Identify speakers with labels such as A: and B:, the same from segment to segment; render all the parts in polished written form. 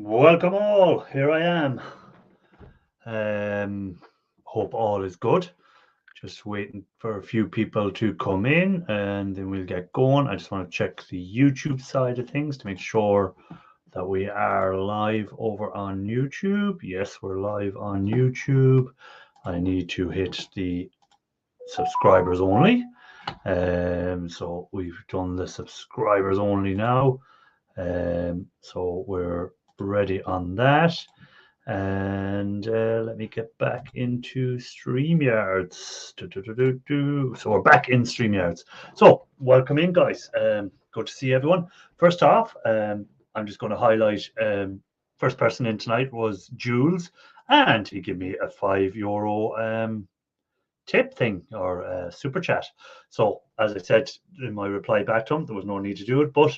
A: Welcome all, here I am. Hope all is good. Just waiting for a few people to come in and then we'll get going. I just want to check the YouTube side of things to make sure that we are live over on YouTube. Yes, we're live on YouTube. I need to hit the subscribers only. So we've done the subscribers only now. So we're ready on that. And let me get back into StreamYards. So we're back in StreamYards. So welcome in, guys. Good to see everyone. First off, I'm just going to highlight first person in tonight was Jules, and he gave me a €5 tip thing or super chat. So as I said in my reply back to him, there was no need to do it, but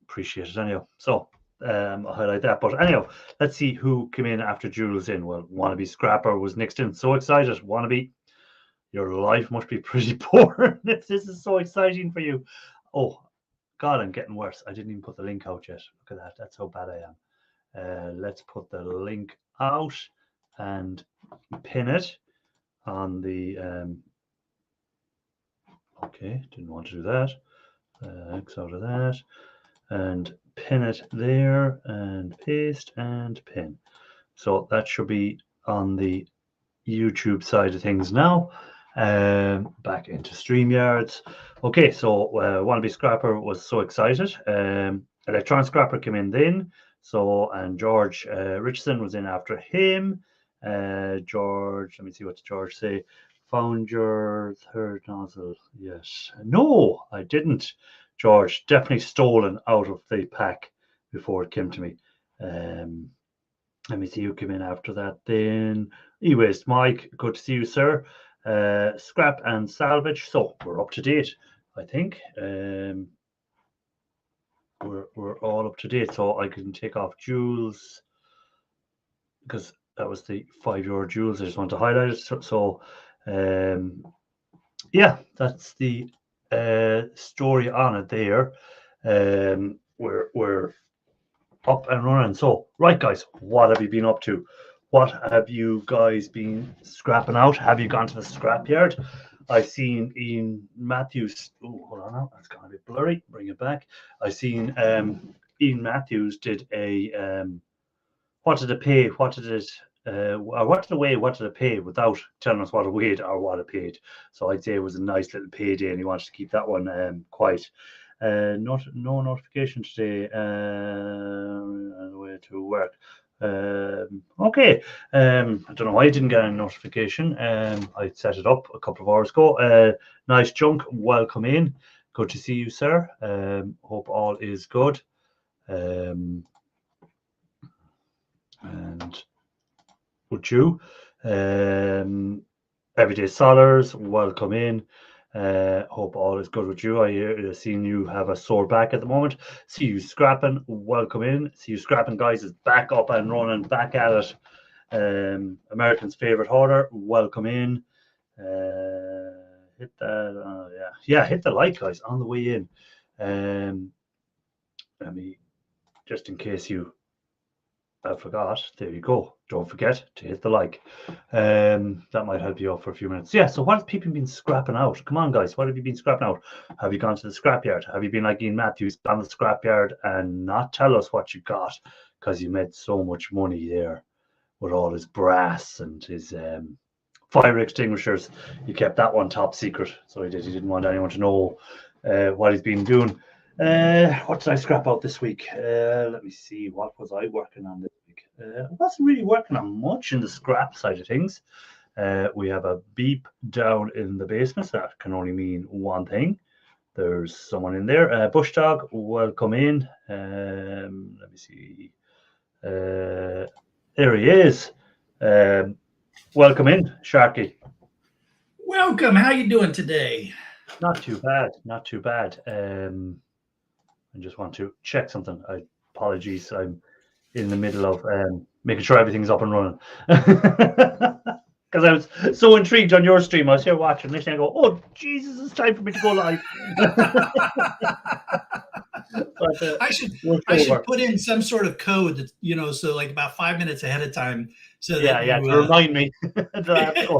A: appreciate it anyhow. So I'll highlight that. But anyhow, let's see who came in after Jules in. Well, Wannabe Scrapper was next in. So excited. Wannabe, your life must be pretty poor. This is so exciting for you. Oh, God, I'm getting worse. I didn't even put the link out yet. Look at that. That's how bad I am. Let's put the link out and pin it on the... okay, didn't want to do that. X out of that. And pin it there and paste and pin. So that should be on the YouTube side of things now. Back into StreamYards. Okay, so Wannabe Scrapper was so excited. Electronic Scrapper came in then. So, and George Richardson was in after him. George, let me see what George say. Found your third nozzle. Yes. No, I didn't. George, definitely stolen out of the pack before it came to me. Let me see who came in after that then. EWaste Mike, good to see you, sir. Scrap and salvage. So we're up to date, I think. We're all up to date. So I can take off Jules because that was the €5 Jules. I just want to highlight it. So yeah, that's the story on it there. We're up and running. So right, guys, what have you been up to? What have you guys been scrapping out? Have you gone to the scrapyard? I've seen Ian Matthews. Oh, hold on now, that's kind of a bit blurry. Bring it back. I've seen Ian Matthews did a what did it pay? What did it what did it weigh? What did it pay without telling us what it weighed or what it paid? So I'd say it was a nice little payday, and he wanted to keep that one quiet. No notification today. Way to work. Okay. I don't know why I didn't get a notification. I set it up a couple of hours ago. Nice chunk. Welcome in. Good to see you, sir. Hope all is good. And with you, Everyday Solars, welcome in. Hope all is good with you. I seen you have a sore back at the moment. See you scrapping, welcome in. See you scrapping, guys, is back up and running, back at it. American's favorite hoarder, welcome in. Hit that, yeah, hit the like, guys, on the way in. Let me, just in case you forgot, there you go. Don't forget to hit the like. That might help you out for a few minutes. Yeah, so what have people been scrapping out? Come on, guys, what have you been scrapping out? Have you gone to the scrapyard? Have you been like Ian Matthews, gone to the scrapyard and not tell us what you got because you made so much money there with all his brass and his fire extinguishers? You kept that one top secret, so he didn't want anyone to know what he's been doing. What did I scrap out this week? Let me see. What was I working on this week? I wasn't really working on much in the scrap side of things. We have a beep down in the basement. So that can only mean one thing. There's someone in there. Bush Dog, welcome in. Let me see. There he is. Welcome in, Sharky.
B: Welcome. How you doing today?
A: Not too bad. Not too bad. I just want to check something. Apologies, I'm in the middle of making sure everything's up and running. Because I was so intrigued on your stream. I was here watching, listening, I go, oh, Jesus, it's time for me to go live. But
B: I should
A: we're
B: I should
A: over.
B: put in some sort of code that, so like about 5 minutes ahead of time, so that
A: Yeah, to remind me that I have to go.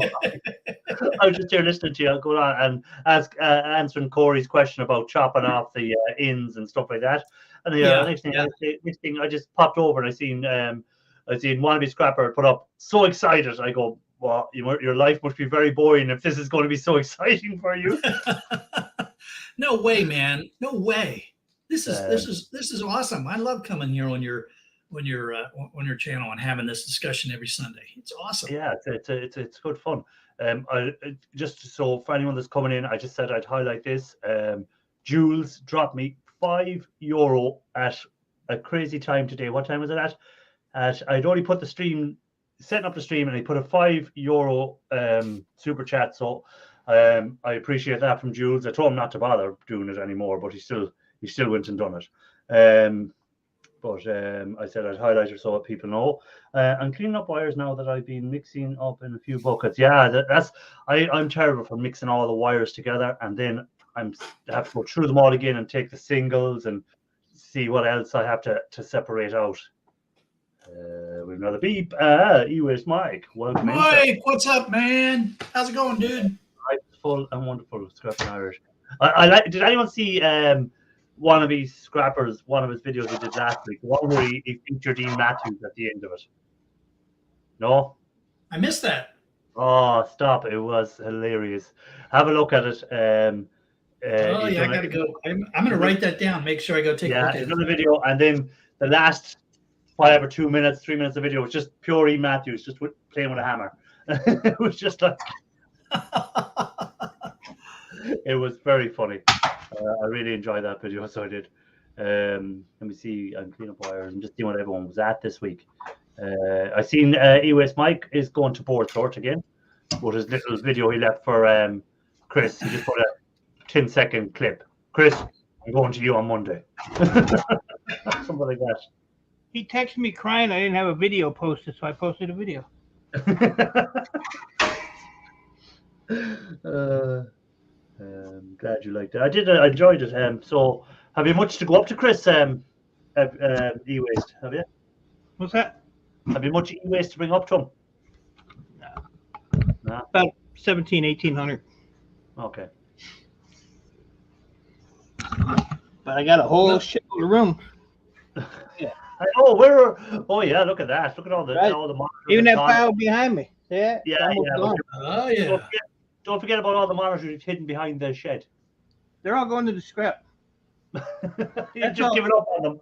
A: I was just here listening to you. Go on and answering Corey's question about chopping off the ends and stuff like that. And next thing, I just popped over and I seen Wannabe Scrapper put up so excited. I go, well, your life must be very boring if this is going to be so exciting for you.
B: No way, man. No way. This is awesome. I love coming here on your channel and having this discussion every Sunday. It's awesome.
A: Yeah, it's good fun. Just so for anyone that's coming in, I just said I'd highlight this. Jules dropped me €5 at a crazy time today. What time was it at? I'd already put setting up the stream, and he put a €5 super chat. So I appreciate that from Jules. I told him not to bother doing it anymore, but he still went and done it. But I said I'd highlight it so that people know. I'm cleaning up wires now that I've been mixing up in a few buckets. Yeah, I'm terrible for mixing all the wires together, and then I have to go through them all again and take the singles and see what else I have to separate out. We have another beep. EWaste Mike, welcome.
B: Mike, what's up, man? How's it going, dude?
A: Full and wonderful scrapping Irish. I like. Did anyone see Wannabe Scrappers, one of his videos he did last week, the one where he featured Dean Matthews at the end of it? No?
B: I missed that.
A: Oh, stop. It was hilarious. Have a look at it.
B: I got to go. I'm going to write that down. Make sure I go take a look at it.
A: Another video. And then the last 5 or 2 minutes, 3 minutes of video was just pure E. Matthews, just playing with a hammer. It was just like... It was very funny. I really enjoyed that video, so I did. Let me see. I'm cleaning up wires and just seeing what everyone was at this week. I seen EWaste Mike is going to Board Sort again. With his little video he left for Chris. He just put a 10-second clip. Chris, I'm going to you on Monday. Something like that.
C: He texted me crying I didn't have a video posted, so I posted a video.
A: Glad you liked it. I did. I enjoyed it. So, have you much to go up to, Chris? E-waste, have you?
C: What's that?
A: Have you much e-waste to bring up to him?
C: No. About 1,800.
A: Okay.
C: But I got a whole shit of room.
A: Yeah. Oh yeah, look at that. Look at all the monitors.
C: Even that pile behind me. Yeah.
B: Oh yeah.
A: Don't forget about all the monitors hidden behind the shed.
C: They're all going to the scrap.
A: You just give it up on them.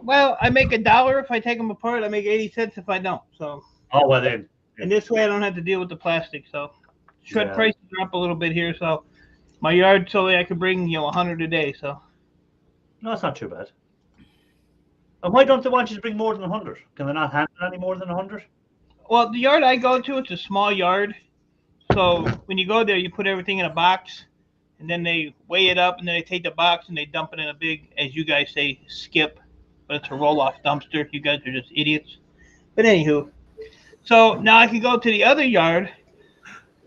C: Well, I make $1 if I take them apart. I make 80 cents if I don't. So.
A: Oh well then.
C: And this way I don't have to deal with the plastic. So shred prices are up a little bit here. So my yard solely I could bring 100 a day. So.
A: No, it's not too bad. And why don't they want you to bring more than 100? Can they not handle any more than 100?
C: Well, the yard I go to, it's a small yard. So when you go there, you put everything in a box, and then they weigh it up, and then they take the box and they dump it in a big, as you guys say, skip. But it's a roll-off dumpster. You guys are just idiots. But anywho, so now I can go to the other yard.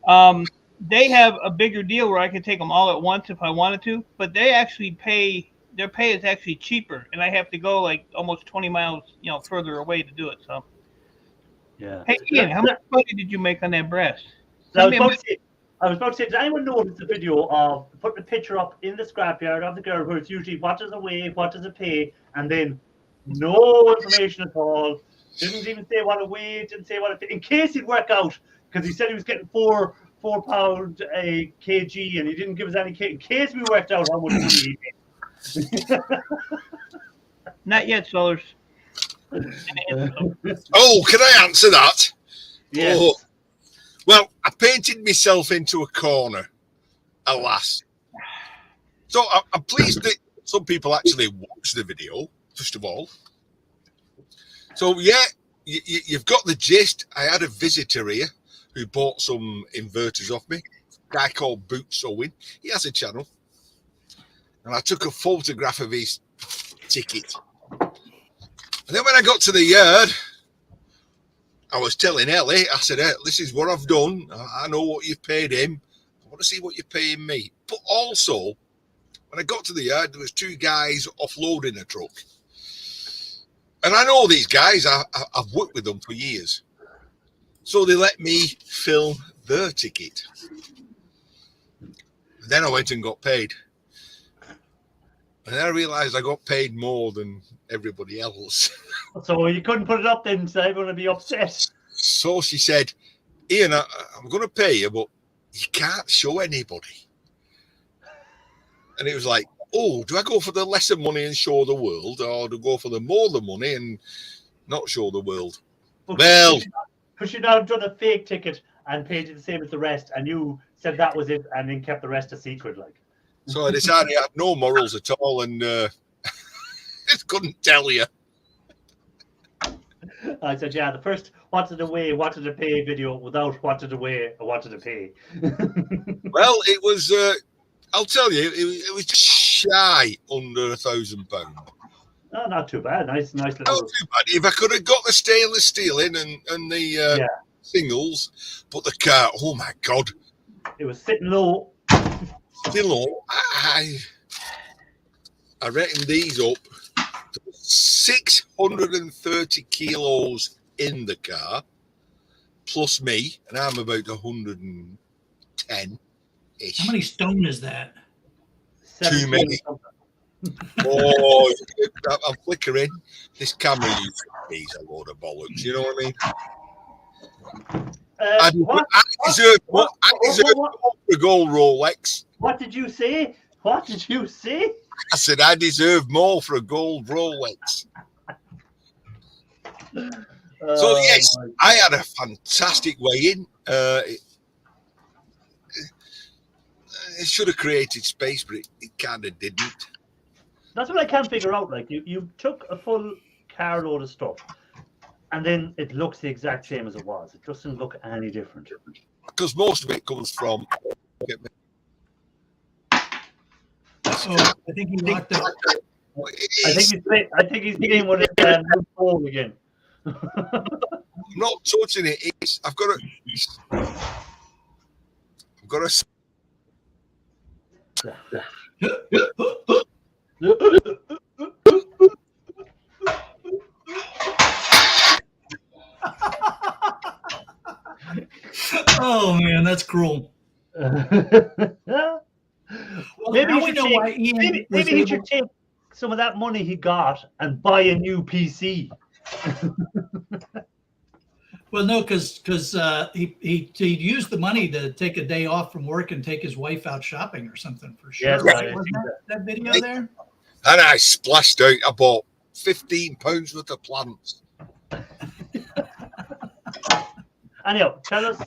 C: They have a bigger deal where I can take them all at once if I wanted to, but they actually pay. Their pay is actually cheaper, and I have to go like almost 20 miles, further away to do it. So,
A: yeah.
C: Hey, Ian, how much money did you make on that brass?
A: I was about to say, did anyone notice the video of putting a picture up in the scrapyard of the girl where it's usually what does it weigh, what does it pay, and then no information at all. Didn't even say what it weighed, didn't say what it paid, in case he'd work out, because he said he was getting four pound a kg, and he didn't give us any in case we worked out how much money he made.
C: Not yet, Sellers.
D: Oh, can I answer that?
A: Yes.
D: Oh. Well, I painted myself into a corner, alas. So I'm pleased that some people actually watched the video, first of all. So, yeah, you've got the gist. I had a visitor here who bought some inverters off me, a guy called Boots Owen. He has a channel. And I took a photograph of his ticket. And then when I got to the yard, I was telling Ellie, I said, hey, this is what I've done. I know what you've paid him. I want to see what you're paying me. But also, When I got to the yard, there was 2 guys offloading a truck. And I know these guys, I've worked with them for years. So they let me film their ticket. And then I went and got paid. And then I realised I got paid more than everybody else.
A: So you couldn't put it up then, so everyone would be upset.
D: So she said, Ian, I'm going to pay you, but you can't show anybody. And it was like, oh, do I go for the lesser money and show the world, or do I go for the more the money and not show the world? Well,
A: because you'd have done a fake ticket and paid you the same as the rest, and you said that was it, and then kept the rest a secret, like.
D: So I decided I had no morals at all, and just couldn't tell you.
A: I said, yeah, the first wanted to weigh, wanted to pay video without wanted to weigh or wanted to pay.
D: Well, it was, I'll tell you, it was shy under £1,000.
A: No, not too bad. Nice little.
D: Not too bad. If I could have got the stainless steel in and the singles, but the car, oh my God.
A: It was sitting low.
D: Still low. I reckon these up to 630 kilos in the car, plus me, and I'm about 110-ish.
B: How many stone is that?
D: Too many. Oh, I'm flickering. This camera uses a load of bollocks. You know what I mean? I deserve more for a gold Rolex.
A: What did you say? What did you say?
D: I said I deserve more for a gold Rolex. So yes, I had a fantastic weigh-in. It should have created space, but it kind of didn't.
A: That's what I can't figure out. Like you took a full carload of stuff, and then it looks the exact same as it was. It doesn't look any different.
D: Because most of it comes from.
B: Oh, I think he locked up.
A: I think he's playing with his new phone again.
D: I'm not touching it. I've got to.
B: Oh man, that's cruel.
A: Maybe he should take some of that money he got and buy a new PC.
B: Well, no, because he used the money to take a day off from work and take his wife out shopping or something for sure.
A: Yes,
B: Wasn't that video there?
D: And I splashed out. I bought £15 worth of plants.
A: Anyhow, tell us,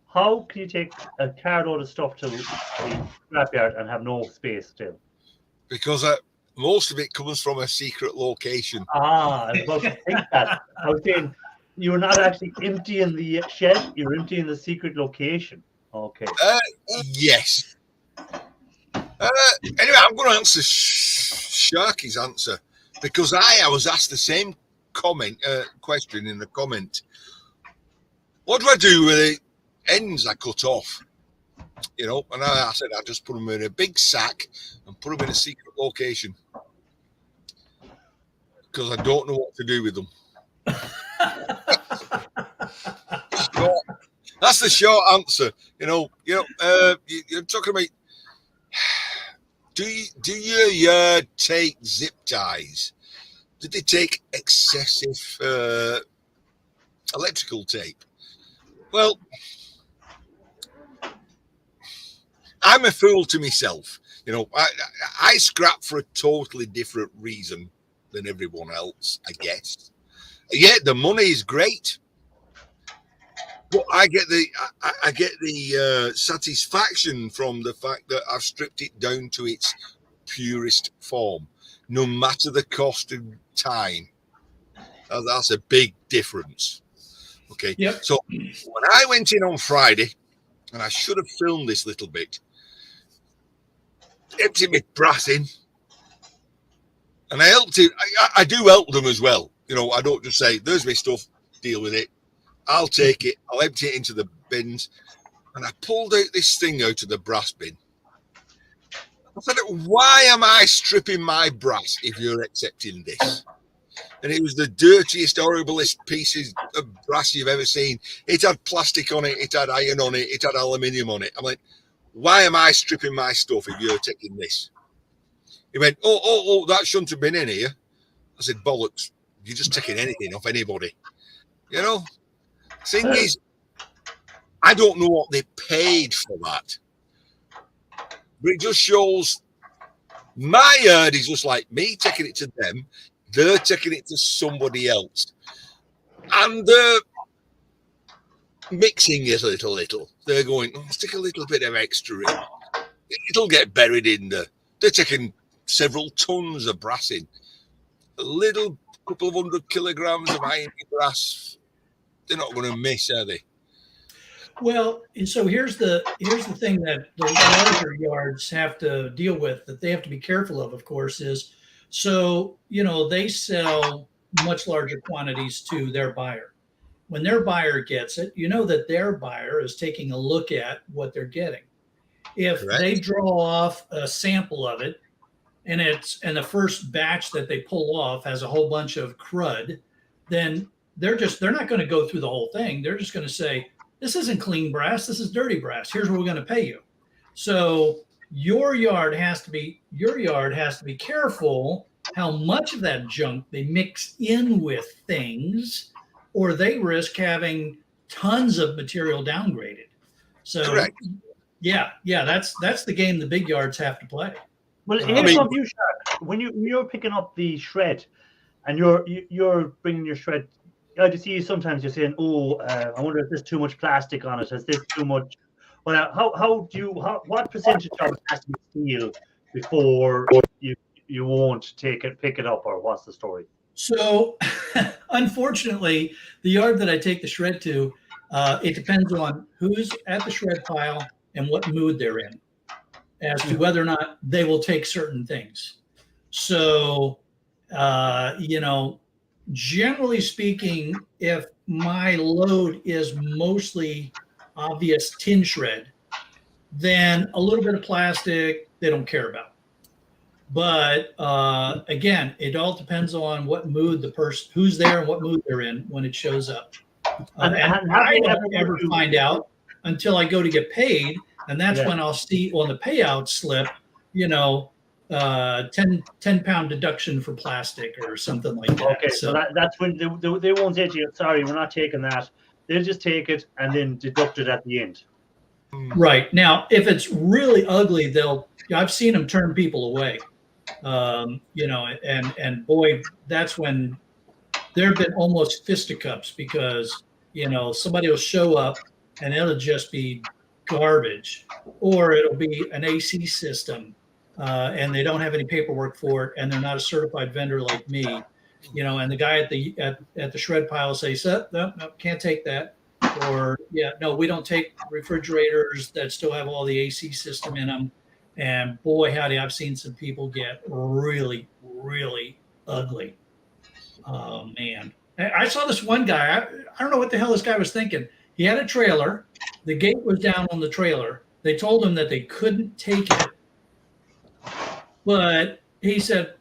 A: how can you take a carload of stuff to the scrapyard and have no space still?
D: Because most of it comes from a secret location.
A: I was about to think that. I was saying you're not actually emptying the shed, you're emptying the secret location. Okay.
D: Yes. Anyway, I'm going to answer Sharky's answer because I was asked the same question in the comment. What do I do with the ends I cut off? You know, and I said I just put them in a big sack and put them in a secret location because I don't know what to do with them. That's the short answer. You're talking about. Do your yard take zip ties? Did they take excessive electrical tape? Well, I'm a fool to myself. I scrap for a totally different reason than everyone else, I guess. Yeah, the money is great, but I get the satisfaction from the fact that I've stripped it down to its purest form, no matter the cost of time. That's a big difference. Okay.
B: Yep.
D: So when I went in on Friday, and I should have filmed this little bit, emptied my brass in, and I helped it. I do help them as well. I don't just say, "There's my stuff, deal with it." I'll take it. I'll empty it into the bins, and I pulled out this thing out of the brass bin, I said, why am I stripping my brass if you're accepting this? And it was the dirtiest, horriblest pieces of brass you've ever seen. It had plastic on it, it had iron on it, it had aluminium on it. I'm like, why am I stripping my stuff if you're taking this? He went, oh, that shouldn't have been in here. I said, bollocks, you're just taking anything off anybody. You know, thing is, I don't know what they paid for that. But it just shows my yard is just like me taking it to them. They're taking it to somebody else. And they're mixing it a little. They're going, stick a little bit of extra in. It'll get buried in there. They're taking several tons of brass in. A little couple of 100 kilograms of iron brass. They're not going to miss, are they?
B: Well, and so here's the thing that the larger yards have to deal with, that they have to be careful of course, is so, you know, they sell much larger quantities to their buyer. When their buyer gets it, you know that their buyer is taking a look at what they're getting. If
D: Correct.
B: they draw off a sample of it and the first batch that they pull off has a whole bunch of crud, then they're not going to go through the whole thing. They're just going to say, this isn't clean brass, this is dirty brass. Here's what we're going to pay you. So your yard has to be careful how much of that junk they mix in with things, or they risk having tons of material downgraded. So
D: Correct.
B: Yeah, that's the game the big yards have to play.
A: Well, here's some you, Shark. When you're picking up the shred, and you're bringing your shred, I just see you sometimes you're saying, "Oh, I wonder if there's too much plastic on it. Is this too much?" Well, what percentage of it has to be steel before you won't pick it up, or what's the story?
B: So, unfortunately, the yard that I take the shred to, it depends on who's at the shred pile and what mood they're in, as to whether or not they will take certain things. So, you know, generally speaking, if my load is mostly obvious tin shred, then a little bit of plastic they don't care about. But again, it all depends on what mood the person who's there and what mood they're in when it shows up. And I don't ever find out until I go to get paid, and that's when I'll see on the payout slip, you know, 10-pound deduction for plastic or something like that.
A: Okay, so that's when they won't say to you, sorry, we're not taking that. They'll just take it and then deduct it at the end.
B: Right. Now, if it's really ugly, I've seen them turn people away. You know, and boy, that's when there have been almost fisticuffs, because, you know, somebody will show up and it'll just be garbage, or it'll be an AC system and they don't have any paperwork for it, and they're not a certified vendor like me, you know, and the guy at the shred pile says, no, can't take that. Or, no, we don't take refrigerators that still have all the AC system in them. And boy, howdy, I've seen some people get really, really ugly. Oh, man. I saw this one guy. I don't know what the hell this guy was thinking. He had a trailer. The gate was down on the trailer. They told him that they couldn't take it. But he said,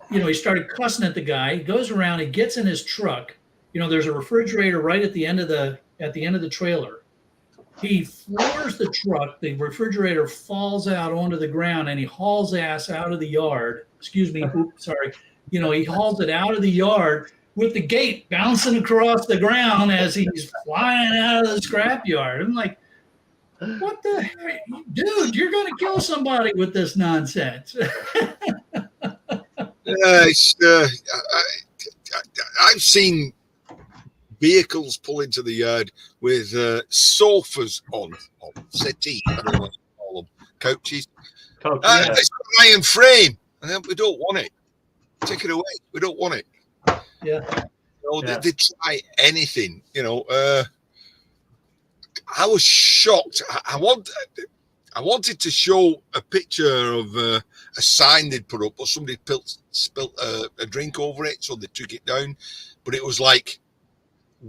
B: you know, he started cussing at the guy. He goes around, he gets in his truck. You know, there's a refrigerator right at the end of the trailer. He floors the truck. The refrigerator falls out onto the ground, and he hauls ass out of the yard. Excuse me. Oops, sorry. You know, he hauls it out of the yard with the gate bouncing across the ground as he's flying out of the scrap yard. I'm like, what the heck? Dude, you're going to kill somebody with this nonsense.
D: I've seen vehicles pull into the yard with sofas on settees, I don't know what to call them, coaches. It's an iron frame, and then we don't want it. Take it away. We don't want it.
B: Yeah.
D: You know, they try anything. You know, I was shocked. I wanted to show a picture of a sign they'd put up, or somebody spilt a drink over it, so they took it down. But it was like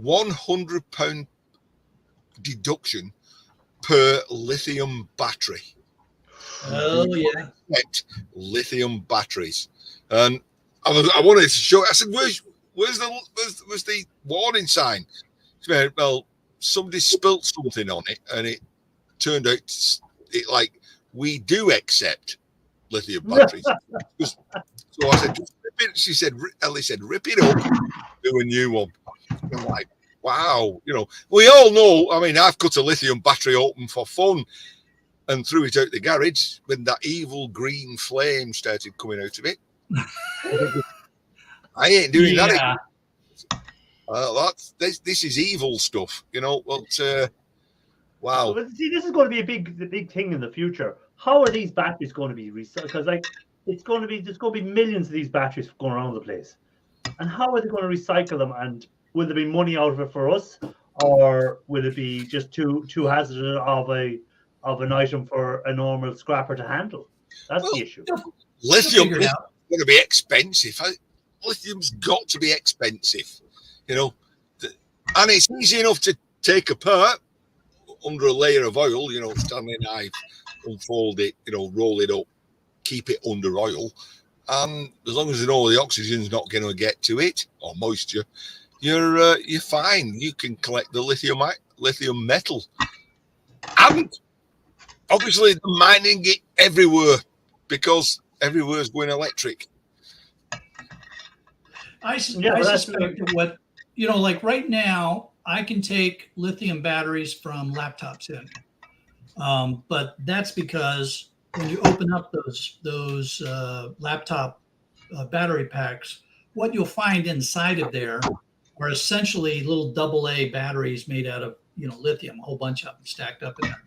D: £100 deduction per lithium battery.
B: Oh yeah.
D: Lithium batteries, and I wanted to show. I said, "Where's the warning sign?" Well, somebody spilt something on it, and it turned out it like we do accept lithium batteries. So I said, just rip it. She said, Ellie said, rip it up, do a new one. I'm like, wow, we all know. I mean, I've cut a lithium battery open for fun and threw it out the garage when that evil green flame started coming out of it. I ain't doing that again. This is evil stuff, But wow.
A: But see, this is going to be the big thing in the future. How are these batteries going to be recycled? Because there's going to be millions of these batteries going around the place, and how are they going to recycle them? And will there be money out of it for us, or will it be just too hazardous of an item for a normal scrapper to handle? That's the issue.
D: Lithium is going to be expensive. Lithium's got to be expensive, and it's easy enough to take apart under a layer of oil. Stanley knife, unfold it, roll it up, keep it under oil, and as long as the oxygen's not going to get to it or moisture, you're fine. You can collect the lithium metal, and obviously they're mining it everywhere because everywhere's going electric.
B: I suspect that what like right now, I can take lithium batteries from laptops in, but that's because when you open up those laptop battery packs, what you'll find inside of there are essentially little AA batteries made out of lithium, a whole bunch of them stacked up in there,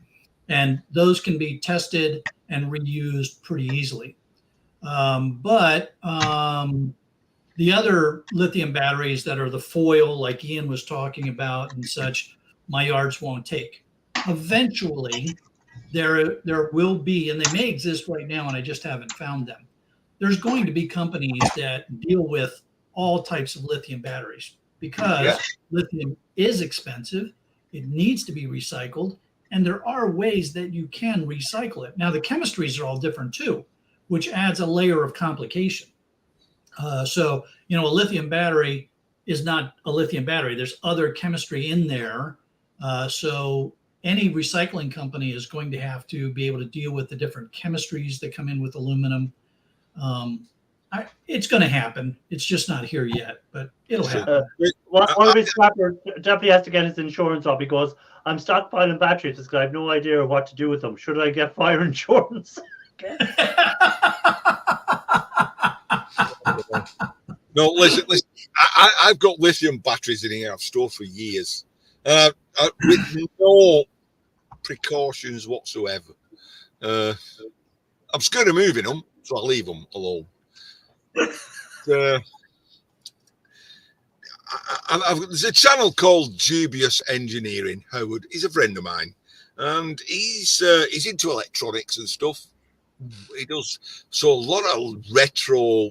B: and those can be tested and reused pretty easily. But the other lithium batteries that are the foil, like Ian was talking about and such, my yards won't take. Eventually, there will be, and they may exist right now, and I just haven't found them. There's going to be companies that deal with all types of lithium batteries because lithium is expensive. It needs to be recycled, and there are ways that you can recycle it. Now, the chemistries are all different too, which adds a layer of complication. So, a lithium battery is not a lithium battery. There's other chemistry in there. So any recycling company is going to have to be able to deal with the different chemistries that come in with aluminum. It's going to happen. It's just not here yet, but it'll happen.
A: One of his scrappers definitely has to get his insurance off because I'm stockpiling batteries because I have no idea what to do with them. Should I get fire insurance?
D: No, listen. I've got lithium batteries in here I've stored for years, with no precautions whatsoever. I'm scared of moving them, so I leave them alone. There's a channel called GBS Engineering. Howard, he's a friend of mine, and he's into electronics and stuff. He does so a lot of retro.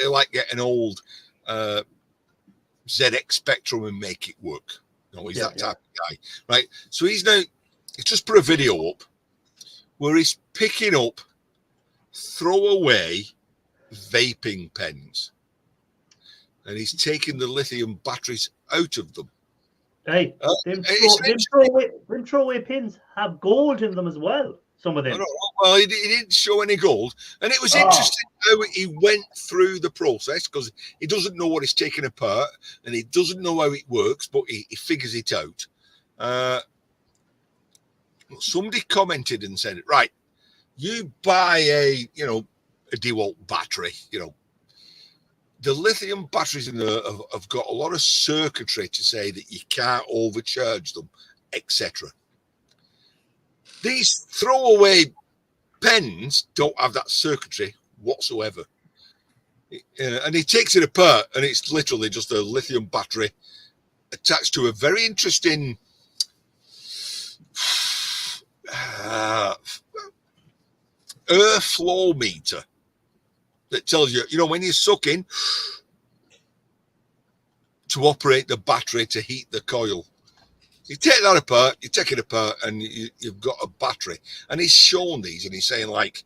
D: Like get an old ZX Spectrum and make it work. He's that type of guy, right? So he's just put a video up where he's picking up throwaway vaping pens, and he's taking the lithium batteries out of them.
A: Hey, them throwaway pins have gold in them as well. Some of them.
D: Well, he didn't show any gold, and it was interesting how he went through the process because he doesn't know what he's taking apart and he doesn't know how it works, but he figures it out. Somebody commented and said, "Right, you buy a DeWalt battery. The lithium batteries in there have got a lot of circuitry to say that you can't overcharge them, etc." These throwaway pens don't have that circuitry whatsoever. And he takes it apart, and it's literally just a lithium battery attached to a very interesting airflow meter that tells you, when you're sucking to operate the battery to heat the coil. You take that apart, you take it apart, and you've got a battery. And he's shown these, and he's saying, like,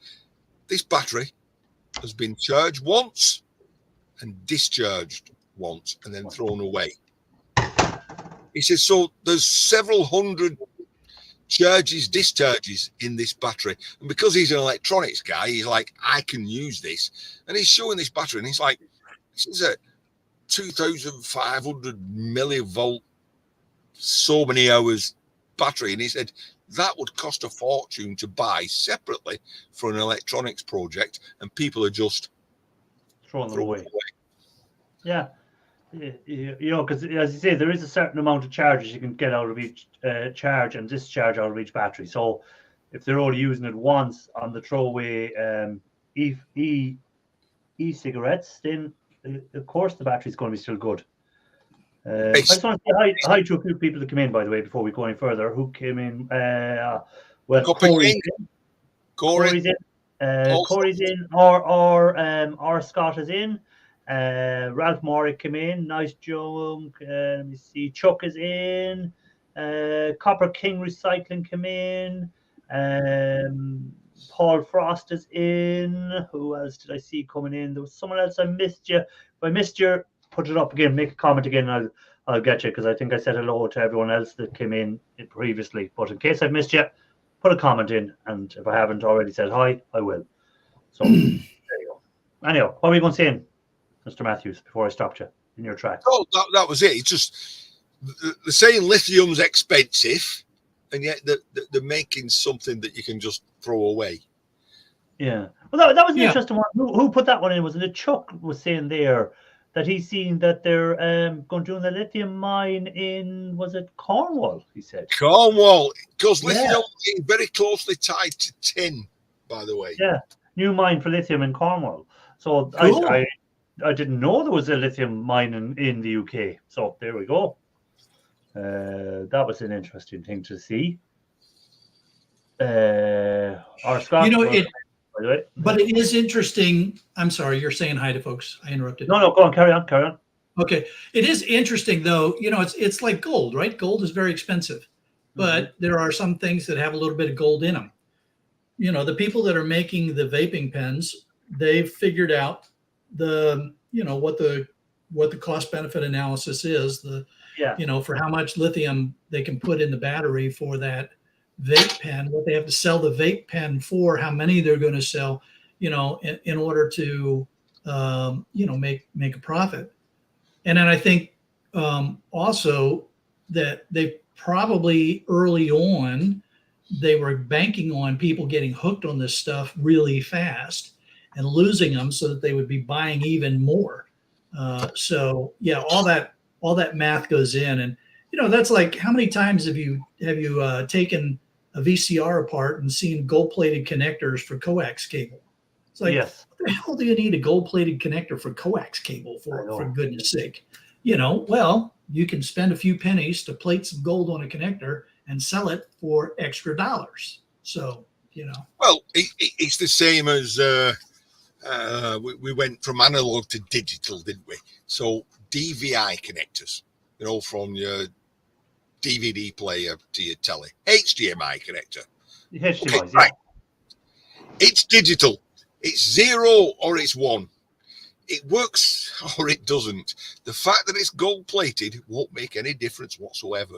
D: this battery has been charged once and discharged once and then thrown away. He says, so there's several hundred charges, discharges in this battery. And because he's an electronics guy, he's like, I can use this. And he's showing this battery, and he's like, this is a 2,500 millivolt, so many hours battery. And he said, that would cost a fortune to buy separately for an electronics project, and people are just
A: throwing them away. Yeah. You know, because as you say, there is a certain amount of charges you can get out of each charge and discharge out of each battery. So if they're only using it once on the throwaway e-cigarettes, then of course the battery's going to be still good. I just want to say hi to a few people that came in, by the way, before we go any further. Who came in? Well, Corey's in. Corey's in. Or Scott is in. Ralph Morey came in. Nice junk. Let me see. Chuck is in. Copper King Recycling came in. Paul Frost is in. Who else did I see coming in? There was someone else I missed you. If I missed you, put it up again. Make a comment again, and I'll get you, because I think I said hello to everyone else that came in previously. But in case I've missed you, put a comment in, and if I haven't already said hi, I will. So there you go. Anyhow, what were you going to say, Mr. Matthews, before I stopped you in your tracks?
D: Oh, that was it. It's just they're saying lithium's expensive, and yet they're making something that you can just throw away.
A: Yeah. Well, that was an interesting one. Who put that one in? Wasn't it Chuck was saying there that he's seen that they're going to do the lithium mine in, was it Cornwall, he said?
D: Cornwall, because lithium is very closely tied to tin, by the way.
A: Yeah, new mine for lithium in Cornwall. So
B: cool.
A: I didn't know there was a lithium mine in the UK. So there we go. That was an interesting thing to see. Our Scott,
B: but it is interesting. I'm sorry, you're saying hi to folks. I interrupted.
A: No, go on, carry on.
B: Okay, it is interesting though. You know, it's like gold, right? Gold is very expensive, but there are some things that have a little bit of gold in them. You know, the people that are making the vaping pens, they've figured out what the cost benefit analysis is. For how much lithium they can put in the battery for that vape pen, what they have to sell the vape pen for, how many they're going to sell, in order to, make a profit. And then I think also that they probably early on, they were banking on people getting hooked on this stuff really fast and losing them so that they would be buying even more. All that math goes in. And, that's like, how many times have you taken a VCR apart and seen gold-plated connectors for coax cable? It's like,
A: yes.
B: What the hell do you need a gold-plated connector for coax cable for goodness sake? Well, you can spend a few pennies to plate some gold on a connector and sell it for extra dollars. So,
D: Well, it's the same as we went from analog to digital, didn't we? So DVI connectors, from your DVD player to your telly. HDMI connector.
A: HDMI,
D: right. It's digital. It's 0 or it's 1. It works or it doesn't. The fact that it's gold plated won't make any difference whatsoever.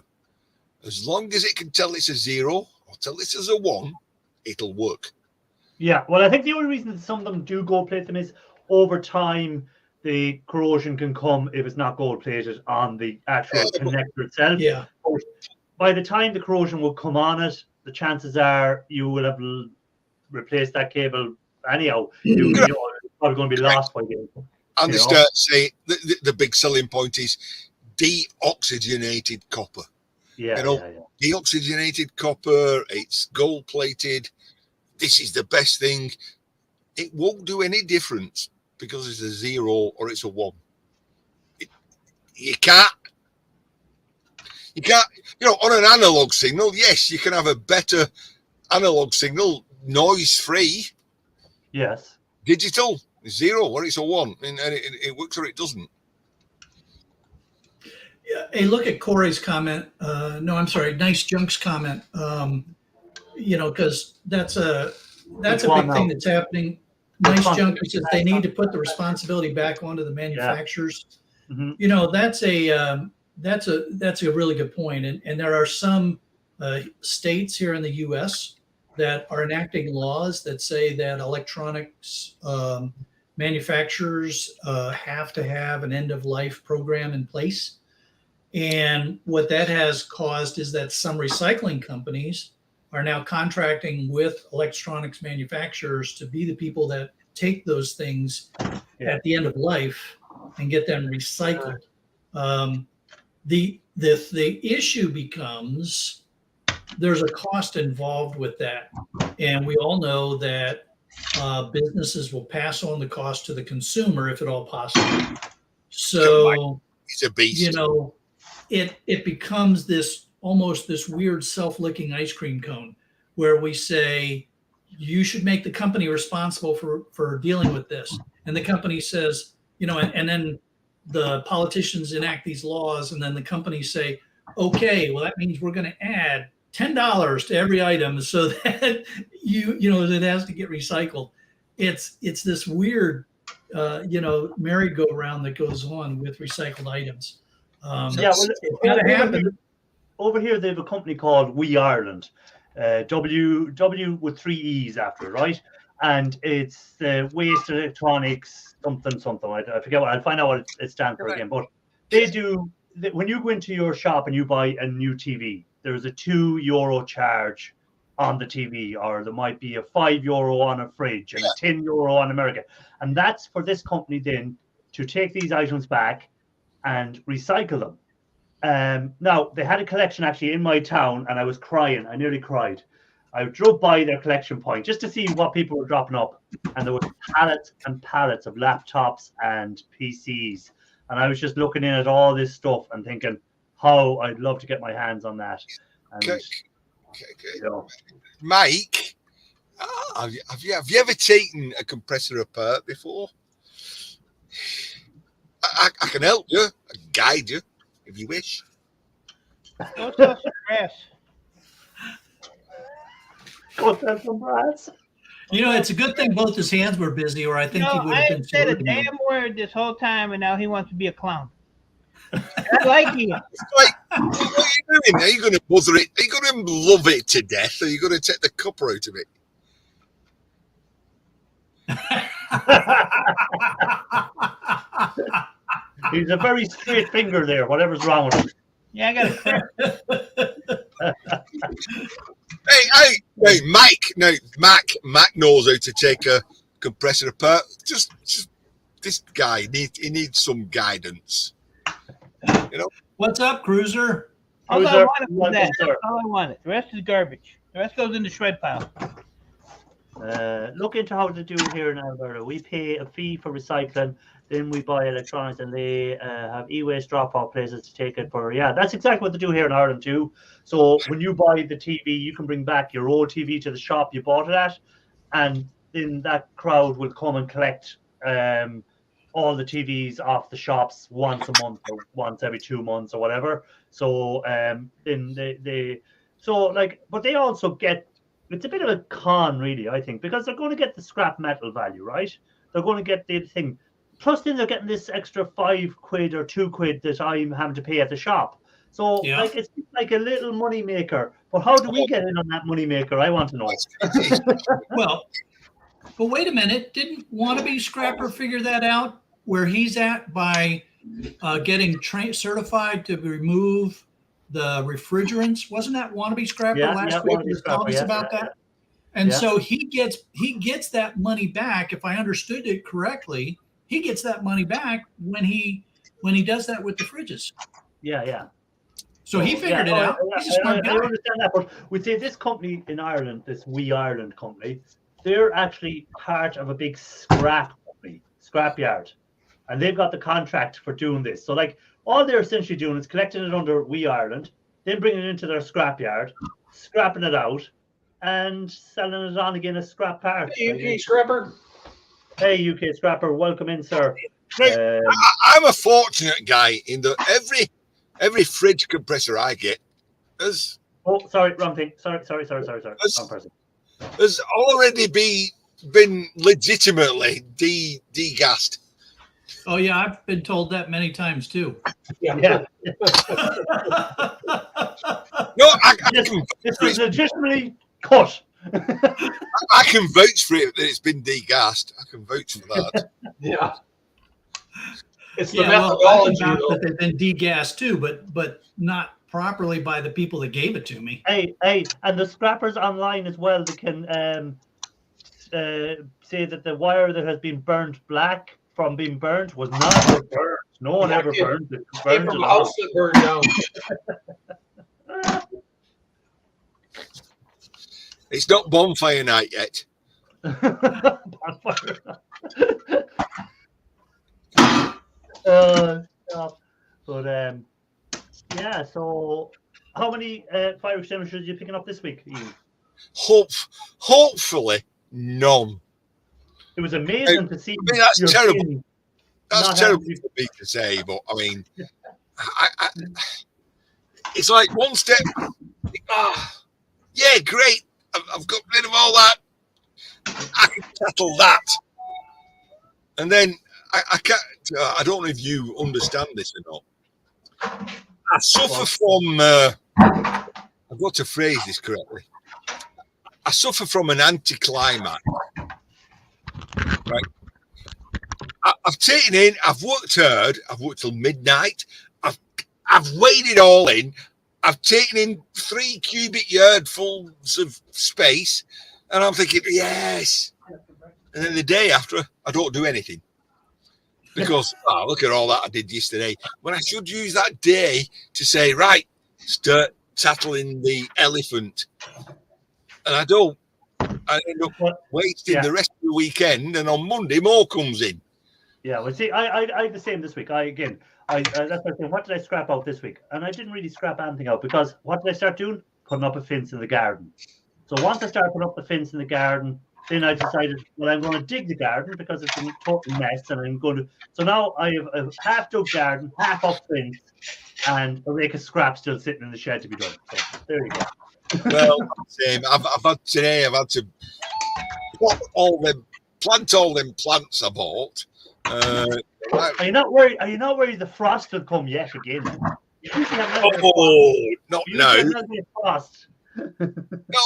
D: As long as it can tell it's a 0 or tell it's as a 1, it'll work.
A: Yeah, well, I think the only reason that some of them do gold plate them is over time the corrosion can come if it's not gold plated on the actual connector itself.
B: Yeah.
A: But by the time the corrosion will come on it, the chances are you will have replaced that cable anyhow. It's probably going to be lost by then.
D: And they start saying the big selling point is deoxygenated copper. Deoxygenated copper, it's gold plated. This is the best thing. It won't do any difference because it's a 0 or it's a 1. You can't, on an analog signal, yes, you can have a better analog signal, noise free.
A: Yes.
D: Digital, 0 or it's a 1, and it works or it doesn't.
B: Hey, look at Corey's comment. No, I'm sorry, Nice Junk's comment. Because that's a big thing that's happening. Nice Junk says they need to put the responsibility back onto the manufacturers.
A: Mm-hmm.
B: That's a really good point. And there are some states here in the U.S. that are enacting laws that say that electronics manufacturers have to have an end of life program in place. And what that has caused is that some recycling companies are now contracting with electronics manufacturers to be the people that take those things at the end of life and get them recycled. The issue becomes there's a cost involved with that. And we all know that businesses will pass on the cost to the consumer if at all possible. So,
D: he's a beast.
B: It becomes this almost this weird self-licking ice cream cone where we say you should make the company responsible for dealing with this, and the company says, and then the politicians enact these laws, and then the companies say, okay, well that means we're going to add $10 to every item so that it has to get recycled. It's this weird merry-go-round that goes on with recycled items. It's got to happen.
A: Over here, they have a company called We Ireland, W with 3 E's after it, right? And it's Waste Electronics something. I forget what. I'll find out what it stands for again. But they do. When you go into your shop and you buy a new TV, there's a €2 charge on the TV, or there might be a €5 on a fridge and a €10 on America, and that's for this company then to take these items back and recycle them. Now, they had a collection actually in my town, and I was crying. I nearly cried. I drove by their collection point just to see what people were dropping up, and there were pallets and pallets of laptops and PCs. And I was just looking in at all this stuff and thinking how I'd love to get my hands on that. And,
D: okay. Mike, have you ever taken a compressor apart before? I can help you. I can guide you if you wish.
C: Go tell some grass.
A: Go tell some grass.
B: It's a good thing both his hands were busy, or I think he would have been.
C: I said a damn word this whole time, and now he wants to be a clown. I like you.
D: It's like, what are you doing? Are you going to buzzer it? Are you going to love it to death? Or are you going to take the copper out of it?
A: He's a very straight finger there, whatever's wrong with him.
C: Yeah, I got a
D: Hey, Mike. No, Mac knows how to take a compressor apart. Just this guy needs some guidance.
B: What's up, Cruiser?
C: All I wanted. The rest is garbage. The rest goes in the shred pile.
A: Look into how to do here in Alberta. We pay a fee for recycling, then we buy electronics, and they have EWaste Dropout places to take it for. Yeah, that's exactly what they do here in Ireland too. So when you buy the TV, you can bring back your old TV to the shop you bought it at, and then that crowd will come and collect all the TVs off the shops once a month or once every 2 months or whatever. So then but they also get. It's a bit of a con, really, I think, because they're going to get the scrap metal value, right? They're going to get the thing. Plus, then they're getting this extra £5 or £2 that I'm having to pay at the shop. So, it's like a little money maker. But how do we get in on that money maker? I want to know.
B: Well, but wait a minute. Didn't Wannabe Scrapper figure that out where he's at by getting certified to remove the refrigerants? Wasn't that Wannabe Scrapper last week? He was telling us about that. And so he gets that money back. If I understood it correctly, he gets that money back when he does that with the fridges.
A: Yeah.
B: So he figured it out. He's a smart guy.
A: I understand that, but we'd say this company in Ireland, this We Ireland company, they're actually part of a big scrap company, scrapyard, and they've got the contract for doing this. So all they're essentially doing is collecting it under We Ireland, then bringing it into their scrapyard, scrapping it out, and selling it on again as scrap parts.
E: Hey, UK Scrapper.
A: Hey, UK Scrapper, welcome in, sir.
D: I'm a fortunate guy in that every fridge compressor I get has
A: Oh, sorry, wrong thing. Sorry. Wrong person.
D: has already been legitimately degassed.
B: Oh yeah, I've been told that many times too.
A: Yeah.
D: No,
A: This was legitimately cut.
D: I can vouch for it that it's been degassed. I can vouch for that.
E: Yeah. It's the
B: Yeah, well,
E: methodology.
B: I can vouch that they've been degassed too, but not properly by the people that gave it to me.
A: Hey, and the scrappers online as well, they can say that the wire that has been burnt black from being burnt was not burnt. No one ever burned it.
E: Came from a house that burned down.
D: It's not bonfire night yet.
A: But yeah. So, how many fire extinguishers are you picking up this week, Ian?
D: Hopefully, none.
A: It was amazing to see.
D: I mean, that's terrible.
A: bin
D: That's
A: not
D: terrible
A: having-
D: for me to say, but I mean, it's like one step. Yeah, great. I've got rid of all that. I can settle that. And then I can't. I don't know if you understand this or not. I suffer from. I've got to phrase this correctly. I suffer from an anticlimax. Right. I've taken in. I've worked hard. I've worked till midnight. I've weighed it all in. I've taken in 3 cubic yard fulls of space, and I'm thinking, yes. And then the day after, I don't do anything because look at all that I did yesterday. When I should use that day to say, right, start tackling the elephant, and I don't. I end up wasting the rest of the weekend, and on Monday more comes in.
A: Yeah, well, see, I had the same this week. That's what I'm saying. What did I scrap out this week? And I didn't really scrap anything out because what did I start doing? Putting up a fence in the garden. So once I started putting up the fence in the garden, then I decided, well, I'm going to dig the garden because it's a total mess, and I'm going to. So now I have a half dug garden, half up fence, and a rake of scrap still sitting in the shed to be done. So there you go.
D: Well, same. I've had to plant all them plants I bought.
A: Are you not worried? Are you not worried the frost will come yet again?
D: Not now.
A: Frost.
D: No,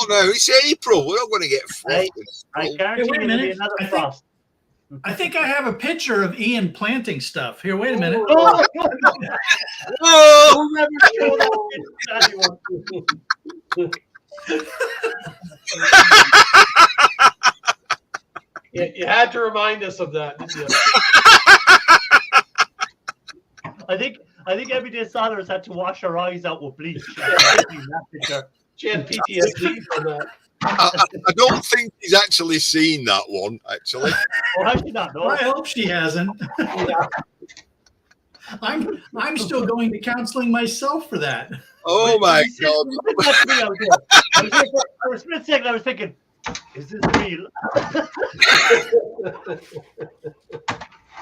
D: it's April. We're not going to get frost.
A: I guarantee
B: wait a
A: you
B: minute.
A: there'll be another frost.
B: I think I have a picture of Ian planting stuff. Here, wait a minute.
A: Oh,
D: Whoa!
A: we'll never show that to anyone.
E: You had to remind us of that, didn't you?
A: I think everyday Saunders had to wash her eyes out with bleach.
E: She had PTSD from that.
D: I don't think he's actually seen that one, actually.
A: Oh, how should not know?
B: I hope she hasn't. I'm still going to counseling myself for that.
D: Oh my God.
A: For a split second, I was thinking, is this real?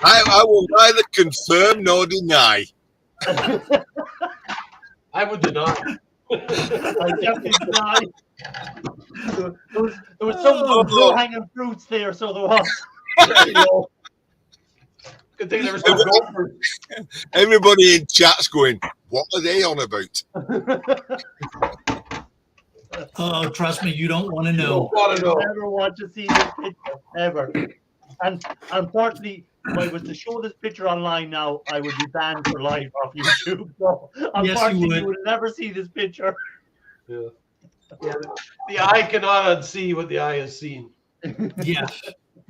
D: I will neither confirm nor deny.
E: I would deny.
A: I definitely deny. There was some low-hanging fruits there, so there was.
E: Good thing there was no gophers.
D: Everybody in chat's going, what are they on about?
B: Oh, trust me, you don't want to
E: You
B: know.
E: don't want to know.
A: I never want to see this picture, ever. And unfortunately, if I was to show this picture online now, I would be banned for life off YouTube. So unfortunately, you will never see this picture.
E: Yeah. The eye cannot unsee what the eye has seen.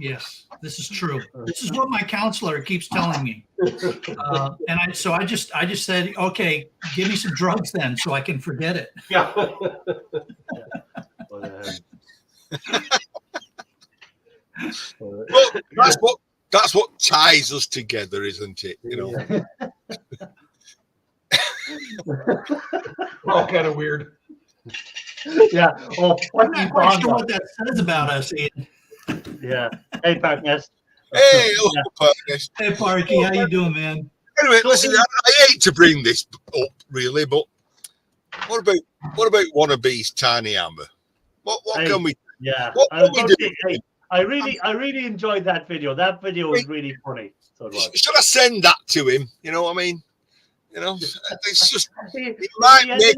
B: Yes, this is true. This is what my counselor keeps telling me. And I just said, okay, give me some drugs then, so I can forget it.
E: Yeah.
D: Well, that's what ties us together, isn't it? You know.
E: We're all kind of weird.
A: Yeah. Oh,
B: I'm not quite sure what that says about us, Ian.
A: Yeah. Hey, Parknest.
D: Hey, partners.
B: Hey, Parky, how you doing, man?
D: Anyway, listen, I hate to bring this up, really, but what about Wannabe's tiny hammer? What can we?
A: Yeah,
D: What
A: I was
D: can we
A: about
D: do?
A: to say, I really enjoyed that video. That video was really funny. So it was.
D: Should I send that to him? You know what I mean? You know, it's just
A: He
D: might
A: had
D: make.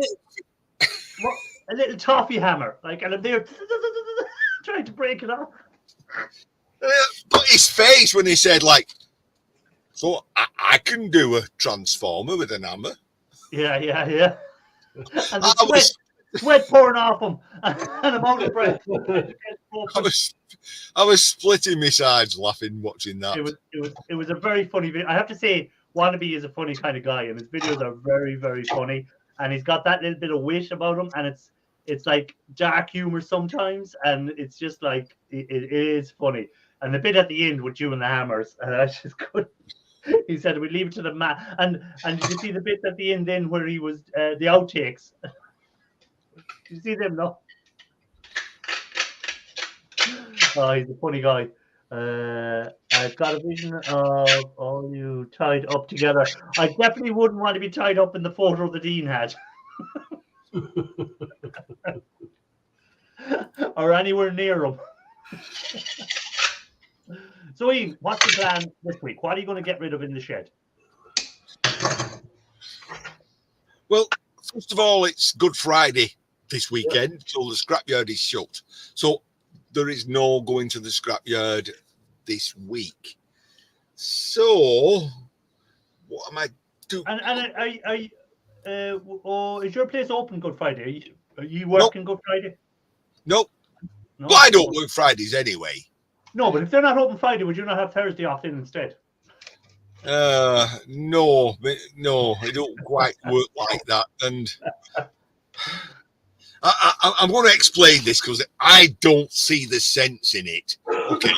A: a little toffee hammer, like, and I'm there trying to break it off.
D: But his face when he said, like, so I can do a transformer with an hammer.
A: Yeah. And the sweat pouring off him, and I'm out of breath.
D: I was splitting my sides laughing watching that.
A: It was a very funny video. I have to say, Wannabe is a funny kind of guy, and his videos are very, very funny. And he's got that little bit of wit about him, and it's like dark humor sometimes, and it's just like it is funny. And the bit at the end with you and the hammers, and I just couldn't. He said we leave it to the man. And did you see the bit at the end then where he was the outtakes? Did you see them? No. Oh, he's a funny guy. I've got a vision of all you tied up together. I definitely wouldn't want to be tied up in the photo that Dean had. Or anywhere near him. So Ian, what's the plan this week? What are you going to get rid of in the shed?
D: Well, first of all, it's Good Friday this weekend, so the scrapyard is shut. So there is no going to the scrapyard this week. So what am I doing?
A: And is your place open Good Friday? Are you working Good Friday?
D: Nope.
A: No.
D: Well, I don't work Fridays anyway.
A: No, but if they're not open Friday, would you not have Thursday off then instead?
D: No, I don't quite work like that. And I'm going to explain this because I don't see the sense in it. Okay,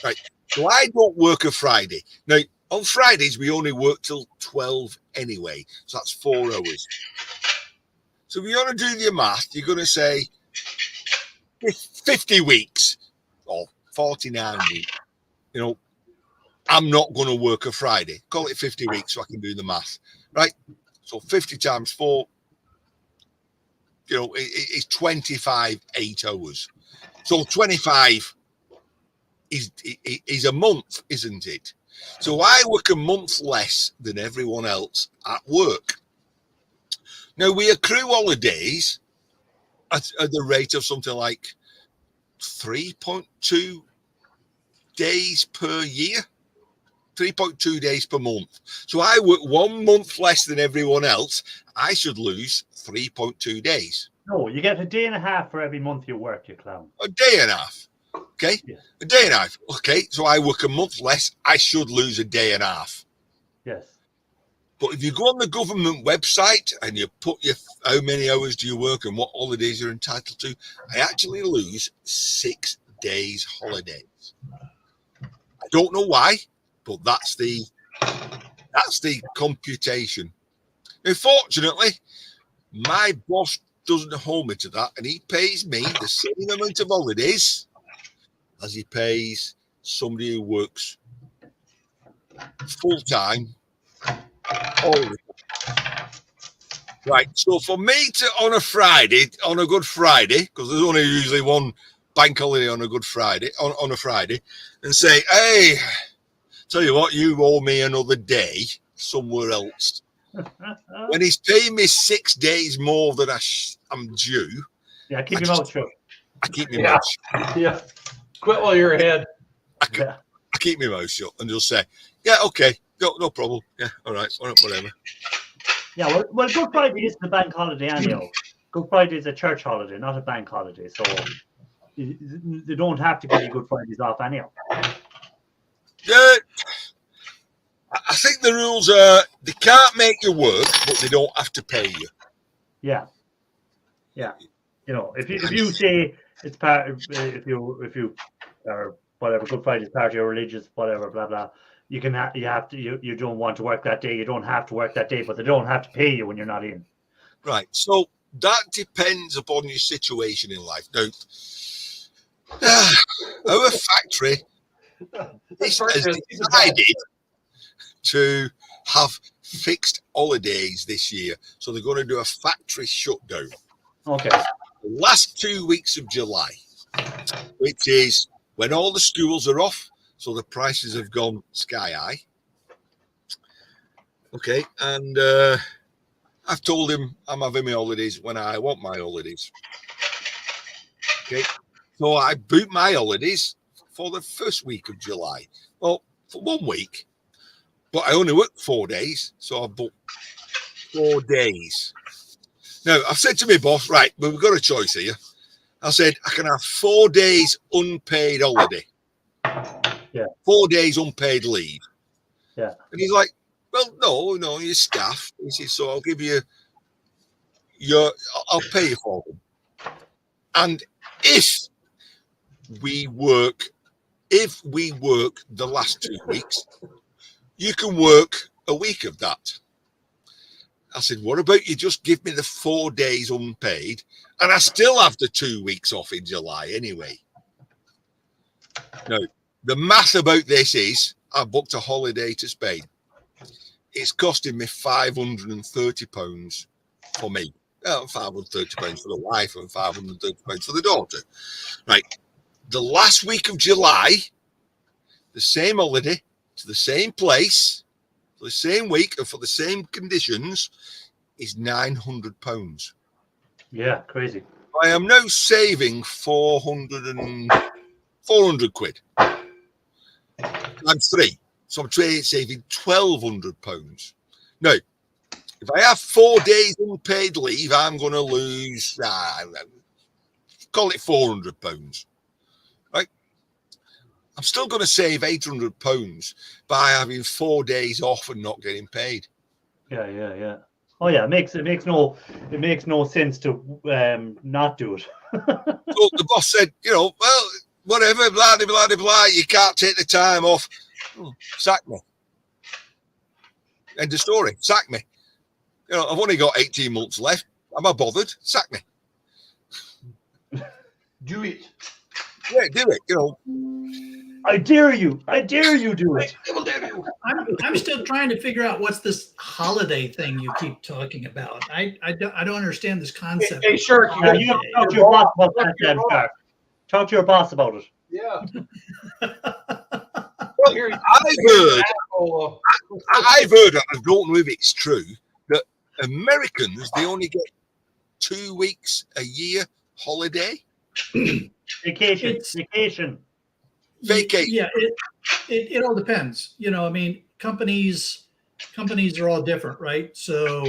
D: right. So I don't work a Friday. Now, on Fridays, we only work till 12 anyway. So that's 4 hours. So if you're going to do your math, you're going to say 50 weeks or 49 weeks. You know, I'm not going to work a Friday. Call it 50 weeks so I can do the math. Right? So 50 times 4, you know, it's 25 8 hours. So 25 is a month, isn't it? So I work a month less than everyone else at work. Now we accrue holidays at the rate of something like 3.2 days per year, 3.2 days per month. So I work 1 month less than everyone else. I should lose 3.2 days.
A: No, you get a day and a half for every month you work, you clown.
D: A day and a half. Okay.
A: Yeah.
D: A day and a half. Okay. So I work a month less. I should lose a day and a half.
A: Yes.
D: But if you go on the government website and you put how many hours do you work and what holidays you're entitled to, I actually lose 6 days holidays. I don't know why, but that's the computation. Now, fortunately, my boss doesn't hold me to that, and he pays me the same amount of holidays as he pays somebody who works full time. Right, so for me to on a Good Friday, because there's only usually one bank holiday on a Good Friday, on a Friday, and say, hey, tell you what, you owe me another day somewhere else. When he's paying me 6 days more than I'm due.
A: Yeah, keep your mouth shut.
D: I keep my mouth shut.
E: Yeah. Quit while you're ahead.
D: I keep my mouth shut and just say, yeah, okay, no problem. Yeah, all right, whatever.
A: Yeah, well, Good Friday is the bank holiday anyhow. Good Friday is a church holiday, not a bank holiday. So they don't have to give you Good Fridays off anyhow.
D: Yeah, I think the rules are they can't make you work, but they don't have to pay you.
A: Yeah. You know, if you say it's part of, if you or whatever, Good Friday is part of your religious whatever, blah blah. You don't want to work that day. You don't have to work that day, but they don't have to pay you when you're not in.
D: Right. So that depends upon your situation in life. Now, our factory has decided to have fixed holidays this year. So they're going to do a factory shutdown.
A: Okay.
D: The last 2 weeks of July, which is when all the schools are off, so the prices have gone sky high. Okay, and I've told him I'm having my holidays when I want my holidays. Okay, so I booked my holidays for the first week of July. Well, for 1 week, but I only work 4 days, so I booked 4 days. Now, I've said to my boss, right, but we've got a choice here. I said, I can have 4 days unpaid holiday.
A: Yeah.
D: 4 days unpaid leave.
A: Yeah.
D: And he's like, well, no, you're staff. He says, so I'll give you I'll pay you for them. And if we work the last 2 weeks, you can work a week of that. I said, what about you just give me the 4 days unpaid and I still have the 2 weeks off in July anyway. Now, the math about this is I booked a holiday to Spain. It's costing me £530 for me. £530 for the wife and £530 for the daughter. Right. The last week of July, the same holiday to the same place, for the same week and for the same conditions is £900.
A: Yeah, crazy.
D: I am now saving 400 quid times 3. So I'm saving £1,200. Now, if I have 4 days unpaid leave, I'm going to lose, call it £400. Right? I'm still going to save £800 by having 4 days off and not getting paid.
A: Yeah. Oh yeah, it makes no sense to not do it.
D: So the boss said, well, whatever, blah, blah, blah, blah, you can't take the time off. Sack me. End of story. Sack me. I've only got 18 months left. Am I bothered? Sack me.
E: Do it.
D: Yeah, do it.
A: I dare you. I dare you do it.
E: I will dare you.
B: I'm still trying to figure out what's this holiday thing you keep talking about. I don't understand this concept.
E: Hey, Shirk,
A: You talk to your boss about that, Dan Clark. Talk to your boss about it.
E: Yeah.
D: I've heard, and I don't know if it's true, that Americans, they only get 2 weeks a year holiday.
A: Vacation.
B: Yeah, it all depends. Companies are all different, right? So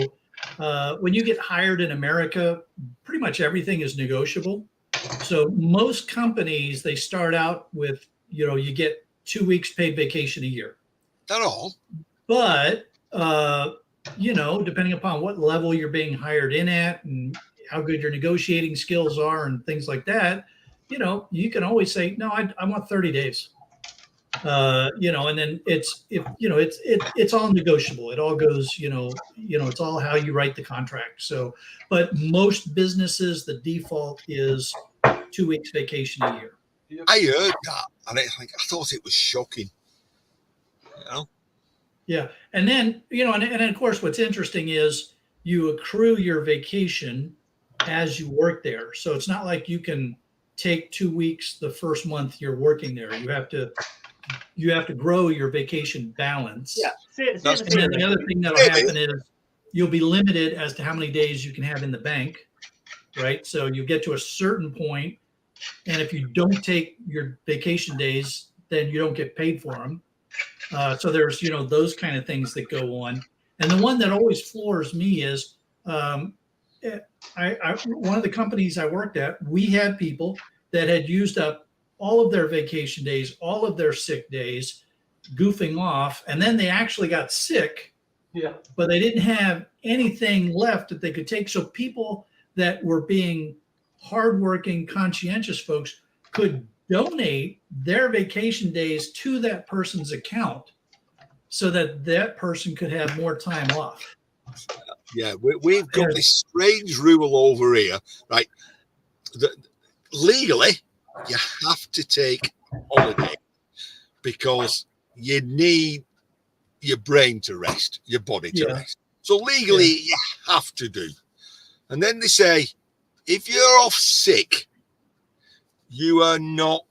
B: when you get hired in America, pretty much everything is negotiable. So most companies, they start out with, you get 2 weeks paid vacation a year.
D: Not all.
B: But, depending upon what level you're being hired in at and how good your negotiating skills are and things like that, you can always say, no, I want 30 days. And then it's all negotiable. It all goes, it's all how you write the contract. So, but most businesses, the default is 2 weeks vacation a year.
D: I heard that, and I thought it was shocking.
B: Yeah, and then and then of course, what's interesting is you accrue your vacation as you work there. So it's not like you can take 2 weeks the first month you're working there. You have to grow your vacation balance.
A: Yeah.
B: And then the other thing that'll happen is you'll be limited as to how many days you can have in the bank, right? So you get to a certain point, and if you don't take your vacation days, then you don't get paid for them. So there's, those kind of things that go on. And the one that always floors me is one of the companies I worked at, we had people that had used up all of their vacation days, all of their sick days, goofing off, and then they actually got sick.
E: Yeah.
B: But they didn't have anything left that they could take. So people that were being hardworking, conscientious folks could donate their vacation days to that person's account so that that person could have more time off.
D: Yeah, we've got this strange rule over here, right? Legally, you have to take holiday because you need your brain to rest, your body to
B: Yeah.
D: rest. So legally, you have to do. And then they say, if you're off sick, you are not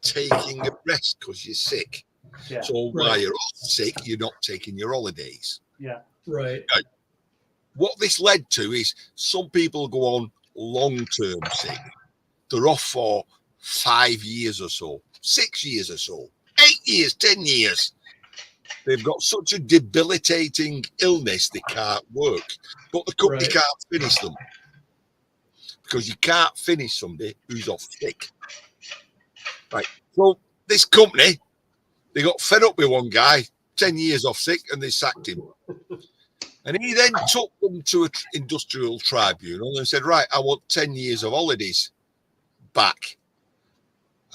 D: taking a rest because you're sick.
A: Yeah.
D: So while you're off sick, you're not taking your holidays.
A: Yeah.
B: Right.
D: What this led to is some people go on long-term sick. They're off for 5 years or so, 6 years or so, 8 years, 10 years. They've got such a debilitating illness they can't work, but the company can't finish them because you can't finish somebody who's off sick. Right. So this company, they got fed up with one guy, 10 years off sick, and they sacked him. And he then took them to an industrial tribunal and said, right, I want 10 years of holidays back.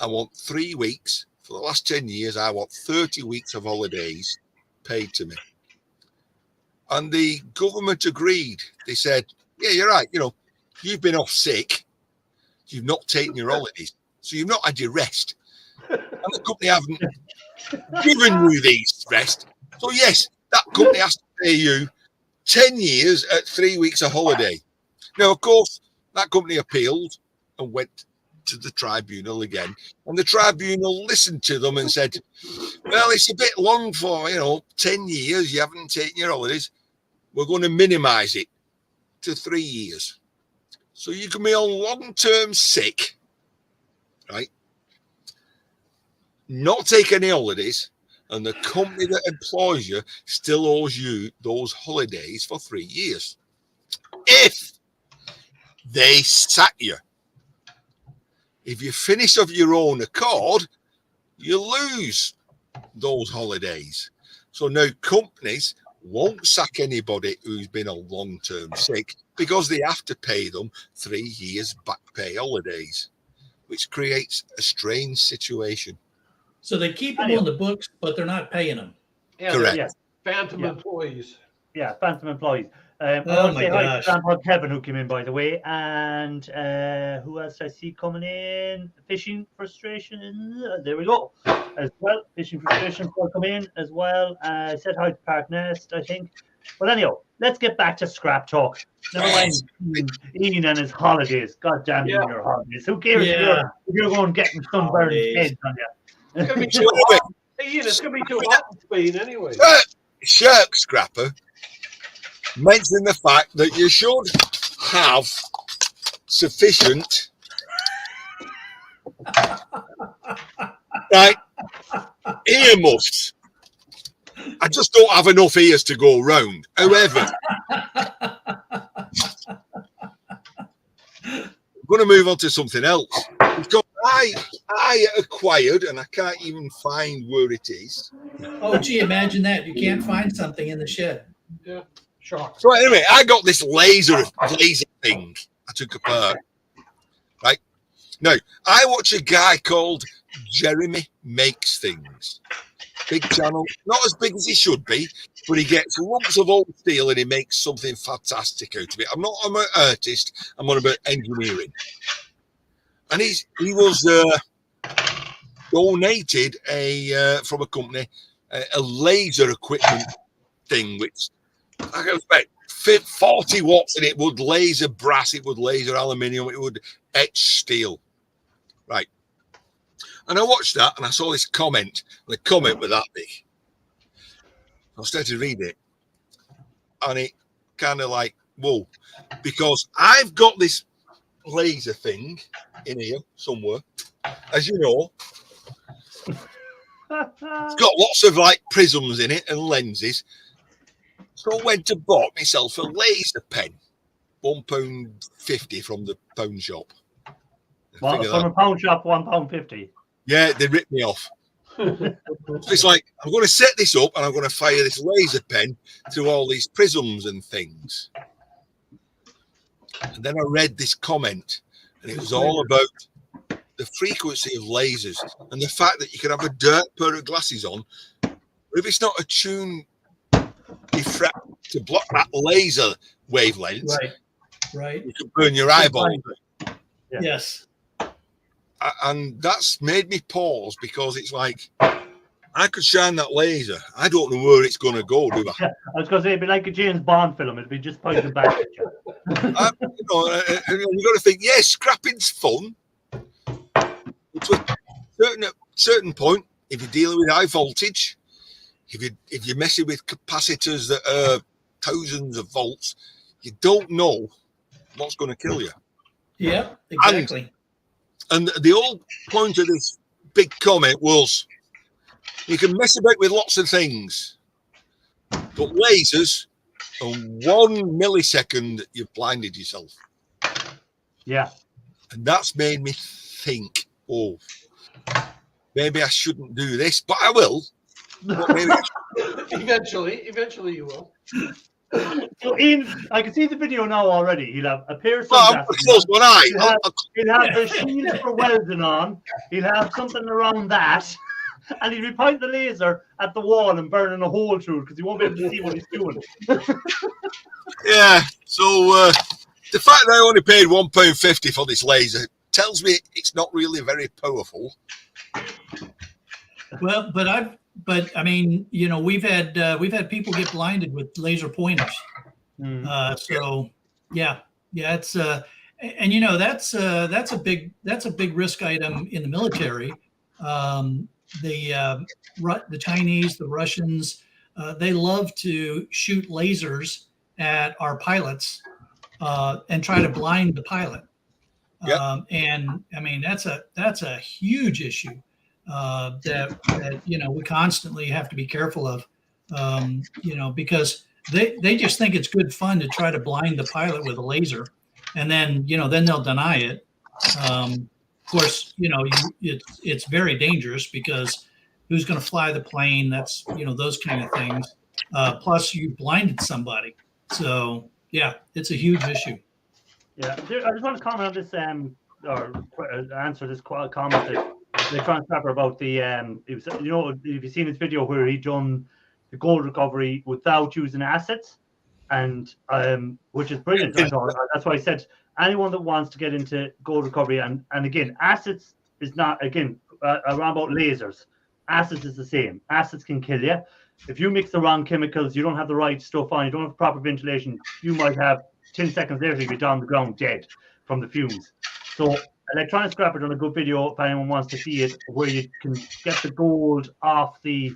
D: I want 3 weeks. For the last 10 years, I want 30 weeks of holidays paid to me. And the government agreed. They said, yeah, you're right. You know, you've been off sick. You've not taken your holidays. So you've not had your rest. And the company haven't given you these rest. So yes, that company has to pay you 10 years at 3 weeks of holiday. Now, of course, that company appealed and went to the tribunal again. And the tribunal listened to them and said, well, it's a bit long for, 10 years. You haven't taken your holidays. We're going to minimize it to 3 years. So you can be on long-term sick, right? Not take any holidays. And the company that employs you still owes you those holidays for 3 years. If they sack you. If you finish of your own accord, you lose those holidays. So now companies won't sack anybody who's been on long-term sick because they have to pay them 3 years back pay holidays, which creates a strange situation.
B: So they keep them on the books, but they're not paying them.
E: Yeah,
D: Correct.
A: Yes.
E: Phantom employees.
A: Yeah, phantom employees. I
B: Oh
A: want to
B: my
A: say hi
B: gosh.
A: to Grandpa Kevin, who came in, by the way, and who else I see coming in? Fishing Frustration. There we go. As well, Fishing Frustration will come in as well. Said hi to Park Nest, I think. But anyhow, let's get back to scrap talk. Never mind Ian and his holidays. God damn you and your holidays. Who cares if you're going getting sunburned heads on you?
E: It's gonna be too hot. Hey, Ian, it's gonna be too hot in Spain anyway.
D: Shark Scrapper mentioned the fact that you should have sufficient earmuffs. I just don't have enough ears to go round. However, I'm going to move on to something else. Because I acquired, and I can't even find where it is.
B: Oh, gee, imagine that. You can't find something in the shed.
E: Yeah, shock.
D: So anyway, I got this laser thing I took apart. Right? Now, I watch a guy called Jeremy Makes Things. Big channel, not as big as he should be, but he gets lumps of old steel and he makes something fantastic out of it. I'm an artist, I'm on about engineering. And he was donated from a company a laser equipment thing, which I got about 40 watts, and it would laser brass, it would laser aluminium, it would etch steel. Right. And I watched that and I saw this comment. The comment was that big. I started to read it. And it kind of like, whoa. Because I've got this laser thing in here somewhere. As you know. It's got lots of like prisms in it and lenses. So I went to bought myself a laser pen. £1.50 from the pound shop.
A: Well, from a pound shop, £1.50.
D: Yeah, they ripped me off. So it's like, I'm going to set this up and I'm going to fire this laser pen through all these prisms and things. And then I read this comment, and it was all about the frequency of lasers and the fact that you could have a dirt pair of glasses on, but if it's not attuned to block that laser wavelength,
B: right,
D: you can burn your eyeball.
A: Yeah.
B: Yes.
D: And that's made me pause, because it's like, I could shine that laser. I don't know where it's going to go, do I?
A: Yeah, I was going to say it'd be like a James Bond film. It'd be just pointing back at you.
D: You know, and you've got to think, yes, scrapping's fun. To a certain point, if you're dealing with high voltage, if you're messing with capacitors that are thousands of volts, you don't know what's going to kill you.
B: Yeah, exactly.
D: And the whole point of this big comment was, you can mess about with lots of things, but lasers, in 1 millisecond, you've blinded yourself.
A: Yeah.
D: And that's made me think, oh, maybe I shouldn't do this, but I will. But maybe
E: Eventually you will.
A: So Ian, I can see the video now already. He'll have a pair of
D: Well,
A: sunglasses.
D: close one eye.
A: He'll have the shield for welding on. He'll have something around that. And he'll be pointing the laser at the wall and burning a hole through it because he won't be able to see what he's doing.
D: Yeah. So the fact that I only paid £1.50 for this laser tells me it's not really very powerful.
B: Well, but I mean, you know, we've had people get blinded with laser pointers. So yeah, it's and you know that's a big risk item in the military. The Chinese, the Russians, they love to shoot lasers at our pilots and try to blind the pilot.
D: Yep.
B: And I mean that's a huge issue that you know we constantly have to be careful of. You know, because they just think it's good fun to try to blind the pilot with a laser, and then they'll deny it. Of course, you know, it's very dangerous because who's going to fly the plane? That's, you know, those kind of things. Plus, you blinded somebody. So, yeah, it's a huge issue.
A: Yeah, I just want to comment on this, or answer this comment that Electronic Scrapper about the, you know, if you've seen his video where he done the gold recovery without using assets, and which is brilliant. I thought. That's why I said anyone that wants to get into gold recovery, and again, assets is not, again, around about lasers. Assets is the same. Assets can kill you. If you mix the wrong chemicals, you don't have the right stuff on, you don't have proper ventilation, you might have 10 seconds later, you'll be down the ground dead from the fumes. So Electronic Scrapper done a good video, if anyone wants to see it, where you can get the gold off the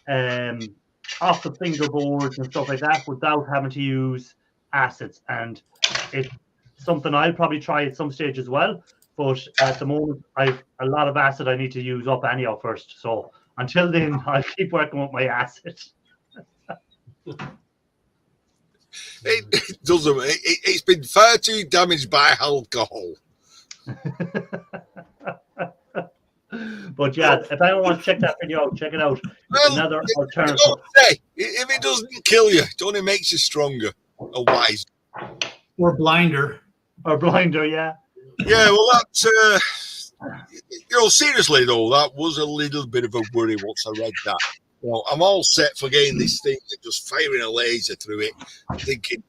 A: fingerboards and stuff like that without having to use assets. And it's something I'll probably try at some stage as well. But at the moment, I've a lot of acid I need to use up anyhow first. So until then, I'll keep working with my acid.
D: It doesn't. It's been far too damaged by alcohol.
A: But yeah, if anyone wants to check that video out, check it out.
D: Well,
A: Another alternative.
D: If it doesn't kill you, it only makes you stronger or wiser.
B: Or blinder.
A: Or blinder, yeah.
D: Yeah, well, that's, you know, seriously, though, that was a little bit of a worry once I read that. You know, I'm all set for getting this thing and just firing a laser through it, thinking,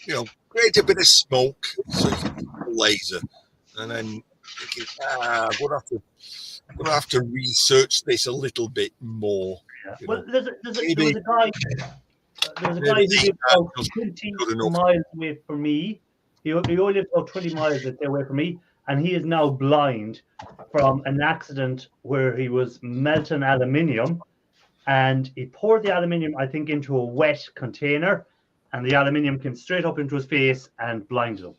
D: you know, create a bit of smoke so you can a laser. And then thinking, I'm going to have to research this a little bit more.
A: Yeah. Well, there was a guy who lived about 20 miles away from me. He only lived about 20 miles away from me, and he is now blind from an accident where he was melting aluminium, and he poured the aluminium, I think, into a wet container, and the aluminium came straight up into his face and blinded him.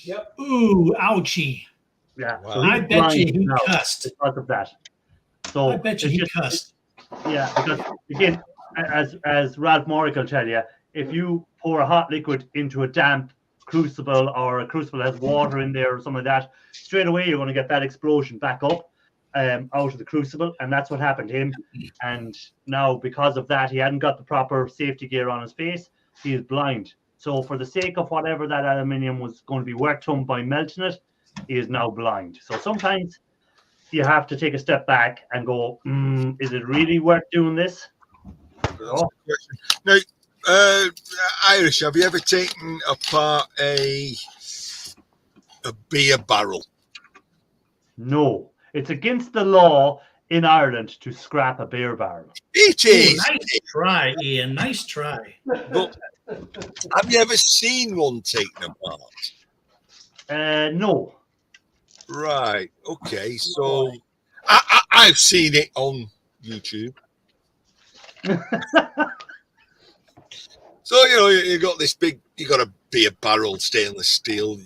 B: Yep. Ooh, ouchie.
A: Yeah.
D: Wow.
A: So
B: I bet you he cussed.
A: Because of that. So
B: I bet you he cussed.
A: Yeah, because again, as Ralph Morrick will tell you, if you pour a hot liquid into a damp crucible, or a crucible has water in there or something like that, straight away you're going to get that explosion back up out of the crucible, and that's what happened to him. And now, because of that, he hadn't got the proper safety gear on his face. He is blind. So for the sake of whatever that aluminium was going to be worth to him by melting it, he is now blind. So sometimes you have to take a step back and go, is it really worth doing this? Oh.
D: Now, Irish, have you ever taken apart a beer barrel?
A: No, it's against the law in Ireland to scrap a beer barrel.
D: It
B: Ooh,
D: is.
B: nice try, Ian. Nice try.
D: But have you ever seen one taken apart?
A: No.
D: Right. Okay. So I've seen it on YouTube. So, you got this big, you got a beer barrel, stainless steel.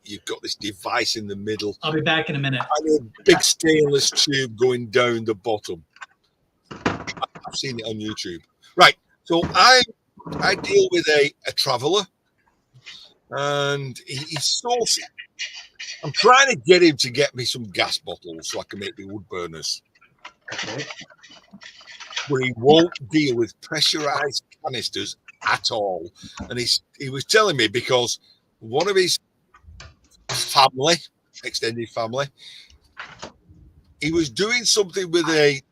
D: You've got this device in the middle.
B: I'll be back in a minute.
D: And a big stainless tube going down the bottom. I've seen it on YouTube. Right. So I deal with a traveller, and he's sourcing. I'm trying to get him to get me some gas bottles so I can make the wood burners.
A: Okay.
D: But he won't deal with pressurized canisters at all. And he was telling me because one of his family, extended family, he was doing something with a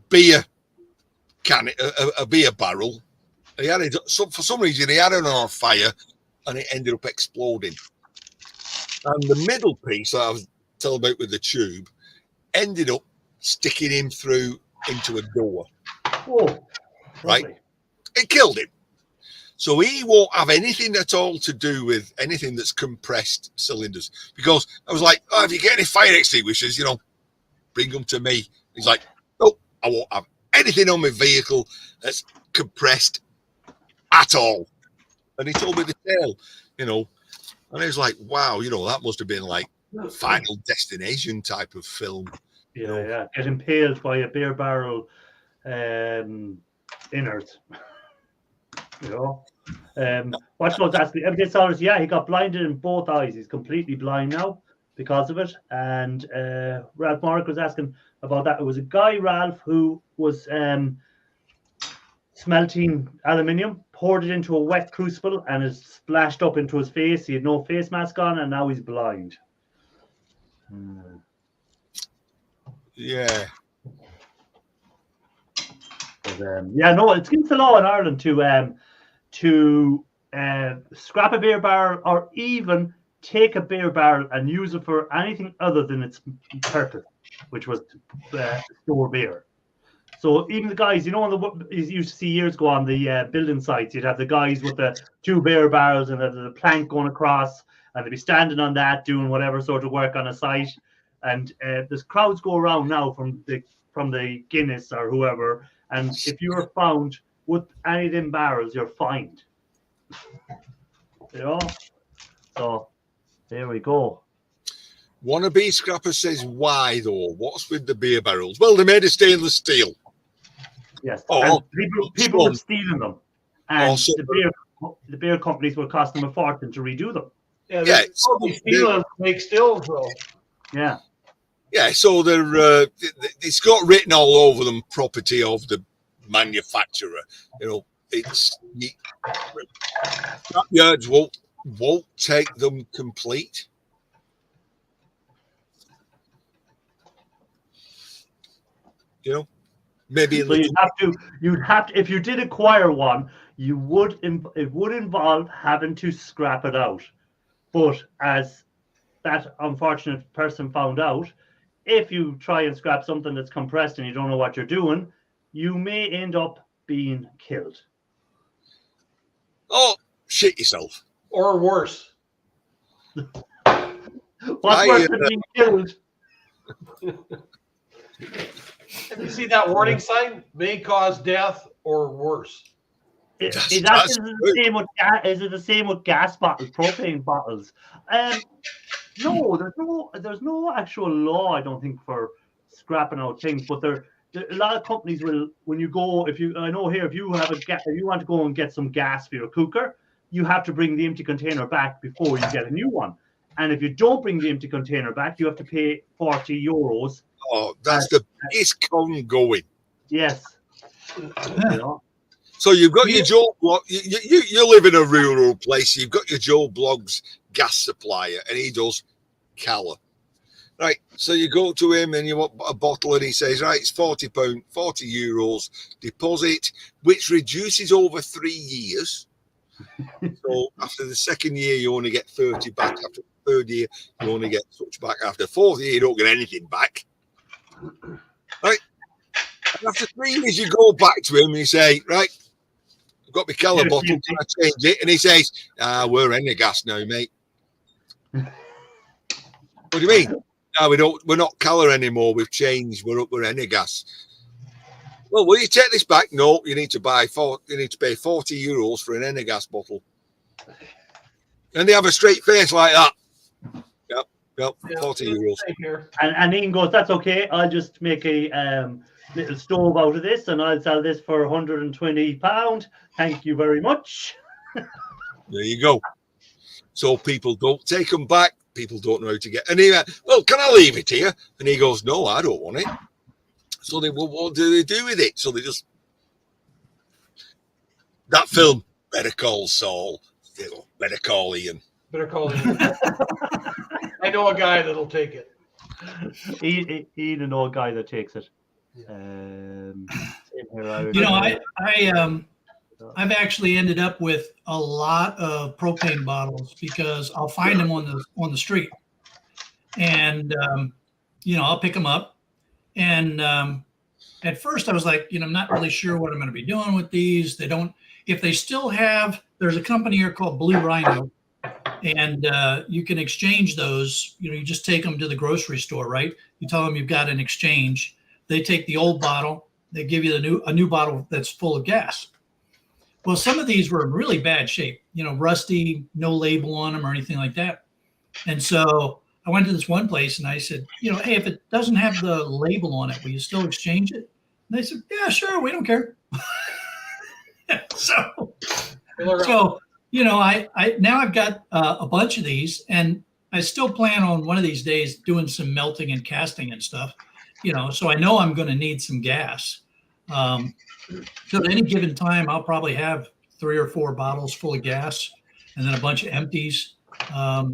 D: beer can, a beer barrel. He had it, for some reason, he had it on fire, and it ended up exploding. And the middle piece that I was telling about with the tube ended up sticking him through into a door.
A: Oh,
D: right.
A: lovely.
D: It killed him. So he won't have anything at all to do with anything that's compressed cylinders. Because I was like, oh, if you get any fire extinguishers, bring them to me. He's like, no, I won't have anything on my vehicle that's compressed at all. And he told me the tale, and I was like, wow, that must have been like Final Destination type of film.
A: Yeah. Get impaled by a beer barrel innards. Watch those asking. Everybody saw us. Yeah, he got blinded in both eyes. He's completely blind now because of it. And Ralph Morrick was asking about that. It was a guy, Ralph, who was smelting aluminium, poured it into a wet crucible, and it splashed up into his face. He had no face mask on, and now he's blind.
D: Yeah.
A: But, it's against the law in Ireland to scrap a beer barrel or even take a beer barrel and use it for anything other than its purpose, which was to store beer. So even the guys, you used to see years ago on the building sites, you'd have the guys with the 2 beer barrels and the plank going across, and they'd be standing on that doing whatever sort of work on a site. And there's crowds go around now from the Guinness or whoever, and if you are found with any of them barrels, you're fined. So there we go.
D: Wannabe Scrapper says, why though? What's with the beer barrels? Well, they're made of stainless steel.
A: Yes.
D: Oh,
A: people were stealing them, and
D: also,
A: the beer companies will cost them a fortune to redo them.
E: Yeah, steel make stills though.
A: Yeah.
D: Yeah, so it's got written all over them property of the manufacturer. Scrapyards won't take them complete. Maybe
A: So you'd have to if you did acquire one, it would involve having to scrap it out. But as that unfortunate person found out, if you try and scrap something that's compressed and you don't know what you're doing, you may end up being killed.
D: Oh, shit yourself.
E: Or worse.
A: What's worse than being killed?
E: Have you seen that warning sign? May cause death or worse.
A: Is it the same with gas bottles, propane bottles? No, there's no actual law, I don't think, for scrapping out things. But a lot of companies will, when you go, if you want to go and get some gas for your cooker, you have to bring the empty container back before you get a new one. And if you don't bring the empty container back, you have to pay €40.
D: Oh, that's the biggest con going.
A: Yes.
D: So you've got your Joe Blog. You live in a rural place. You've got your Joe Blog's gas supplier, and he does Cala. Right. So you go to him and you want a bottle, and he says, right, it's £40, €40 deposit, which reduces over 3 years. So after the second year, you only get 30 back. After the third year, you only get such back. After the fourth year, you don't get anything back. Right? And after 3 years, you go back to him and you say, right, I've got my Keller bottle, can I change it? And he says, we're Energas now, mate. What do you mean? No, we're not Keller anymore. We've changed. We're Energas. Well, will you take this back? No, you need to pay €40 for an Energas bottle. And they have a straight face like that. Yep, €40.
A: And Ian goes, that's okay. I'll just make a little stove out of this and I'll sell this for £120. Thank you very much.
D: There you go. So people don't take them back. People don't know how to get. And he went, well, can I leave it here? And he goes, no, I don't want it. So they, well, what do they do with it? So they just, that film, Better Call Saul, Better Call Ian.
E: Better call Ian. I know a guy that'll take it.
A: Ian know a guy that takes it.
B: I've actually ended up with a lot of propane bottles because I'll find them on the street, and I'll pick them up. And at first, I was like, I'm not really sure what I'm going to be doing with these. If they still have, there's a company here called Blue Rhino, and you can exchange those. You just take them to the grocery store, right? You tell them you've got an exchange. They take the old bottle. They give you a new bottle that's full of gas. Well, some of these were in really bad shape, rusty, no label on them or anything like that. And so I went to this one place and I said, hey, if it doesn't have the label on it, will you still exchange it? And they said, yeah, sure. We don't care. So I now I've got a bunch of these, and I still plan on one of these days doing some melting and casting and stuff, so I know I'm going to need some gas. So at any given time, I'll probably have 3 or 4 bottles full of gas and then a bunch of empties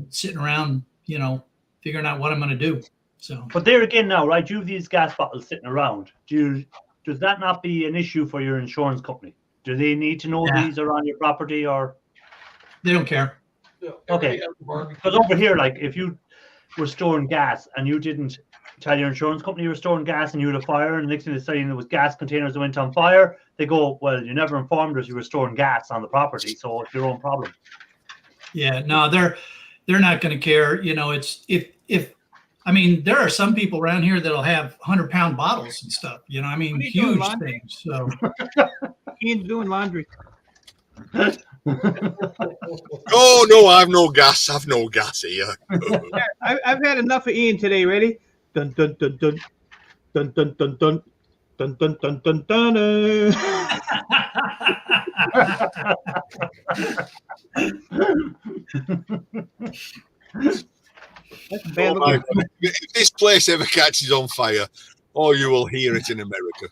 B: sitting around, figuring out what I'm going to do. So,
A: but there again now, right? You have these gas bottles sitting around. Does that not be an issue for your insurance company? Do they need to know these are on your property, or
B: they don't care?
A: Okay, because over here, like if you were storing gas and you didn't tell your insurance company you were storing gas and you had a fire, and the next thing they're saying there was gas containers that went on fire, they go, well, you never informed us you were storing gas on the property, so it's your own problem.
B: Yeah, no, they're not going to care. It's there are some people around here that'll have 100-pound bottles and stuff. Huge things. So
C: Ian's doing laundry.
D: Oh no, I've no gas here.
C: I've had enough of Ian today. Ready? Dun dun dun dun dun dun dun dun dun dun dun dun dun. That's bad.
D: Oh, if this place ever catches on fire, you will hear it in America.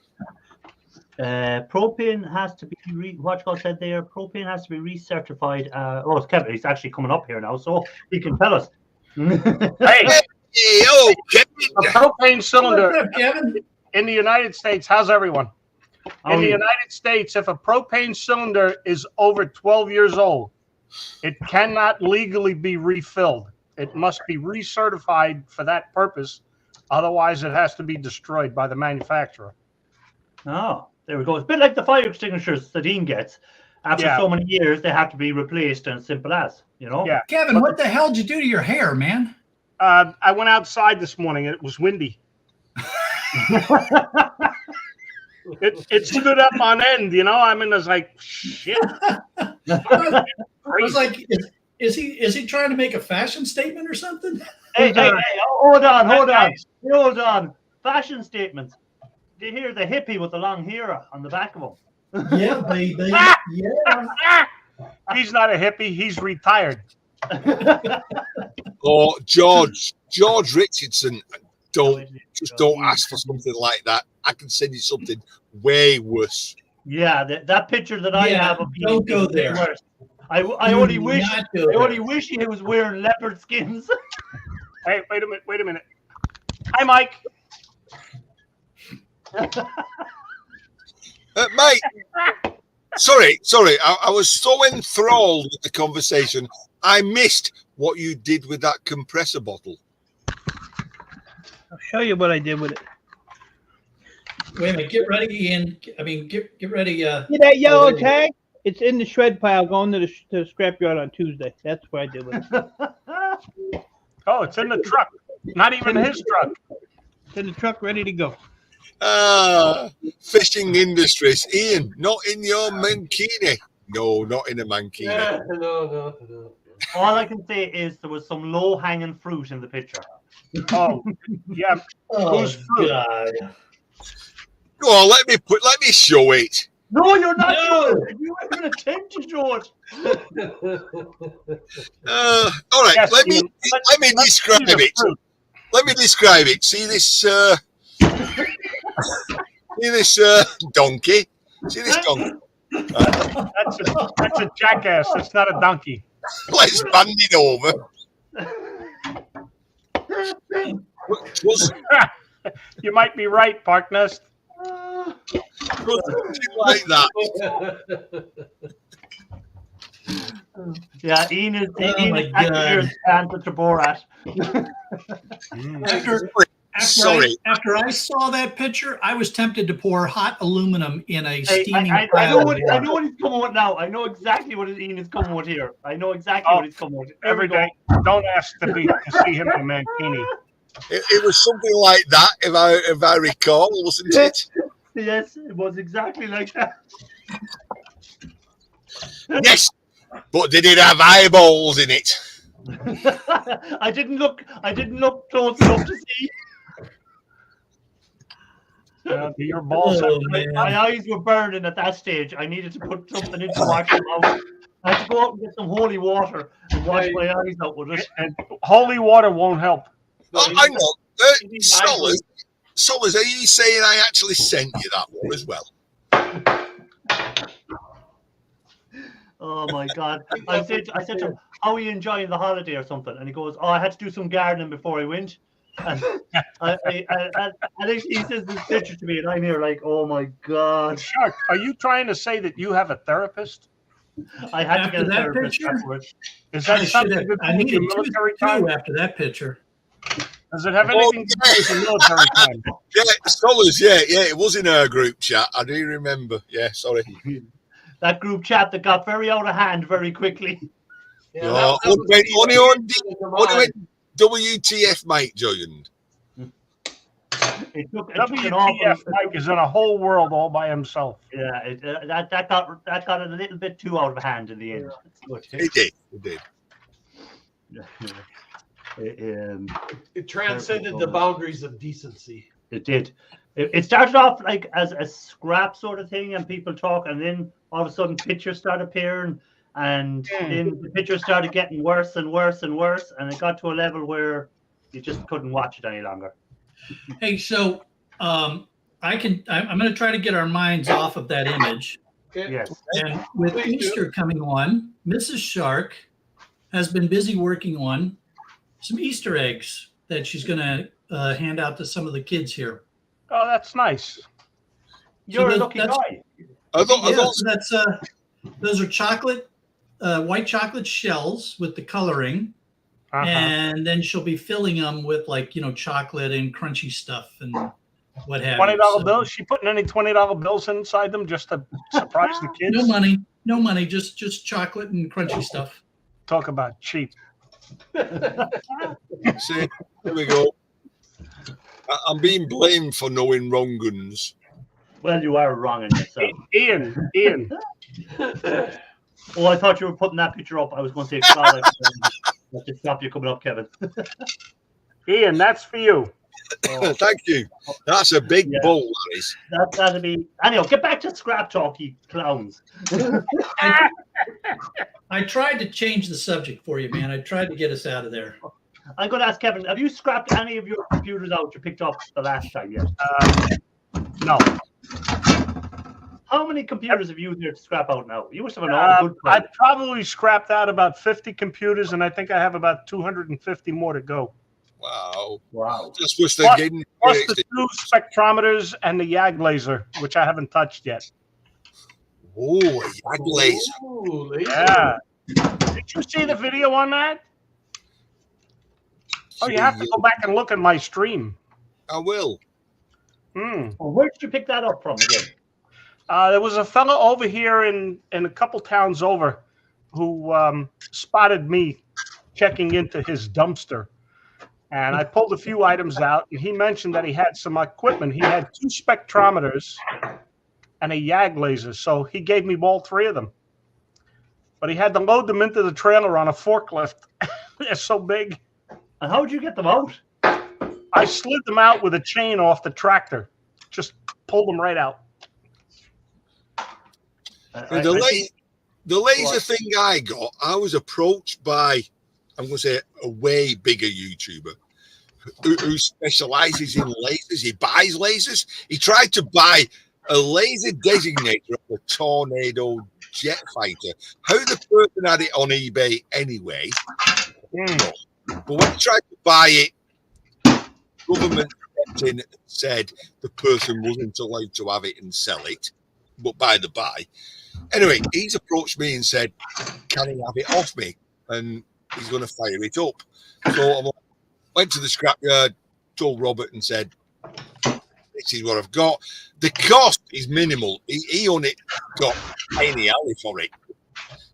A: Propane has to be what God said there. Propane has to be recertified. It's Kevin. He's actually coming up here now, so he can tell us.
E: Hey,
D: Kevin.
E: a propane cylinder
B: What's up, Kevin?
E: in the United States. How's everyone? In the United States, if a propane cylinder is over 12 years old, it cannot legally be refilled. It must be recertified for that purpose. Otherwise, it has to be destroyed by the manufacturer.
A: Oh, there we go. It's a bit like the fire extinguishers that Ian gets. After so many years, they have to be replaced, and simple as,
E: Yeah.
B: Kevin, what the hell did you do to your hair, man?
E: I went outside this morning. It was windy. It stood up on end, I mean, it's like, shit.
B: I was like, is he trying to make a fashion statement or something?
A: Hey, hold on. Fashion statements. Do you hear the hippie with the long hair on the back of him?
B: Yeah, baby. Yeah.
E: He's not a hippie. He's retired.
D: Oh, George Richardson, don't ask for something like that. I can send you something way worse.
A: Yeah, that picture that I have of you. Don't go there. I only wish he was wearing leopard skins.
E: Hey, wait a minute. Hi, Mike.
D: Mate, sorry. I was so enthralled with the conversation, I missed what you did with that compressor bottle.
C: I'll show you what I did with it.
B: Wait a minute. Get ready, Ian. I mean, get ready.
C: See that yellow
B: there you go.
C: tag? It's in the shred pile going to the scrapyard on Tuesday. That's what I did with it.
E: Oh, it's in the truck. Not even his truck.
C: It's in the truck, ready to go.
D: Fishing industries. Ian, not in your mankini. No, not in a mankini.
F: Yeah, no.
A: All I can say is there was some low-hanging fruit in the picture.
E: Oh, yeah.
B: Oh,
E: Who's fruit?
B: God.
D: Go on, let me show it.
A: No, you're not
B: No.
A: showing it. You even attempt to show it.
D: All right,
E: Yes,
D: let me
E: Ian,
D: describe
E: see the
D: it.
E: fruit.
D: Let me describe it. See this donkey? See this donkey?
E: That's a jackass. That's not a donkey.
D: Let's band it over.
E: You might be right, Parknest.
D: Something like that.
A: Yeah, Ian is
B: Oh my God.
A: answer to Borat.
B: After I saw that picture, I was tempted to pour hot aluminum in a
A: Hey,
B: steaming
A: I
B: pile
A: know
B: of
A: what
B: water.
A: he's coming with now. I know exactly what Ian is coming with here. I know exactly what he's coming with.
E: Every day. Don't ask to see him in mankini.
D: It was something like that, if I recall, wasn't it?
A: Yes, it was exactly like that.
D: Yes, but did it have eyeballs in it?
A: I didn't look close enough to see.
E: Your balls.
B: Oh, man.
A: My eyes were burning at that stage. I needed to put something in to wash them out. I had to go out and get some holy water and wash my eyes out with it.
E: And holy water won't help.
D: I know. Solers, are you saying I actually sent you that one as well?
A: Oh my God! I said to him, "How are you enjoying the holiday or something?" And he goes, "Oh, I had to do some gardening before I went." And he says this picture to me, and I'm here like, "Oh my God!"
E: Shark, are you trying to say that you have a therapist?
A: I had
B: After
A: to get a
B: that
A: therapist
B: picture?
A: afterwards.
E: Is that something to do
B: I
E: with your
B: needed
E: military
B: two
E: time?
B: after that picture.
E: Does it have anything to do with your military time?
D: Yeah, Solers, yeah, it was in our group chat. I do remember. Yeah, sorry.
A: That group chat that got very out of hand very quickly.
F: Yeah,
D: No,
F: that was
D: only when WTF Mike joined.
A: It took an
E: WTF
A: awful.
E: Mike is in a whole world all by himself.
A: Yeah, that got a little bit too out of hand in the end.
D: It did.
F: It transcended the boundaries of decency.
A: It did. It started off like as a scrap sort of thing, and people talk, and then all of a sudden pictures started appearing, and then the pictures started getting worse and worse and worse, and it got to a level where you just couldn't watch it any longer.
B: Hey, so I'm going to try to get our minds off of that image.
F: Okay.
A: Yes.
B: And with
F: Please do.
B: Easter coming on, Mrs. Shark has been busy working on some Easter eggs that she's going to hand out to some of the kids here.
E: Oh, that's nice.
A: You're a
B: So
A: lucky guy.
D: I thought
B: So that's those are chocolate, white chocolate shells with the coloring, and then she'll be filling them with chocolate and crunchy stuff and what have you.
E: $20 bills. She putting any $20 bills inside them just to surprise the kids?
B: No money, just chocolate and crunchy stuff.
E: Talk about cheap.
D: See, there we go. I'm being blamed for knowing wrong guns.
A: Well, you are wrong in yourself.
E: Ian.
A: Oh, I thought you were putting that picture up. I was going to say, God, let's just stop you coming up, Kevin.
E: Ian, that's for you.
A: Oh,
D: Thank you. That's a big bull, that is.
A: that'll be. Anyhow, get back to scrap talk, you clowns.
B: I tried to change the subject for you, man. I tried to get us out of there.
A: I'm going to ask Kevin, have you scrapped any of your computers out you picked up the last time yet?
E: No.
A: How many computers have you there to scrap out now? You must have an awful good
E: I
A: plan.
E: probably scrapped out about 50 computers, and I think I have about 250 more to go.
D: Wow. Just wish they'd given
E: Plus the 2 spectrometers and the YAG laser, which I haven't touched yet.
D: Oh, a YAG laser.
F: Ooh, laser.
E: Yeah. Did you see the video on that? Oh, you have to go back and look at my stream.
D: I will.
E: Hmm.
A: Well, where did you pick that up from again?
E: There was a fellow over here in a couple towns over who spotted me checking into his dumpster. And I pulled a few items out, and he mentioned that he had some equipment. He had 2 spectrometers and a YAG laser, so he gave me all 3 of them. But he had to load them into the trailer on a forklift. They're so big.
A: And how did you get them out?
E: I slid them out with a chain off the tractor. Just pulled them right out.
D: The laser thing I got, I was approached by, I'm going to say, a way bigger YouTuber who specializes in lasers. He buys lasers. He tried to buy a laser designator of a Tornado jet fighter. How the person had it on eBay anyway. But when he tried to buy it, government stepped in and said the person wasn't allowed to have it and sell it. But by the by, anyway, he's approached me and said, "Can he have it off me?" And he's going to fire it up. So I went to the scrapyard, told Robert, and said, "This is what I've got." The cost is minimal. He only got penny alley for it,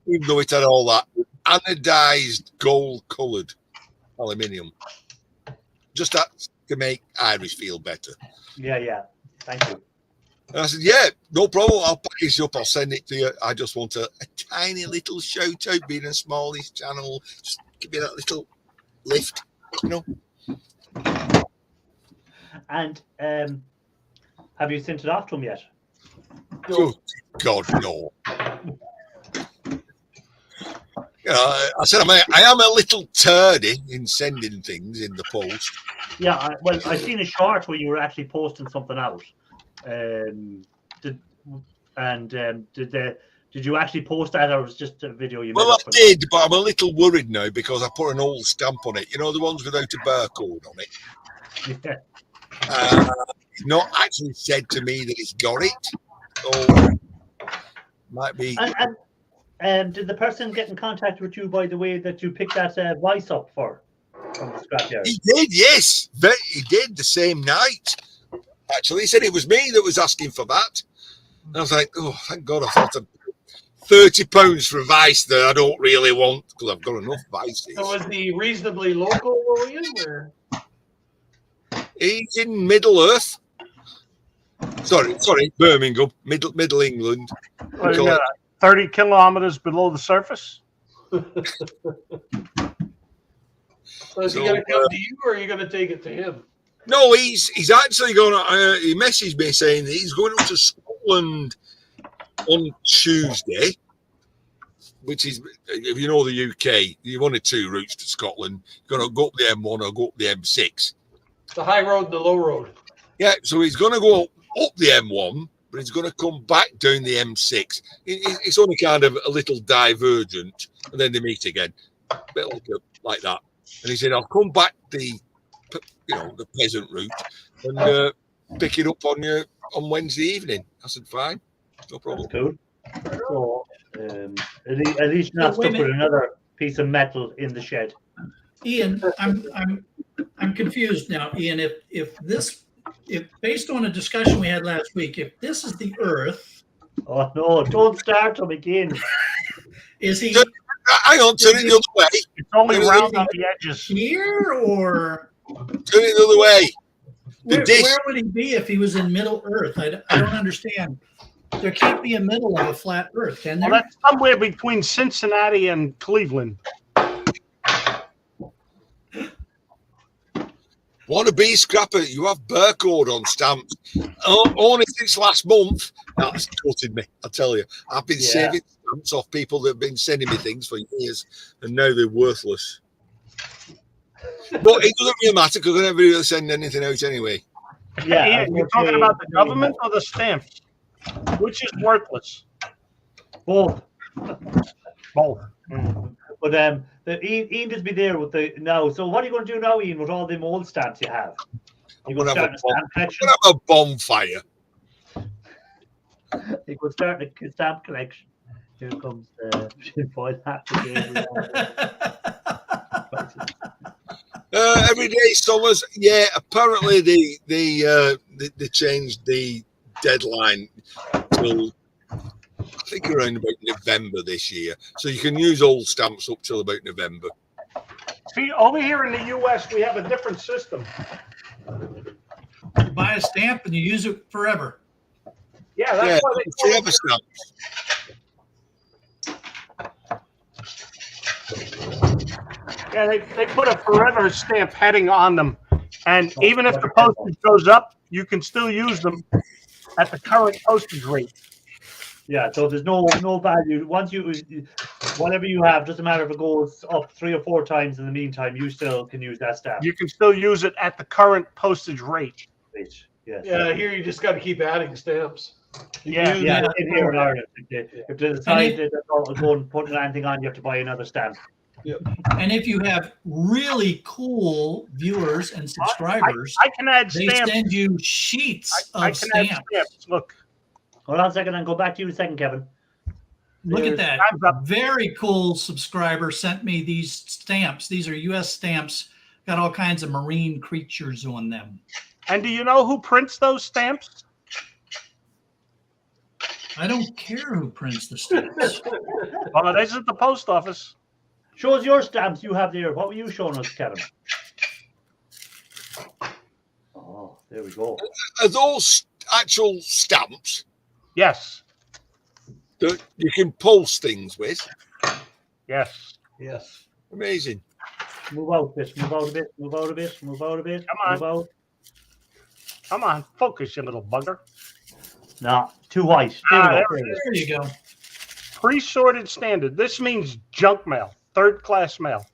D: even though it had all that anodized gold-coloured aluminium. Just that to make Irish feel better.
A: Yeah. Thank you.
D: And I said, "Yeah, no problem. I'll package it up. I'll send it to you. I just want a tiny little shout out, being a smallish channel. Just give me that little lift, you know."
A: And have you sent it off to him yet?
D: Oh, God, no. I said I am a little turdy in sending things in the post.
A: Yeah, I seen a short where you were actually posting something out. Did you actually post that, or was it just a video you made?
D: Well, I did, but I'm a little worried now because I put an old stamp on it. You know, the ones without a barcode on it.
A: Yeah.
D: He's not actually said to me that he's got it. So might be.
A: And did the person get in contact with you by the way that you picked that vice up from the scrapyard?
D: He did, yes. He did the same night. Actually, he said it was me that was asking for that. And I was like, oh, thank God. I thought £30 for a vice that I don't really want because I've got enough vices.
F: So was he reasonably local, William? Or?
D: He's in Middle Earth. Sorry, Birmingham, Middle England.
E: 30 kilometers below the surface.
F: So is he going to come to you, or are you going to take it to him?
D: No, he's actually going to. He messaged me saying that he's going up to Scotland on Tuesday, which is, if you know the UK, you've only 2 routes to Scotland. You're going to go up the M1 or go up the M6.
F: The high road and the low road.
D: Yeah, so he's going to go up the M1, but he's going to come back down the M6. It's only kind of a little divergent, and then they meet again, a bit like that. And he said, "I'll come back the peasant route and pick it up on Wednesday evening." I said, "Fine, no problem."
A: That's cool. So at least you're not stuck with another piece of metal in the shed.
B: Ian, I'm confused now, Ian. If based on a discussion we had last week, if this is the Earth,
A: oh no, don't start them again.
B: Is he?
D: Hang on, turn it the other way.
E: It's only round on the edges.
B: Here or
D: turn it the other way.
B: Where would he be if he was in Middle Earth? I don't understand. There can't be a middle of a flat Earth, can there?
E: Well, that's somewhere between Cincinnati and Cleveland.
D: Want to be scrapper? You have barcode on stamps. Only since last month. That's gutted me, I tell you. I've been saving stamps off people that have been sending me things for years, and now they're worthless. But it doesn't really matter because I never really send anything out anyway.
E: Yeah, you're talking about the government or the stamps? Which is worthless?
A: Both.
E: Both.
A: But Ian just be there with the now. So what are you going to do now, Ian, with all the old stamps you have?
D: I'm going to have a bonfire.
A: You could start a stamp collection. Here comes the foil hat.
D: Everyday summers, yeah. Apparently, the they changed the deadline till I think around about November this year. So you can use old stamps up till about November.
E: See, over here in the U.S., we have a different system.
B: You buy a stamp and you use it forever.
E: Yeah, that's why they
D: forever stamps.
E: Yeah, they put a forever stamp heading on them. And even if the postage goes up, you can still use them at the current postage rate.
A: Yeah, so there's no value. Once you, whatever you have, doesn't matter if it goes up 3 or 4 times in the meantime, you still can use that stamp.
E: You can still use it at the current postage rate.
A: Yes.
F: Yeah, here you just got to keep adding stamps.
E: Yeah.
A: Yeah, in here in Ireland, if they decide that they're not going to put anything on, you have to buy another stamp.
B: And if you have really cool viewers and subscribers,
E: I can add
B: they
E: stamps.
B: send you sheets
E: I
B: of
E: can add
B: stamps.
E: stamps. Look.
A: Hold on a second and go back to you in a second, Kevin.
B: Look at that.
E: Time's up.
B: Very cool subscriber sent me these stamps. These are U.S. stamps. Got all kinds of marine creatures on them.
E: And do you know who prints those stamps?
B: I don't care who prints the stamps.
E: Well, this is the post office.
A: Show us your stamps you have there. What were you showing us, Kevin? Oh, there we go.
D: Are those actual stamps
E: Yes.
D: that you can post things with?
E: Yes.
F: Yes.
D: Amazing.
A: Move out a bit, move out a bit, move out a bit, move out a bit.
E: Come on.
A: Move out.
E: Come on. Focus, you little bugger.
A: No, too white. There we go.
B: There you go.
E: Pre-sorted standard. This means junk mail. Third-class mail.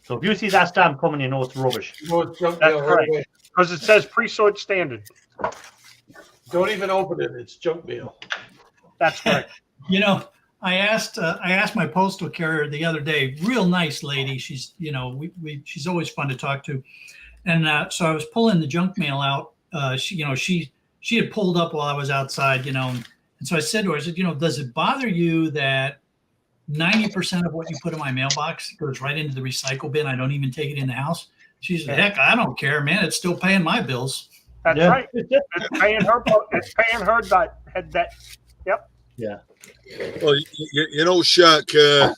A: So if you see that stamp coming, you know it's rubbish.
F: You know it's junk
E: That's
F: mail right
E: correct.
F: away.
E: Because it says pre-sorted standard.
F: Don't even open it. It's junk mail.
E: That's correct.
B: You know, I asked my postal carrier the other day. Real nice lady. She's she's always fun to talk to. And so I was pulling the junk mail out. She had pulled up while I was outside. And so I said to her, I said, does it bother you that 90% of what you put in my mailbox goes right into the recycle bin? I don't even take it in the house. She said, heck, I don't care, man. It's still paying my bills.
E: That's right. It's paying her. It's paying her debt. Yep.
A: Yeah.
D: Well, Shirk, I'm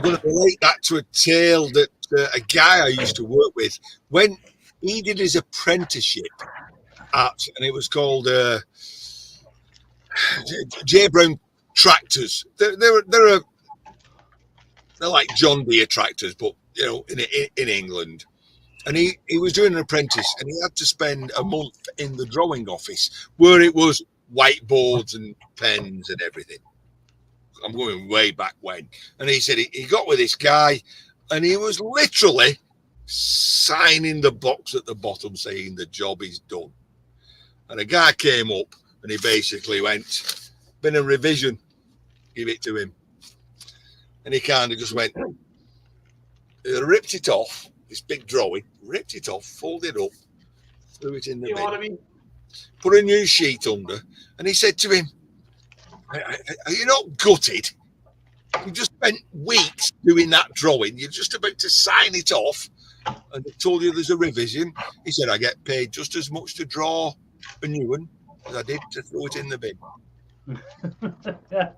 D: going to relate that to a tale that a guy I used to work with, when he did his apprenticeship and it was called J. Brown Tractors. They're like John Deere tractors, but in England. And he was doing an apprentice, and he had to spend a month in the drawing office where it was whiteboards and pens and everything. I'm going way back when. And he said he got with this guy, and he was literally signing the box at the bottom saying the job is done. And a guy came up, and he basically went, been a revision, give it to him. And he kind of just went, ripped it off, this big drawing, ripped it off, folded it up, threw it in the bin.
F: You know what I mean?
D: Put a new sheet under, and he said to him, are you not gutted? You just spent weeks doing that drawing. You're just about to sign it off, and they told you there's a revision. He said, I get paid just as much to draw a new one as I did to throw it in the bin.
A: Yeah.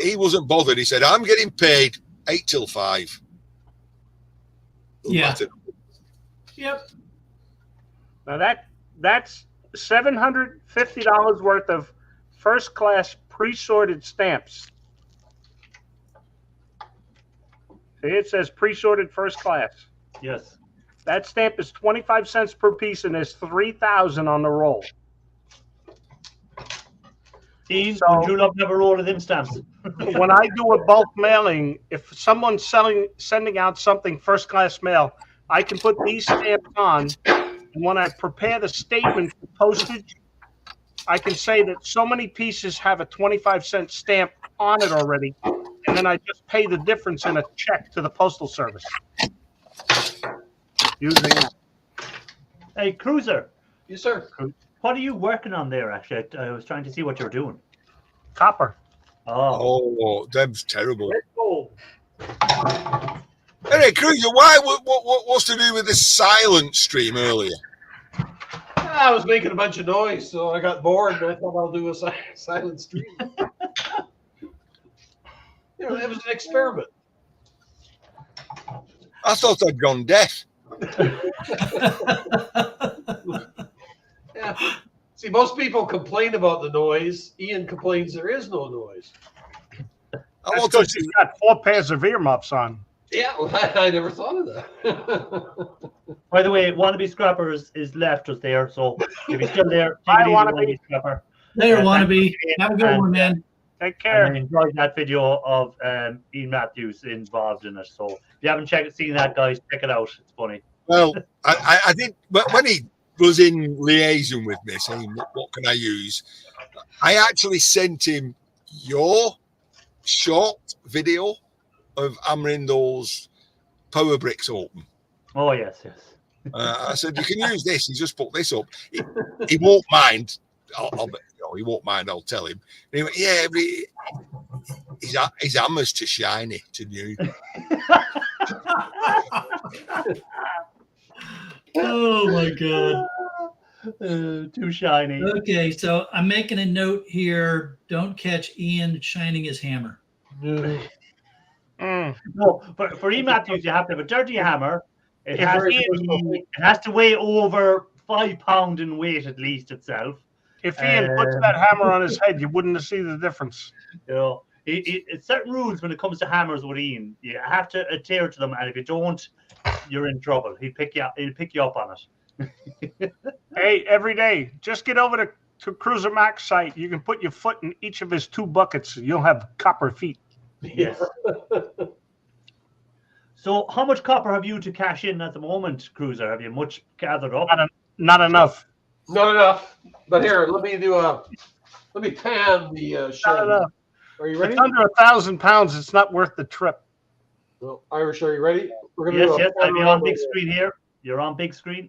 D: He wasn't bothered. He said, I'm getting paid 8 till 5.
B: Yeah. Yep.
E: Now that's $750 worth of first-class pre-sorted stamps. See, it says pre-sorted first class.
A: Yes.
E: That stamp is 25 cents per piece, and there's 3,000 on the roll.
A: Dean,
E: So-
A: would you love to have a roll of them stamps?
E: When I do a bulk mailing, if someone's sending out something first-class mail, I can put these stamps on, and when I prepare the statement for postage, I can say that so many pieces have a 25-cent stamp on it already, and then I just pay the difference in a check to the Postal Service. Using that.
A: Hey, Cruiser,
F: Yes, sir.
A: what are you working on there, actually? I was trying to see what you're doing.
E: Copper.
D: Oh, them's terrible.
F: Let's go.
D: Hey, Cruiser, what's to do with the silent stream earlier?
F: I was making a bunch of noise, so I got bored, and I thought I'll do a silent stream. It was an experiment.
D: I thought I'd gone deaf.
F: Yeah. See, most people complain about the noise. Ian complains there is no noise.
E: That's because he's got 4 pairs of earmuffs on.
F: Yeah, well, I never thought of that.
A: By the way, Wannabe Scrapper is left us there, so if he's still there,
E: Bye,
A: Wannabe Scrapper.
B: Later, Wannabe. Have a good one, man.
E: Take care.
A: And I enjoyed that video of Ian Matthews involved in it. So if you haven't seen that, guys, check it out. It's funny.
D: Well, I did, but when he was in liaison with me saying, what can I use? I actually sent him your short video of hammering those power bricks open.
A: Oh, yes.
D: I said, you can use this. He just put this up. He won't mind. He won't mind. I'll tell him. And he went, yeah, but his hammer's too shiny to new.
B: Oh my God.
A: Too shiny.
B: Okay, so I'm making a note here. Don't catch Ian shining his hammer.
A: No, for Ian Matthews, you have to have a dirty hammer. It has to weigh over 5 pounds in weight at least itself.
E: If Ian puts that hammer on his head, you wouldn't see the difference.
A: You know, it's certain rules when it comes to hammers with Ian. You have to adhere to them, and if you don't, you're in trouble. He'll pick you up on it.
E: Hey, every day, just get over to Cruiser Mac's site. You can put your foot in each of his 2 buckets. You'll have copper feet.
A: Yes. So, how much copper have you to cash in at the moment, Cruiser? Have you much gathered up?
E: Not enough.
F: Not enough. But here, let me pan the shed.
E: Not enough.
F: Are you ready?
E: It's under 1,000 pounds. It's not worth the trip.
F: Well, Irish, are you ready? We're
A: Yes. I'm on big screen here. You're on big screen.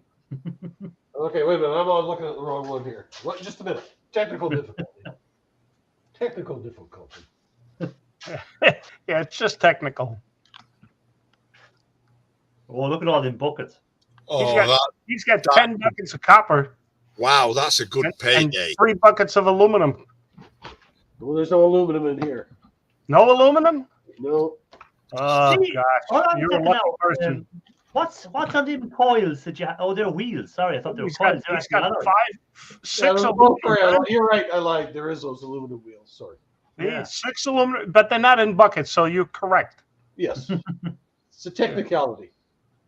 F: Okay, wait a minute. I'm on looking at the wrong one here. Just a minute. Technical difficulty. Technical difficulty.
E: Yeah, it's just technical.
A: Oh, look at all them buckets.
D: Oh,
E: He's got 10 buckets of copper.
D: wow, that's a good
E: and
D: payday.
E: 3 buckets of aluminum.
F: Well, there's no aluminum in here.
E: No aluminum?
F: No.
E: Oh, gosh. You're a lucky person.
A: What's on them coils that you have? Oh, they're wheels. Sorry, I thought they were coils.
E: He's got 6
F: aluminum.
E: aluminum.
F: You're right. I lied. There is those aluminum wheels. Sorry.
E: Yeah. 6 aluminum, but they're not in buckets, so you're correct.
F: Yes. It's a technicality.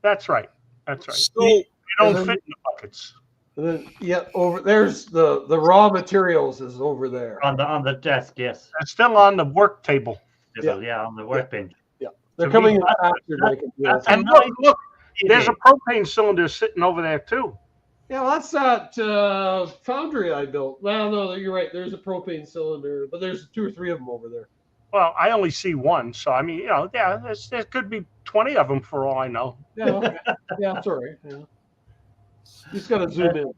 E: That's right.
D: So,
E: They don't fit in the buckets.
F: And then, over there's the raw materials is over there.
A: on the desk. Yes.
E: They're still on the work table.
A: Yeah, on the workbench.
F: Yeah. They're coming in faster than I can do.
E: And look, there's a propane cylinder sitting over there too.
F: Yeah, well, that's that foundry I built. Well, no, you're right. There's a propane cylinder, but there's 2 or 3 of them over there.
E: Well, I only see one, so I mean, there could be 20 of them for all I know.
F: Yeah, okay. Yeah, it's all right. Yeah. You just got to zoom in.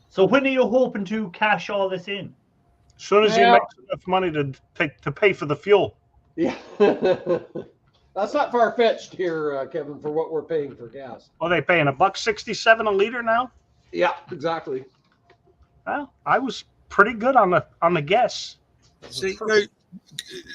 A: So when are you hoping to cash all this in?
E: As soon as he makes enough money to pay for the fuel.
F: Yeah. That's not far-fetched here, Kevin, for what we're paying for gas.
E: Are they paying $1.67 a liter now?
F: Yeah, exactly.
E: Well, I was pretty good on the guess.
D: see,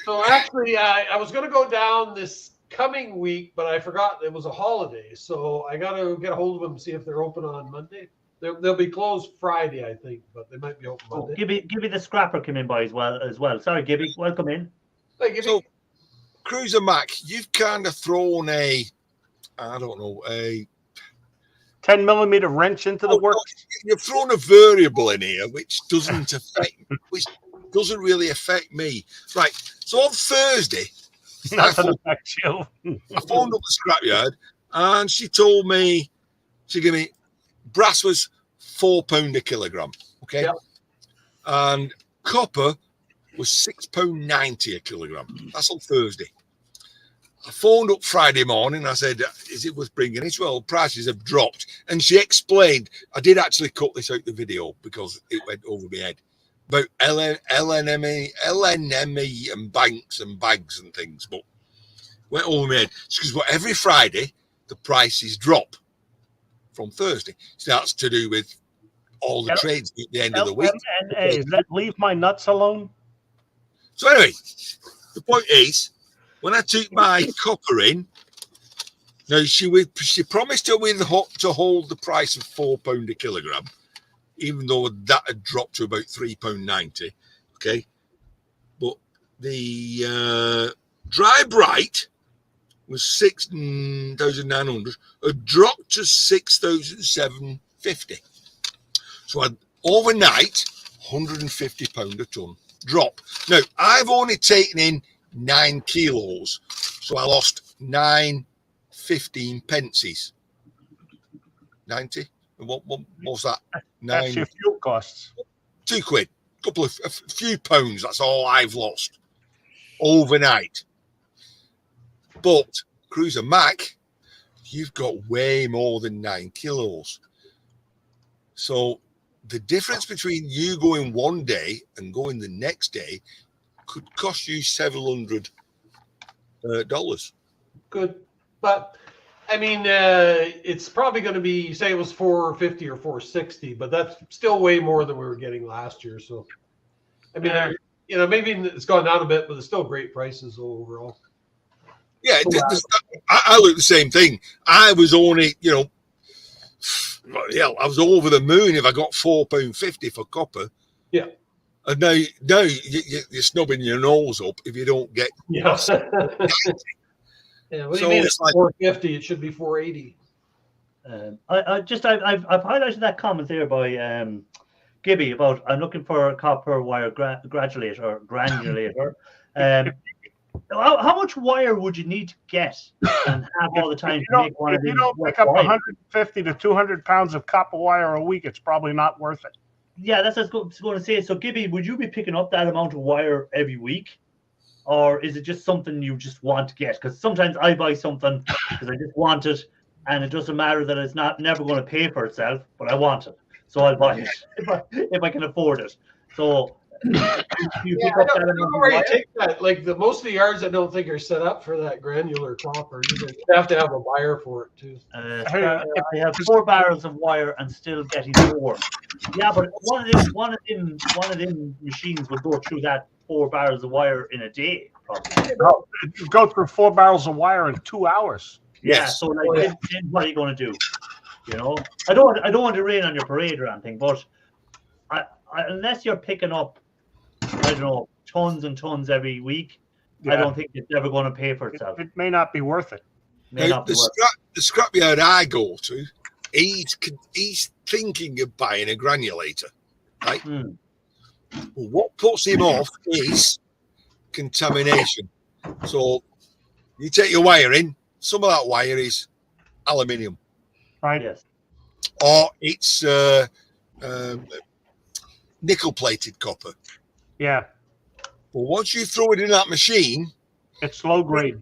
F: So actually, I was going to go down this coming week, but I forgot it was a holiday. So I got to get a hold of them, see if they're open on Monday. They'll be closed Friday, I think, but they might be open Monday.
A: Gibby the scrapper came in by as well. Sorry, Gibby, welcome in.
F: Hey, Gibby.
D: So, Cruiser Mac, you've kind of thrown a
E: 10mm wrench into the works.
D: You've thrown a variable in here which doesn't really affect me. Right. So on Thursday,
E: Nothing affects you.
D: I phoned up the scrapyard and she told me she gave me brass was £4 a kilogram. Okay.
F: Yep.
D: And copper was £6.90 a kilogram. That's on Thursday. I phoned up Friday morning. I said, is it worth bringing it? Well, prices have dropped. And she explained, I did actually cut this out the video because it went over my head, about LNME and banks and bags and things, but went over my head. Because every Friday, the prices drop from Thursday. So that's to do with all the trades at the end of the week.
E: LMNA, that leave my nuts alone.
D: So anyway, the point is, when I took my copper in, now she promised to hold the price of £4 a kilogram, even though that had dropped to about £3.90. Okay, but the dry bright was 6,900. It dropped to 6,750. So overnight, £150 a ton drop. Now I've only taken in 9 kilos, so I lost 9.15 pences. 90. What was that?
E: That's your fuel costs.
D: £2, a few pounds. That's all I've lost overnight. But Cruiser Mac, you've got way more than 9 kilos. So the difference between you going one day and going the next day could cost you several $100.
F: Good, but I mean, it's probably going to be, say it was 450 or 460, but that's still way more than we were getting last year. So, I mean, maybe it's gone down a bit, but it's still great prices overall.
D: Yeah, I look the same thing. I was only, I was over the moon if I got £4.50 for copper.
F: Yeah.
D: And now you're snubbing your nose up if you don't get.
F: Yeah. Yeah, what do you mean? It's like 450. It should be 480.
A: I've highlighted that comment there by Gibby about I'm looking for a copper wire granulator. How much wire would you need to get and have all the time to make one of these?
E: If you don't pick up 150 to 200 pounds of copper wire a week, it's probably not worth it.
A: Yeah, that's what I was going to say. So, Gibby, would you be picking up that amount of wire every week? Or is it just something you just want to get? Because sometimes I buy something because I just want it, and it doesn't matter that it's never going to pay for itself, but I want it. So I'll buy it if I can afford it. So you pick up that amount of wire?
F: Take that. Like most of the yards I don't think are set up for that granular copper. You have to have a wire for it too.
A: I have 4 barrels of wire and still getting more. Yeah, but one of them machines would go through that 4 barrels of wire in a day, probably.
E: Go through 4 barrels of wire in 2 hours.
A: Yeah, yes. So then what are you going to do? I don't want to rain on your parade or anything, but unless you're picking up, I don't know, tons and tons every week, I don't think it's ever going to pay for itself.
E: It may not be worth it.
D: The scrapyard I go to, he's thinking of buying a granulator, right? Well, what puts him off is contamination. So you take your wire in, some of that wire is aluminium,
E: right?
A: Yes.
D: Or it's nickel-plated copper.
E: Yeah.
D: But once you throw it in that machine,
E: it's low grade.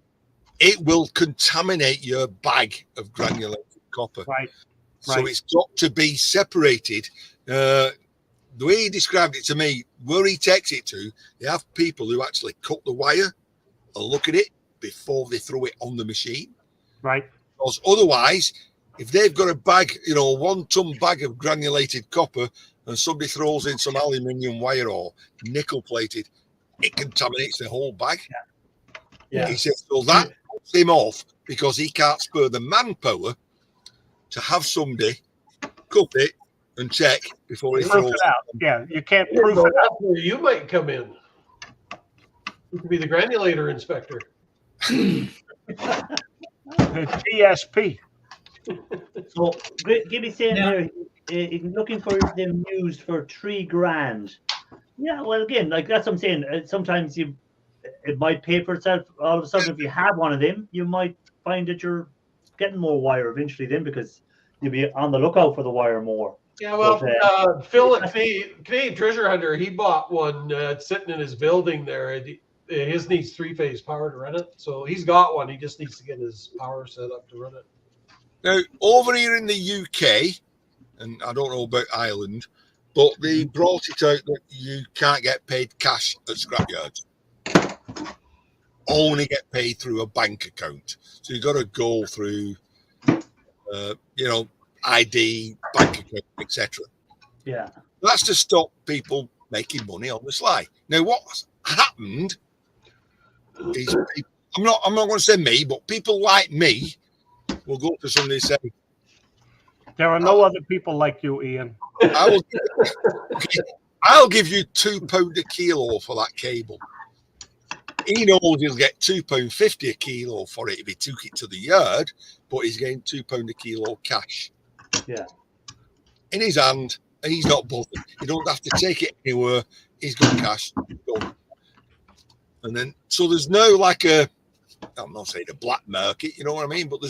D: It will contaminate your bag of granulated copper.
E: Right.
D: So it's got to be separated. The way he described it to me, where he takes it to, they have people who actually cut the wire and look at it before they throw it on the machine.
E: Right.
D: Because otherwise, if they've got a bag, 1 ton bag of granulated copper, and somebody throws in some aluminium wire or nickel plated, it contaminates the whole bag.
A: Yeah.
D: He says, so that puts him off because he can't spur the manpower to have somebody cut it and check before he throws
E: it out. Yeah, you can't proof it out.
F: That's where you might come in. You could be the granulator inspector.
E: GSP.
A: So, Gibby saying here, he's looking for them used for $3,000. Yeah, well, again, like that's what I'm saying. Sometimes it might pay for itself. All of a sudden, if you have one of them, you might find that you're getting more wire eventually then because you'll be on the lookout for the wire more.
F: Yeah, well, Phil at Canadian Treasure Hunter, he bought one sitting in his building there. His needs 3-phase power to run it. So he's got one. He just needs to get his power set up to run it.
D: Now, over here in the UK, and I don't know about Ireland, but they brought it out that you can't get paid cash at scrapyards. Only get paid through a bank account. So you've got to go through, ID, bank account, etc.
A: Yeah.
D: That's to stop people making money on the sly. Now, what's happened is I'm not going to say me, but people like me will go to somebody and say,
E: There are no other people like you, Ian.
D: I'll give you £2 a kilo for that cable. He knows he'll get £2.50 a kilo for it if he took it to the yard, but he's getting £2 a kilo cash.
A: Yeah.
D: In his hand, and he's not bothered. You don't have to take it anywhere. He's got cash. Done. And then, so there's no like I'm not saying a black market, you know what I mean? But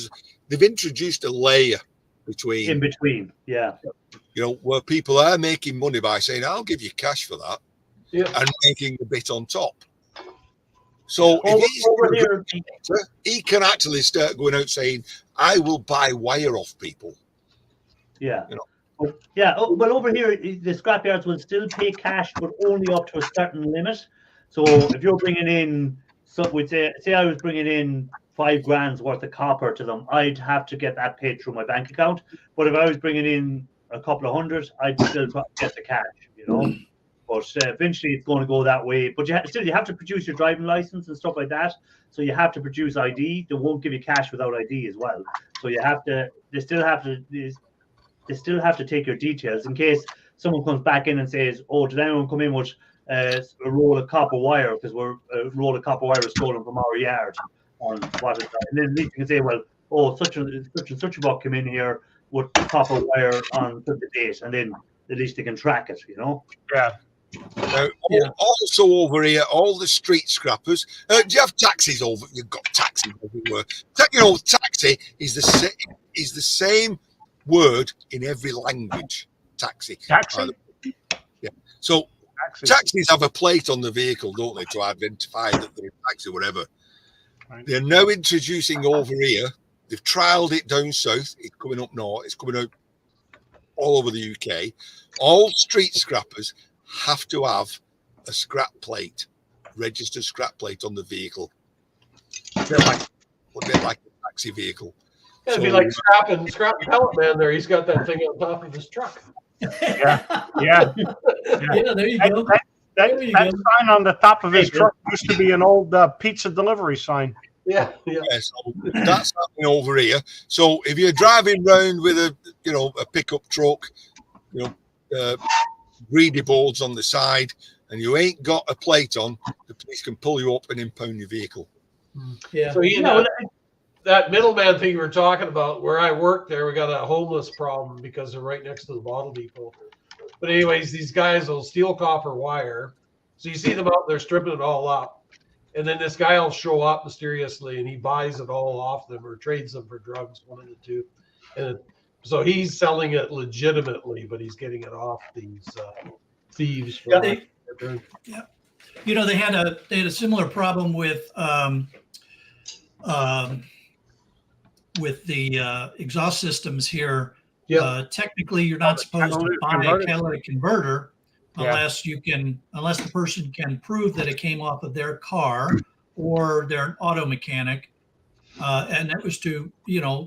D: they've introduced a layer
A: In between, yeah.
D: You know, where people are making money by saying, I'll give you cash for that, and making a bit on top. So if he can actually start going out saying, I will buy wire off people.
A: Yeah.
D: You know?
A: Yeah. Oh, well, over here, the scrapyards will still pay cash, but only up to a certain limit. So if you're bringing in, we'd say I was bringing in $5,000 worth of copper to them, I'd have to get that paid through my bank account. But if I was bringing in a couple of hundred, I'd still get the cash, you know. But eventually it's going to go that way. But you have to produce your driving license and stuff like that. So you have to produce ID. They won't give you cash without ID as well. So they still have to take your details in case someone comes back in and says, oh, did anyone come in with a roll of copper wire, because a roll of copper wire was stolen from our yard. On what is that? And then at least you can say, well, oh, such and such a buck came in here with copper wire on the date, and then at least they can track it, you know.
E: Yeah.
D: Also over here, all the street scrappers. Do you have taxis over? You've got taxis everywhere. You know, taxi is the same word in every language. Taxi.
E: Taxi.
D: Yeah. So taxis have a plate on the vehicle, don't they, to identify that they're a taxi, whatever. Right. They're now introducing over here. They've trialled it down south. It's coming up north. It's coming out all over the UK. All street scrappers have to have a scrap plate, registered scrap plate on the vehicle. They're like a taxi vehicle.
F: It'd be like scrap pellet man there. He's got that thing on top of his truck.
E: Yeah.
B: There you go.
E: That sign on the top of his truck used to be an old pizza delivery sign.
F: Yeah.
D: So that's happening over here. So if you're driving around with a pickup truck, greedy boards on the side, and you ain't got a plate on, the police can pull you up and impound your vehicle.
F: Yeah. So that middleman thing you were talking about, where I work there, we got a homeless problem because they're right next to the bottle depot. But anyways, these guys will steal copper wire. So you see them out there stripping it all up. And then this guy will show up mysteriously and he buys it all off them or trades them for drugs, one of the two. And so he's selling it legitimately, but he's getting it off these thieves.
B: They had a similar problem with the exhaust systems here. Technically, you're not supposed to buy a catalytic converter unless the person can prove that it came off of their car or they're an auto mechanic, and that was to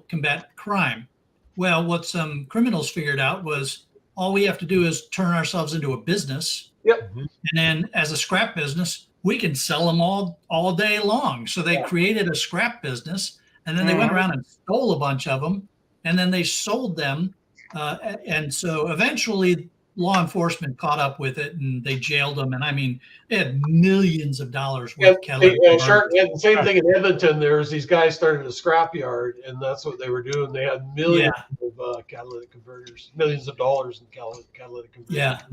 B: combat crime. Well, what some criminals figured out was all we have to do is turn ourselves into a business.
F: Yep.
B: And then as a scrap business, we can sell them all day long. So they created a scrap business, and then they went around and stole a bunch of them, and then they sold them. And so eventually law enforcement caught up with it and they jailed them. And I mean, they had millions of dollars worth of catalytic converters.
F: And same thing in Edmonton. There's these guys started a scrapyard, and that's what they were doing. They had millions of catalytic converters, millions of dollars in catalytic converters.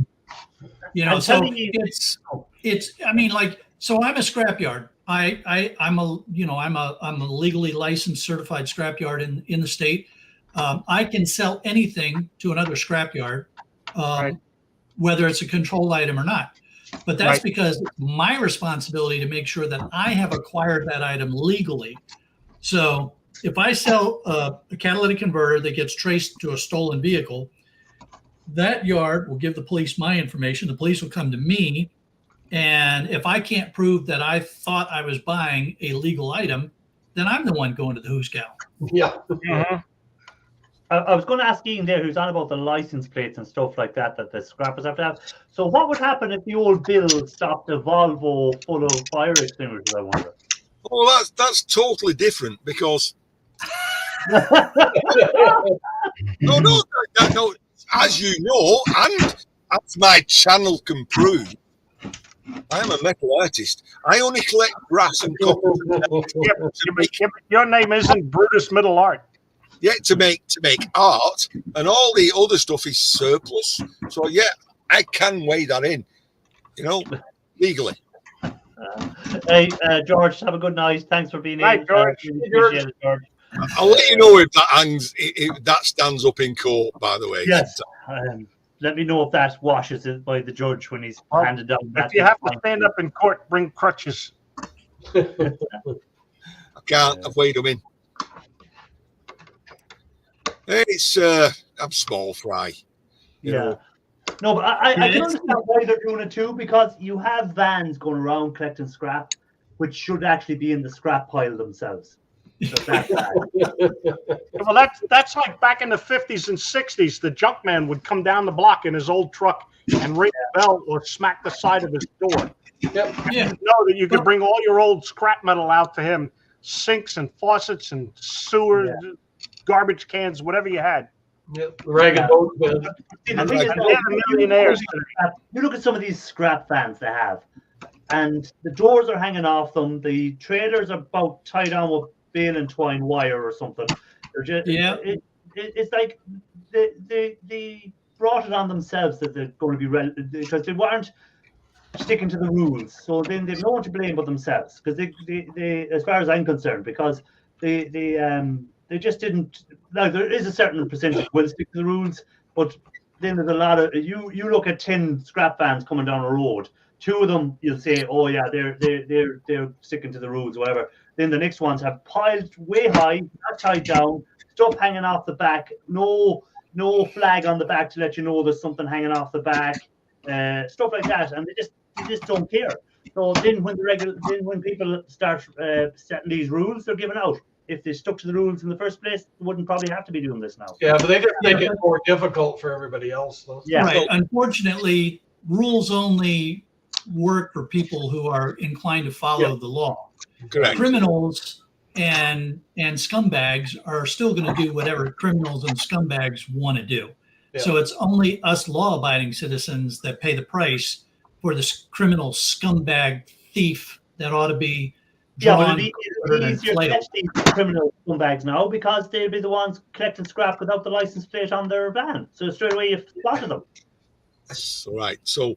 B: Yeah. So it's. I mean, so I'm a scrapyard. I'm a legally licensed, certified scrapyard in the state. I can sell anything to another scrapyard, whether it's a controlled item or not. But that's because it's my responsibility to make sure that I have acquired that item legally. So if I sell a catalytic converter that gets traced to a stolen vehicle, that yard will give the police my information. The police will come to me. And if I can't prove that I thought I was buying a legal item, then I'm the one going to the who's gal.
F: Yeah.
A: I was going to ask Ian there, who's on about the license plates and stuff like that the scrappers have to have. So what would happen if the old Bill stopped a Volvo full of fire extinguishers, I wonder?
D: Oh, that's totally different because no. As you know, and as my channel can prove, I am a metal artist. I only collect brass and copper.
E: Your name isn't Brutus Middle Art.
D: Yeah, to make art, and all the other stuff is surplus. So yeah, I can weigh that in, legally.
A: Hey, George, have a good night. Thanks for being
E: Night,
A: in.
E: George.
A: Appreciate it, George.
D: I'll let you know if that hangs. If that stands up in court, by the way.
A: Yes. Let me know if that washes it by the judge when he's handed down.
E: If you have to stand up in court, bring crutches.
D: I can't. I've weighed them in. It's I'm small fry. You know.
A: No, but I can understand why they're doing it too, because you have vans going around collecting scrap, which should actually be in the scrap pile themselves. So that's bad.
E: Well, that's like back in the 50s and 60s. The junk man would come down the block in his old truck and ring the bell or smack the side of his door.
F: Yep.
B: Yeah.
E: You know that you could bring all your old scrap metal out to him, sinks and faucets and sewers, garbage cans, whatever you had.
F: Yep. Rag and bone bin.
A: See, the thing is, you look at some of these scrap vans they have, and the doors are hanging off them. The trailers are about tied on with bale and twine wire or something. They're just, it's like they brought it on themselves that they're going to be because they weren't sticking to the rules. So then they've no one to blame but themselves, because they as far as I'm concerned, because they just didn't. Now there is a certain percentage will stick to the rules, but then there's a lot of you look at 10 scrap vans coming down a road. 2 of them you'll say, oh yeah, they're sticking to the rules, whatever. Then the next ones have piled way high, not tied down, stuff hanging off the back, no flag on the back to let you know there's something hanging off the back, stuff like that, and they just don't care. So then when people start setting these rules, they're giving out. If they stuck to the rules in the first place, they wouldn't probably have to be doing this now.
F: Yeah, but they just make it more difficult for everybody else, though.
A: Yeah.
B: Right. Unfortunately, rules only work for people who are inclined to follow the law.
D: Correct.
B: Criminals and scumbags are still going to do whatever criminals and scumbags want to do.
F: Yeah.
B: So it's only us law-abiding citizens that pay the price for this criminal scumbag thief that ought to be drawn.
A: Yeah, but it'll be easier to catch these criminal scumbags now, because they'll be the ones collecting scrap without the license plate on their van. So straight away you've spotted them.
D: That's right. So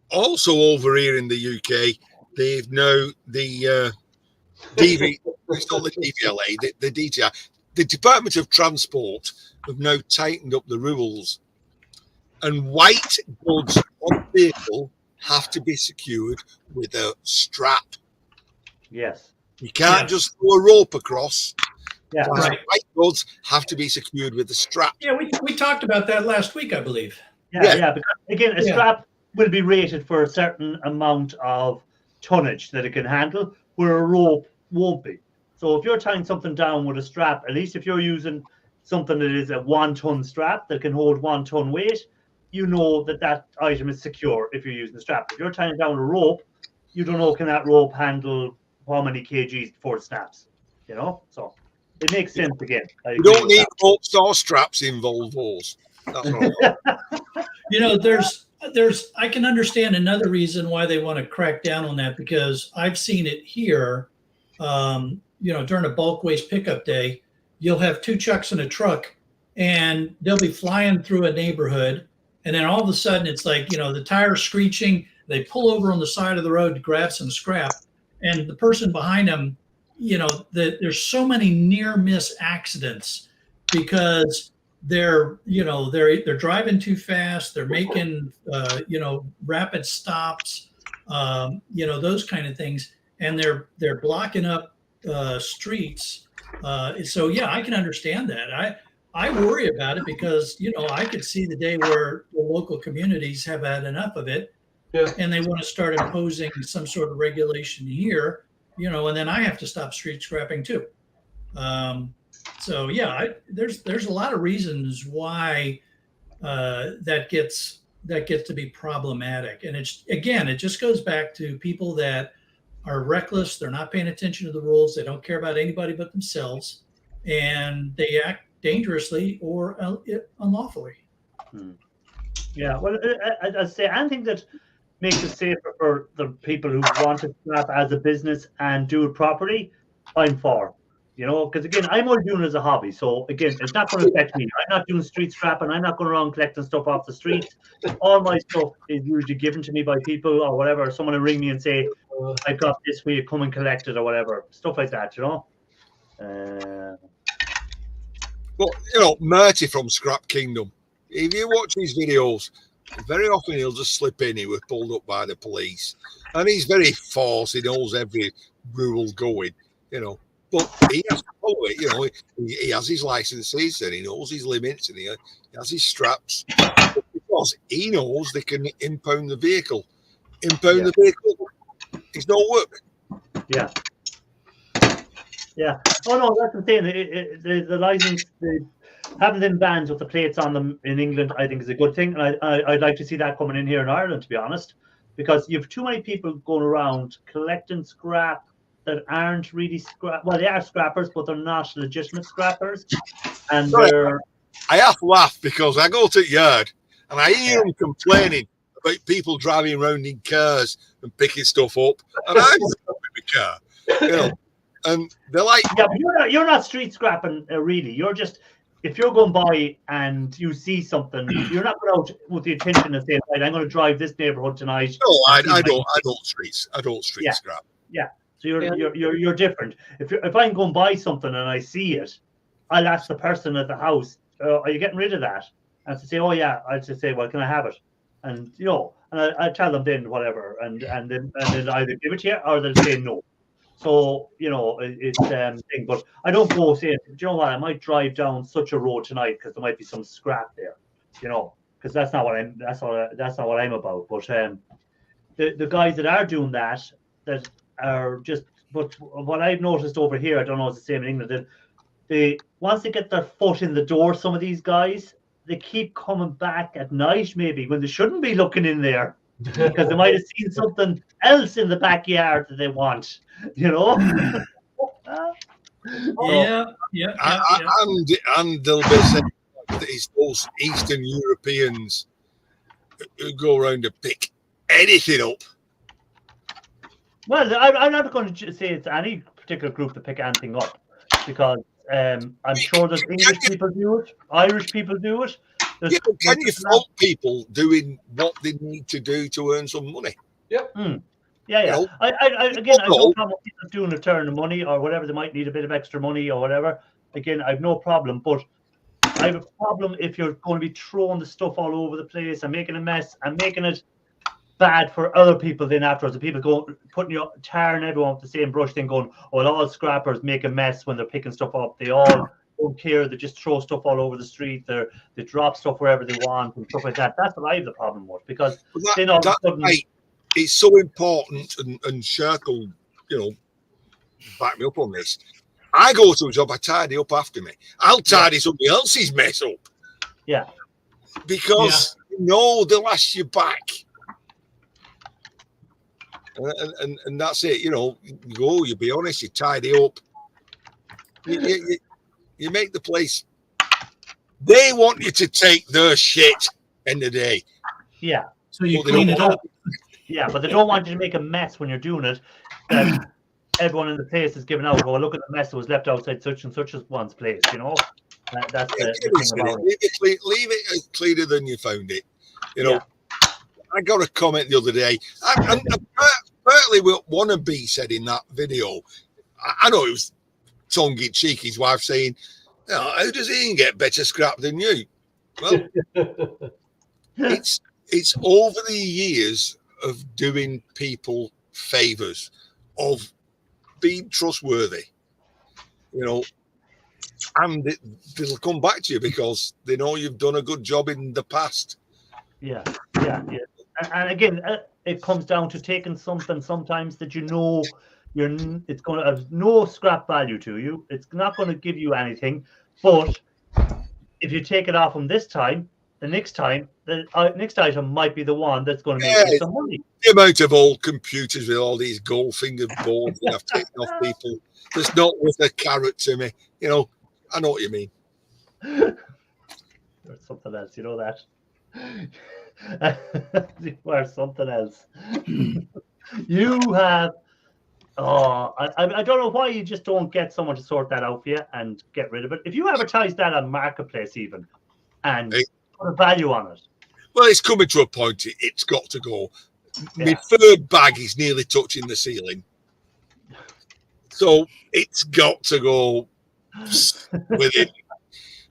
D: also over here in the UK, they've now the DV, it's not the DVLA, the DTI, the Department of Transport have now tightened up the rules, and white goods on the vehicle have to be secured with a strap.
A: Yes.
D: You can't just throw a rope across.
A: Yeah.
B: Right.
D: White goods have to be secured with a strap.
B: Yeah, we talked about that last week, I believe.
A: Yeah. Because again, a strap will be rated for a certain amount of tonnage that it can handle, where a rope won't be. So if you're tying something down with a strap, at least if you're using something that is a 1-ton strap that can hold 1 ton weight, you know that item is secure if you're using the strap. If you're tying down a rope, you don't know, can that rope handle how many kgs before it snaps? So it makes sense again.
D: You don't need ropes or straps in Volvos. That's all.
B: There's I can understand another reason why they want to crack down on that, because I've seen it here. During a bulk waste pickup day, you'll have 2 trucks in a truck, and they'll be flying through a neighborhood, and then all of a sudden it's like, the tires screeching. They pull over on the side of the road to grab some scrap, and the person behind them, there's so many near miss accidents because they're driving too fast. They're making rapid stops, those kind of things, and they're blocking up streets. So yeah, I can understand that. I worry about it because I could see the day where the local communities have had enough of it. Yeah. And they want to start imposing some sort of regulation here, and then I have to stop street scrapping too. So yeah, there's a lot of reasons why that gets to be problematic, and it just goes back to people that are reckless. They're not paying attention to the rules. They don't care about anybody but themselves, and they act dangerously or unlawfully.
A: Yeah, well, I say anything that makes it safer for the people who want to scrap as a business and do it properly, I'm for. Because again, I'm only doing it as a hobby. So again, it's not going to affect me. I'm not doing street scrapping. I'm not going around collecting stuff off the street. All my stuff is usually given to me by people or whatever. Someone will ring me and say, I got this for you, come and collect it or whatever. Stuff like that,
D: Well, Marty from Scrap Kingdom, if you watch his videos, very often he'll just slip in. He was pulled up by the police. And he's very forced. He knows every rule going, But he has to follow it, he has his licenses and he knows his limits and he has his straps. Because he knows they can impound the vehicle. The vehicle is no work.
A: Yeah. Yeah. Oh no, that's the thing. The license, having them banned with the plates on them in England, I think is a good thing, and I'd like to see that coming in here in Ireland, to be honest, because you have too many people going around collecting scrap that aren't really scrap. Well, they are scrappers, but they're not legitimate scrappers, and
D: I have to laugh because I go to the yard and I hear them complaining about people driving around in cars and picking stuff up, and I'm in the car, and they're like,
A: yeah, but you're not street scrapping, really. You're just, if you're going by and you see something, you're not going out with the intention of saying, right, I'm going to drive this neighborhood tonight.
D: No, I don't street scrap.
A: Yeah. So you're different. If I'm going by something and I see it, I'll ask the person at the house, are you getting rid of that? And to say, oh yeah, I'll just say, well, can I have it? And and I tell them then whatever, and then they'll either give it to you or they'll say no. So it's thing, but I don't go saying, do you know what? I might drive down such a road tonight because there might be some scrap there, because that's not what I'm about. But the guys that are doing that are just. But what I've noticed over here, I don't know if it's the same in England. That they once they get their foot in the door, some of these guys, they keep coming back at night, maybe when they shouldn't be looking in there. Because they might have seen something else in the backyard that they want,
B: Yeah.
D: And they'll be saying that it's those Eastern Europeans who go around to pick anything up.
A: Well, I'm not going to say it's any particular group to pick anything up, because I'm sure that English people do it, Irish people do it.
D: Can you fault people doing what they need to do to earn some money?
F: Yep.
A: Yeah. I don't have people doing a turn of money or whatever. They might need a bit of extra money or whatever. Again, I have no problem, but I have a problem if you're going to be throwing the stuff all over the place and making a mess and making it bad for other people then afterwards. The people tarring everyone with the same brush, then going, oh, well, all scrappers make a mess when they're picking stuff up. They all don't care. They just throw stuff all over the street. They drop stuff wherever they want and stuff like that. That's what I have the problem with, because then all of a sudden,
D: it's so important, and Shirk will, back me up on this. I go to a job, I tidy up after me. I'll tidy somebody else's mess up.
A: Yeah.
D: Because they'll ask you back. And that's it, you be honest, you tidy up. You make the place. They want you to take their shit in the day.
A: Yeah.
B: So you clean it up.
A: Yeah, but they don't want you to make a mess when you're doing it. That everyone in the place is giving out. Oh, look at the mess that was left outside such and such as one's place. That's the thing about it.
D: Leave it cleaner than you found it. I got a comment the other day. And apparently what Wannabe said in that video, I know it was tongue-in-cheek, his wife saying, how does Ian get better scrap than you? Well, it's over the years of doing people favors, of being trustworthy, and they'll come back to you because they know you've done a good job in the past.
A: Yeah. And again, it comes down to taking something sometimes that it's going to have no scrap value to you. It's not going to give you anything. But if you take it off them this time, the next item might be the one that's going to make you some money.
D: The amount of old computers with all these gold-fingered boards that I've taken off people, that's not worth a carrot to me. You know, I know what you mean.
A: Or something else, you know that. Or something else. You have. Oh, I don't know why you just don't get someone to sort that out for you and get rid of it. If you advertise that on Marketplace even and put a value on it.
D: Well, it's coming to a point. It's got to go.
A: Yeah.
D: My third bag is nearly touching the ceiling. So it's got to go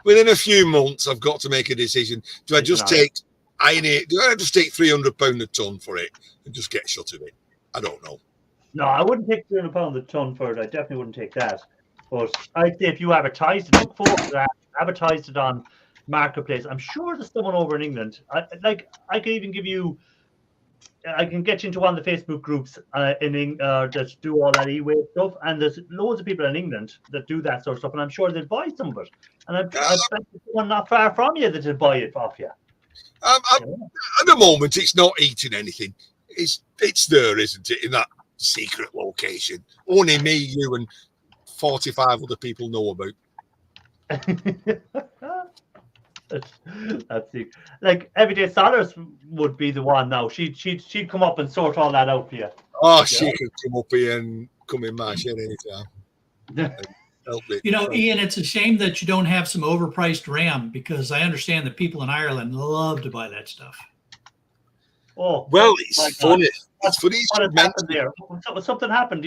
D: within a few months. I've got to make a decision. Do I just take £300 a ton for it and just get shut of it? I don't know.
A: No, I wouldn't take £300 a ton for it. I definitely wouldn't take that. But I'd say if you advertised it, look forward to that, advertised it on Marketplace. I'm sure there's someone over in England. I can even give you. I can get you into one of the Facebook groups that do all that e-waste stuff, and there's loads of people in England that do that sort of stuff, and I'm sure they'll buy some of it. And I bet there's one not far from you that'll buy it off you.
D: At the moment, it's not eating anything. It's there, isn't it, in that secret location? Only me, you, and 45 other people know about.
A: That's it. Like Everyday Sellers would be the one now. She'd come up and sort all that out for you.
D: Oh, she could come up here and come in my shed anytime.
B: You know, Ian, it's a shame that you don't have some overpriced RAM, because I understand that people in Ireland love to buy that stuff.
A: Oh,
D: well, it's funny. It's funny.
A: What happened there? Something happened.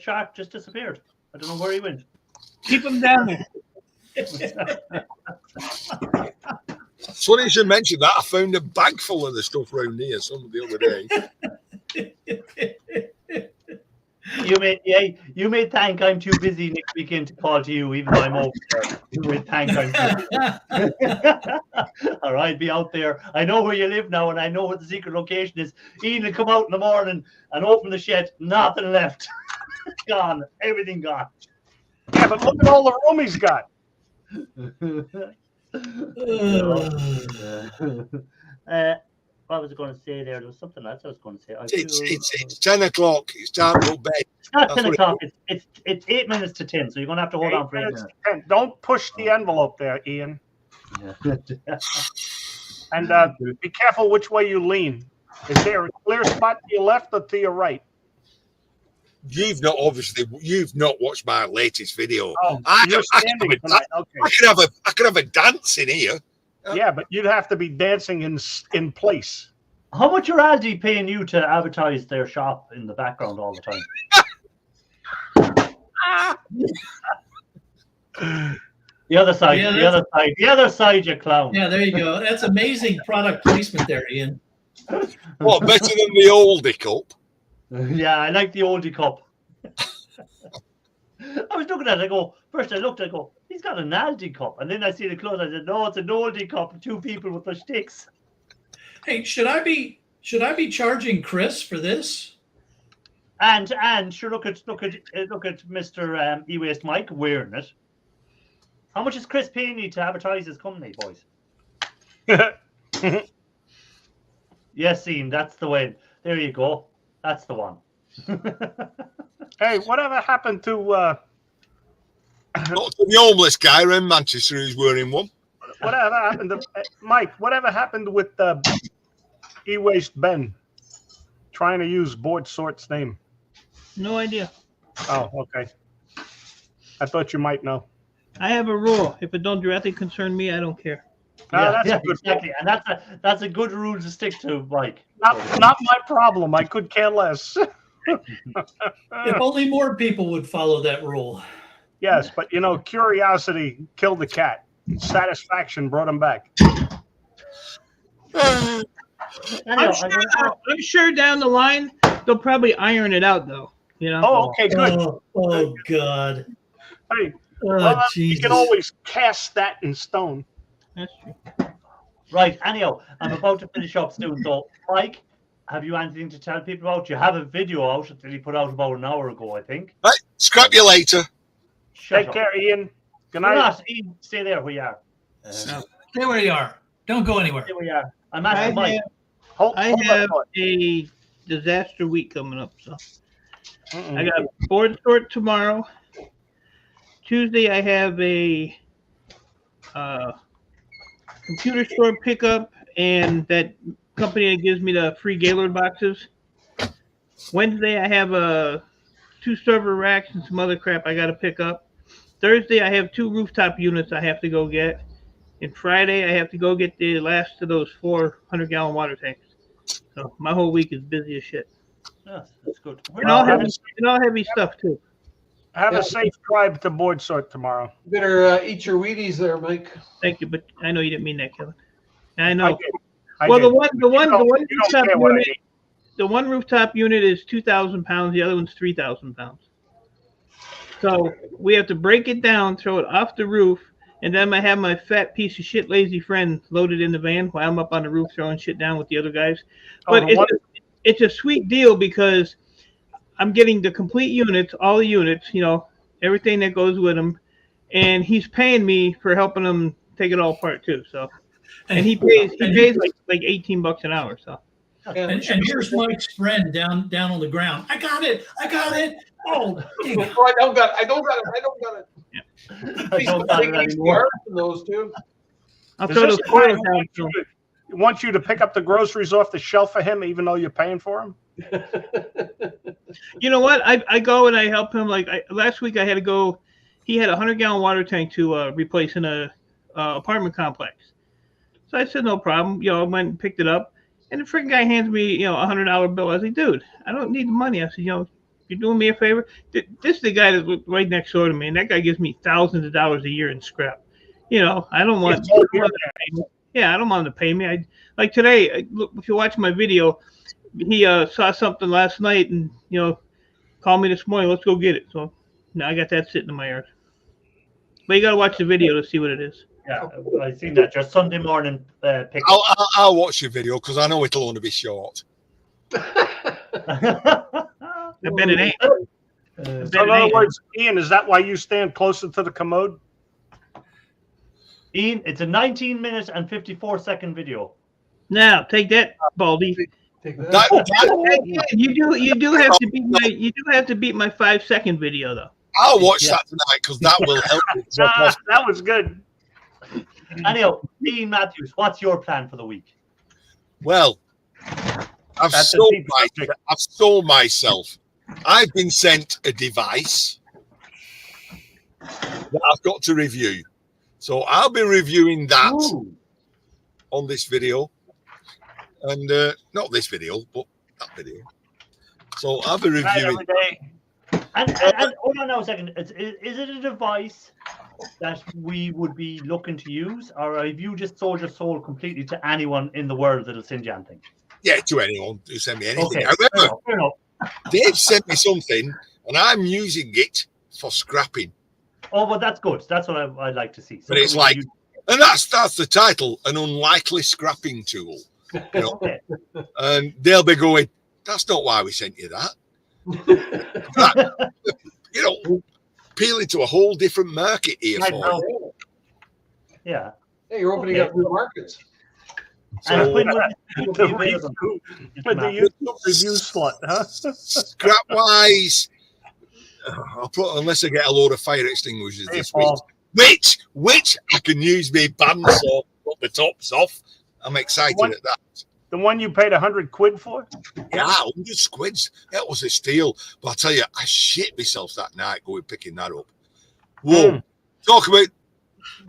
A: Shark just disappeared. I don't know where he went.
C: Keep him down there.
D: It's funny you should mention that. I found a bag full of the stuff around here the other day.
A: You may think I'm too busy next weekend to call to you, even though I'm over there. You may think I'm too busy. All right, be out there. I know where you live now, and I know what the secret location is. Ian will come out in the morning and open the shed. Nothing left. Gone. Everything gone.
E: Yeah, but look at all the room he's got.
A: What was I going to say there? There was something else I was going to say.
D: It's 10 o'clock. It's time to go bed.
A: It's not 10 o'clock. It's 8 minutes to 10, so you're going to have to hold on for 8 minutes.
E: Don't push the envelope there, Ian. And be careful which way you lean. Is there a clear spot to your left or to your right?
D: You've not watched my latest video.
E: Oh,
D: I
E: you're standing tonight. Okay.
D: I could have a dance in here.
E: Yeah, but you'd have to be dancing in place.
A: How much are Aldi paying you to advertise their shop in the background all the time? The other side, the other side, you clown.
B: Yeah, there you go. That's amazing product placement there, Ian.
D: What, better than the oldie cup?
A: Yeah, I like the oldie cup. I was looking at it, I go, he's got an Aldi cup. And then I see the clothes, I said, no, it's an oldie cup, 2 people with the sticks.
B: Hey, should I be charging Chris for this?
A: And sure, look at Mr. EWaste Mike wearing it. How much is Chris paying you to advertise his company, boys? Yes, Ian, that's the way. There you go. That's the one.
E: Hey, whatever happened to
D: the homeless guy in Manchester who's wearing one?
E: Whatever happened to Mike? Whatever happened with EWaste Ben trying to use Board Sort's name?
C: No idea.
E: Oh, okay. I thought you might know.
C: I have a rule. If it don't directly concern me, I don't care.
E: That's a good
A: exactly, and that's a good rule to stick to, Mike.
E: Not my problem. I could care less.
B: If only more people would follow that rule.
E: Yes, but curiosity killed the cat. Satisfaction brought him back.
C: I'm sure down the line they'll probably iron it out, though.
E: Oh, okay, good.
B: Oh God.
E: Hey, you
B: Jesus.
E: can always cast that in stone.
C: That's true.
A: Right, anyhow, I'm about to finish up soon. So, Mike, have you anything to tell people about? You have a video out that he put out about an hour ago, I think.
D: Right, scrap you later.
A: Shut
E: Take
A: up.
E: care, Ian. Good
A: You're
E: night.
A: not, Ian, stay there where you are.
B: Stay where you are. Don't go anywhere.
A: Stay where you are. I'm
C: I
A: asking Mike.
C: I
E: Hold
C: have
E: on.
C: a disaster week coming up, so
E: Mm-mm.
C: I got board sort tomorrow. Tuesday I have a computer store pickup and that company that gives me the free Gaylord boxes. Wednesday I have 2 server racks and some other crap I got to pick up. Thursday I have 2 rooftop units I have to go get. And Friday I have to go get the last of those 400-gallon water tanks. So my whole week is busy as shit.
A: Yes, that's good.
C: And all heavy stuff too.
E: Have
F: Yeah.
E: a safe drive to board sort tomorrow.
F: You better eat your Wheaties there, Mike.
C: Thank you, but I know you didn't mean that, Kevin. I
E: I
C: know.
E: did. I
C: Well,
E: did.
C: the one
E: You don't
C: rooftop
E: care what I
C: unit,
E: mean.
C: the one rooftop unit is 2,000 pounds. The other one's 3,000 pounds. So we have to break it down, throw it off the roof, and then I have my fat piece of shit lazy friend loaded in the van while I'm up on the roof throwing shit down with the other guys. But it's a sweet deal because I'm getting the complete units, all the units, everything that goes with them, and he's paying me for helping him take it all apart too. So, and he pays like $18 an hour. So,
B: And here's Mike's friend down on the ground. I got it. Oh, dang it.
F: Oh, I don't got it.
C: Yeah.
A: I don't got it anymore.
F: Those two.
C: I'll
E: Does
C: throw
E: this
C: those
E: guy
C: coils down. So.
E: want you to pick up the groceries off the shelf for him, even though you're paying for them?
C: You know what? I go and I help him. Like last week, I had to go. He had a 100-gallon water tank to replace in a apartment complex. So I said no problem. I went and picked it up, and the freaking guy hands me a $100 bill. I was like, dude, I don't need the money. I said, you're doing me a favor. This is the guy that's right next door to me, and that guy gives me thousands of dollars a year in scrap. I don't want. I don't want him to pay me. Like today. Look, if you watch my video, he saw something last night and called me this morning. Let's go get it. So now I got that sitting in my yard. But you got to watch the video to see what it is.
A: Yeah, I seen that. Just Sunday morning pickup.
D: I'll watch your video because I know it'll only be short.
C: I bet it ain't.
E: So in other words, Ian, is that why you stand closer to the commode?
A: Ian, it's a 19-minute and 54-second video.
C: Now take that, Baldy.
F: Take that.
C: You do have to beat my 5-second video though.
D: I'll watch that tonight because that will help me.
E: That was good.
A: Anyhow, Ian Matthews, what's your plan for the week?
D: Well, I've sold myself. I've been sent a device that I've got to review. So I'll be reviewing that on this video. And not this video, but that video. So I'll be reviewing.
A: And hold on now a second. Is it a device that we would be looking to use, or have you just sold your soul completely to anyone in the world that'll send you anything?
D: Yeah, to anyone who send me anything.
A: Okay,
D: However,
A: fair enough.
D: Dave sent me something, and I'm using it for scrapping.
A: Oh, well, that's good. That's what I'd like to see.
D: But it's like, and that's the title, an unlikely scrapping tool.
A: Okay.
D: And they'll be going, that's not why we sent you that. Appealing to a whole different market here.
A: Yeah.
F: Hey, you're opening up new markets.
A: So,
E: with the YouTube review slot, huh?
D: Scrap wise, unless I get a load of fire extinguishers this week, which I can use my bandsaw, cut the tops off. I'm excited at that.
E: The one you paid £100 for?
D: Yeah, 100 squids. That was a steal. But I tell you, I shit myself that night going picking that up. Whoa. Talk about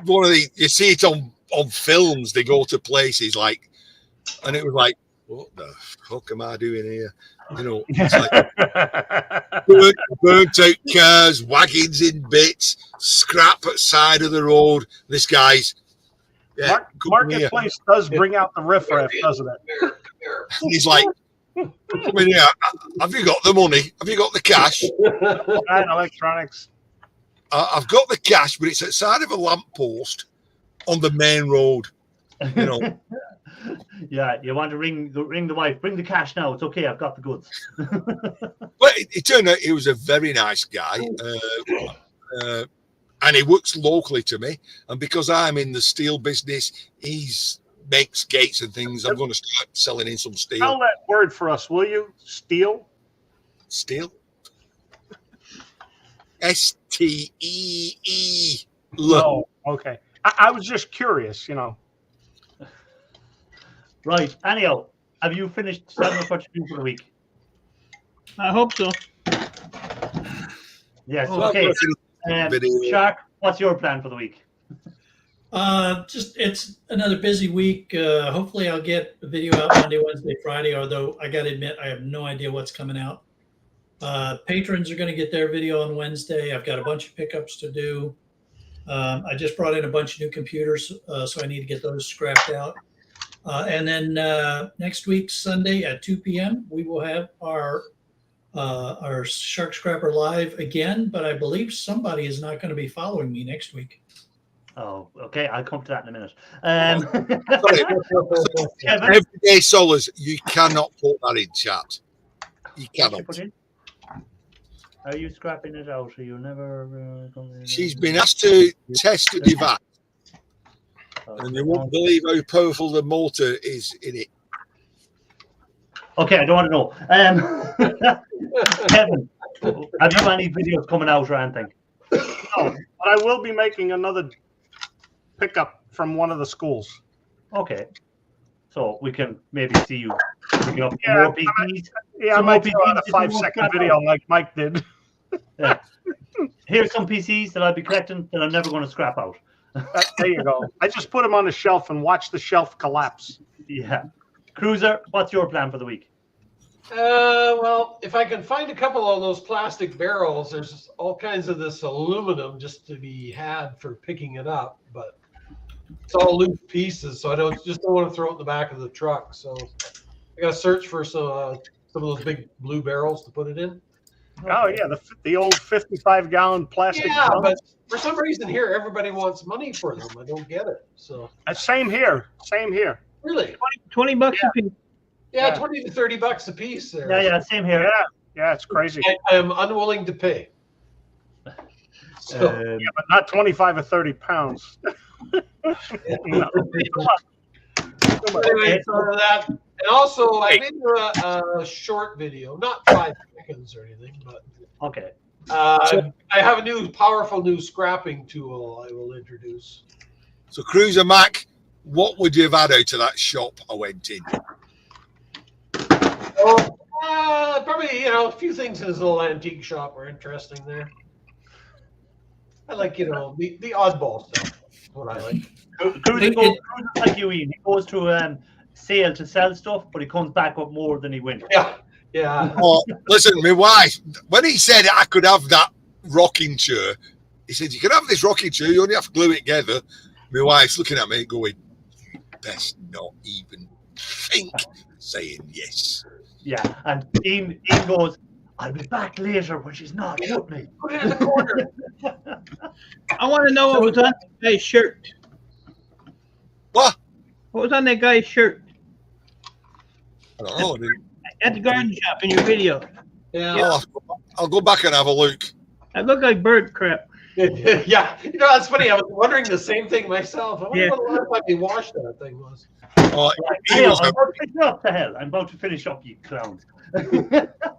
D: one of the, you see it on films, they go to places like, and it was like, what the fuck am I doing here? It's like burnt out cars, wagons in bits, scrap at side of the road. This guy's
E: Marketplace does bring out the riffraff, doesn't it?
D: And he's like, come in here. Have you got the money? Have you got the cash?
E: And electronics.
D: I've got the cash, but it's outside of a lamppost on the main road.
A: Yeah, you want to ring the wife. Bring the cash now. It's okay. I've got the goods.
D: But it turned out he was a very nice guy, and he works locally to me. And because I'm in the steel business, he's makes gates and things. I'm going to start selling in some steel.
E: Spell that word for us, will you? Steel?
D: Steel. S-T-E-E.
E: Oh, okay. I was just curious, you know.
A: Right. Anyhow, have you finished setting up what you do for the week?
C: I hope so.
A: Yes.
D: Well,
A: Okay.
D: video.
A: Shark, what's your plan for the week?
B: Just it's another busy week. Hopefully I'll get a video out Monday, Wednesday, Friday, although I got to admit, I have no idea what's coming out. Patrons are going to get their video on Wednesday. I've got a bunch of pickups to do. I just brought in a bunch of new computers, so I need to get those scrapped out. And then next week, Sunday at 2 p.m., we will have our Shark Scrapper live again, but I believe somebody is not going to be following me next week.
A: Oh, okay. I'll come to that in a minute. Kevin,
D: Everyday Solars, you cannot put that in chat. You
A: what's
D: cannot.
A: you put in? Are you scrapping it out? Are you never?
D: She's been asked to test the device, and you won't believe how powerful the motor is in it.
A: Okay, I don't want to know. Kevin, have you any videos coming out or anything?
E: No, but I will be making another pickup from one of the schools.
A: Okay, so we can maybe see you picking up
E: Yeah,
A: more PCs.
E: Yeah, I might throw out a 5-second video like Mike did.
A: Yeah. Here's some PCs that I'll be collecting that I'm never going to scrap out.
E: There you go. I just put them on the shelf and watch the shelf collapse.
A: Yeah. Cruiser, what's your plan for the week?
F: Well, if I can find a couple of those plastic barrels, there's all kinds of this aluminum just to be had for picking it up, but it's all loose pieces, so I don't want to throw it in the back of the truck. So I got to search for some of those big blue barrels to put it in.
E: Oh yeah, the old 55-gallon plastic.
F: Yeah,
E: drums.
F: but for some reason here, everybody wants money for them. I don't get it. So
E: Same here. Same here.
F: really,
C: $20 a piece.
F: yeah, $20 to $30 a piece there.
A: Yeah, same here.
E: Yeah, it's crazy.
F: I am unwilling to pay. So,
E: Yeah, but not 25 or 30 pounds. No.
F: anyway, so that, and also I made a short video, not 5 seconds or anything, but
A: Okay.
F: I have a powerful new scrapping tool I will introduce.
D: So, Cruiser Mac, what would you have had out of that shop I went in?
F: Oh, probably a few things in his little antique shop were interesting there. I like the oddball stuff. That's what I like.
A: Cruiser goes like you, Ian. He goes to sale to sell stuff, but he comes back up more than he went.
F: Yeah.
D: Oh, listen, my wife, when he said I could have that rocking chair, he said, you can have this rocking chair, you only have to glue it together. My wife's looking at me going, you best not even think saying yes.
A: Yeah, and Ian goes, I'll be back later when she's not with me.
F: Put it in the corner.
C: I want to know what was on that guy's shirt.
D: What?
C: What was on that guy's shirt?
D: I don't know. I didn't-
C: At the garden shop in your video.
F: Yeah.
D: I'll go back and have a look.
C: I look like bird crap.
F: Yeah. That's funny. I was wondering the same thing myself. I wonder
C: Yeah.
F: what the last time he washed that thing was.
D: Oh, he
A: Hey,
D: was
A: I'm
D: a-
A: about to finish up the hell. I'm about to finish up, you clowns.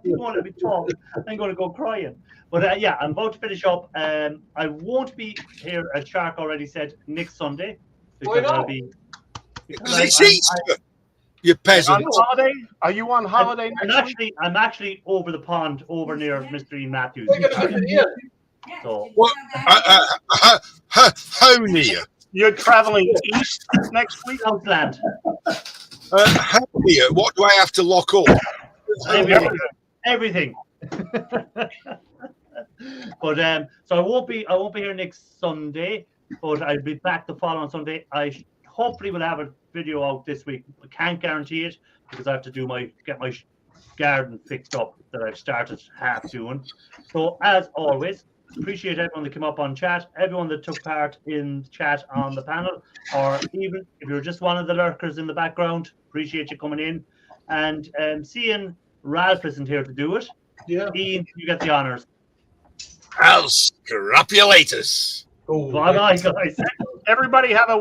A: You won't let me talk. I'm going to go crying. But yeah, I'm about to finish up. I won't be here, as Shark already said, next Sunday.
F: Why not?
A: I'll be.
D: Because it's Easter, you peasant.
E: On holiday? Are you on holiday next week?
A: I'm actually over the pond, over near Mr. Ian Matthews.
F: Look at it.
A: So
D: What? How near?
E: You're traveling east next week?
A: Southland.
D: How near? What do I have to lock up?
A: Everything. But so I won't be here next Sunday, but I'll be back the following Sunday. I hopefully will have a video out this week. I can't guarantee it because I have to get my garden fixed up that I've started half doing. So as always, Appreciate everyone that came up on chat, everyone that took part in chat on the panel, or even if you're just one of the lurkers in the background, appreciate you coming in. And seeing Ralph isn't here to do it,
F: Yeah.
A: Ian, you get the honors.
D: I'll scrap you later.
F: Oh,
A: Bye-bye, guys.
E: Everybody have a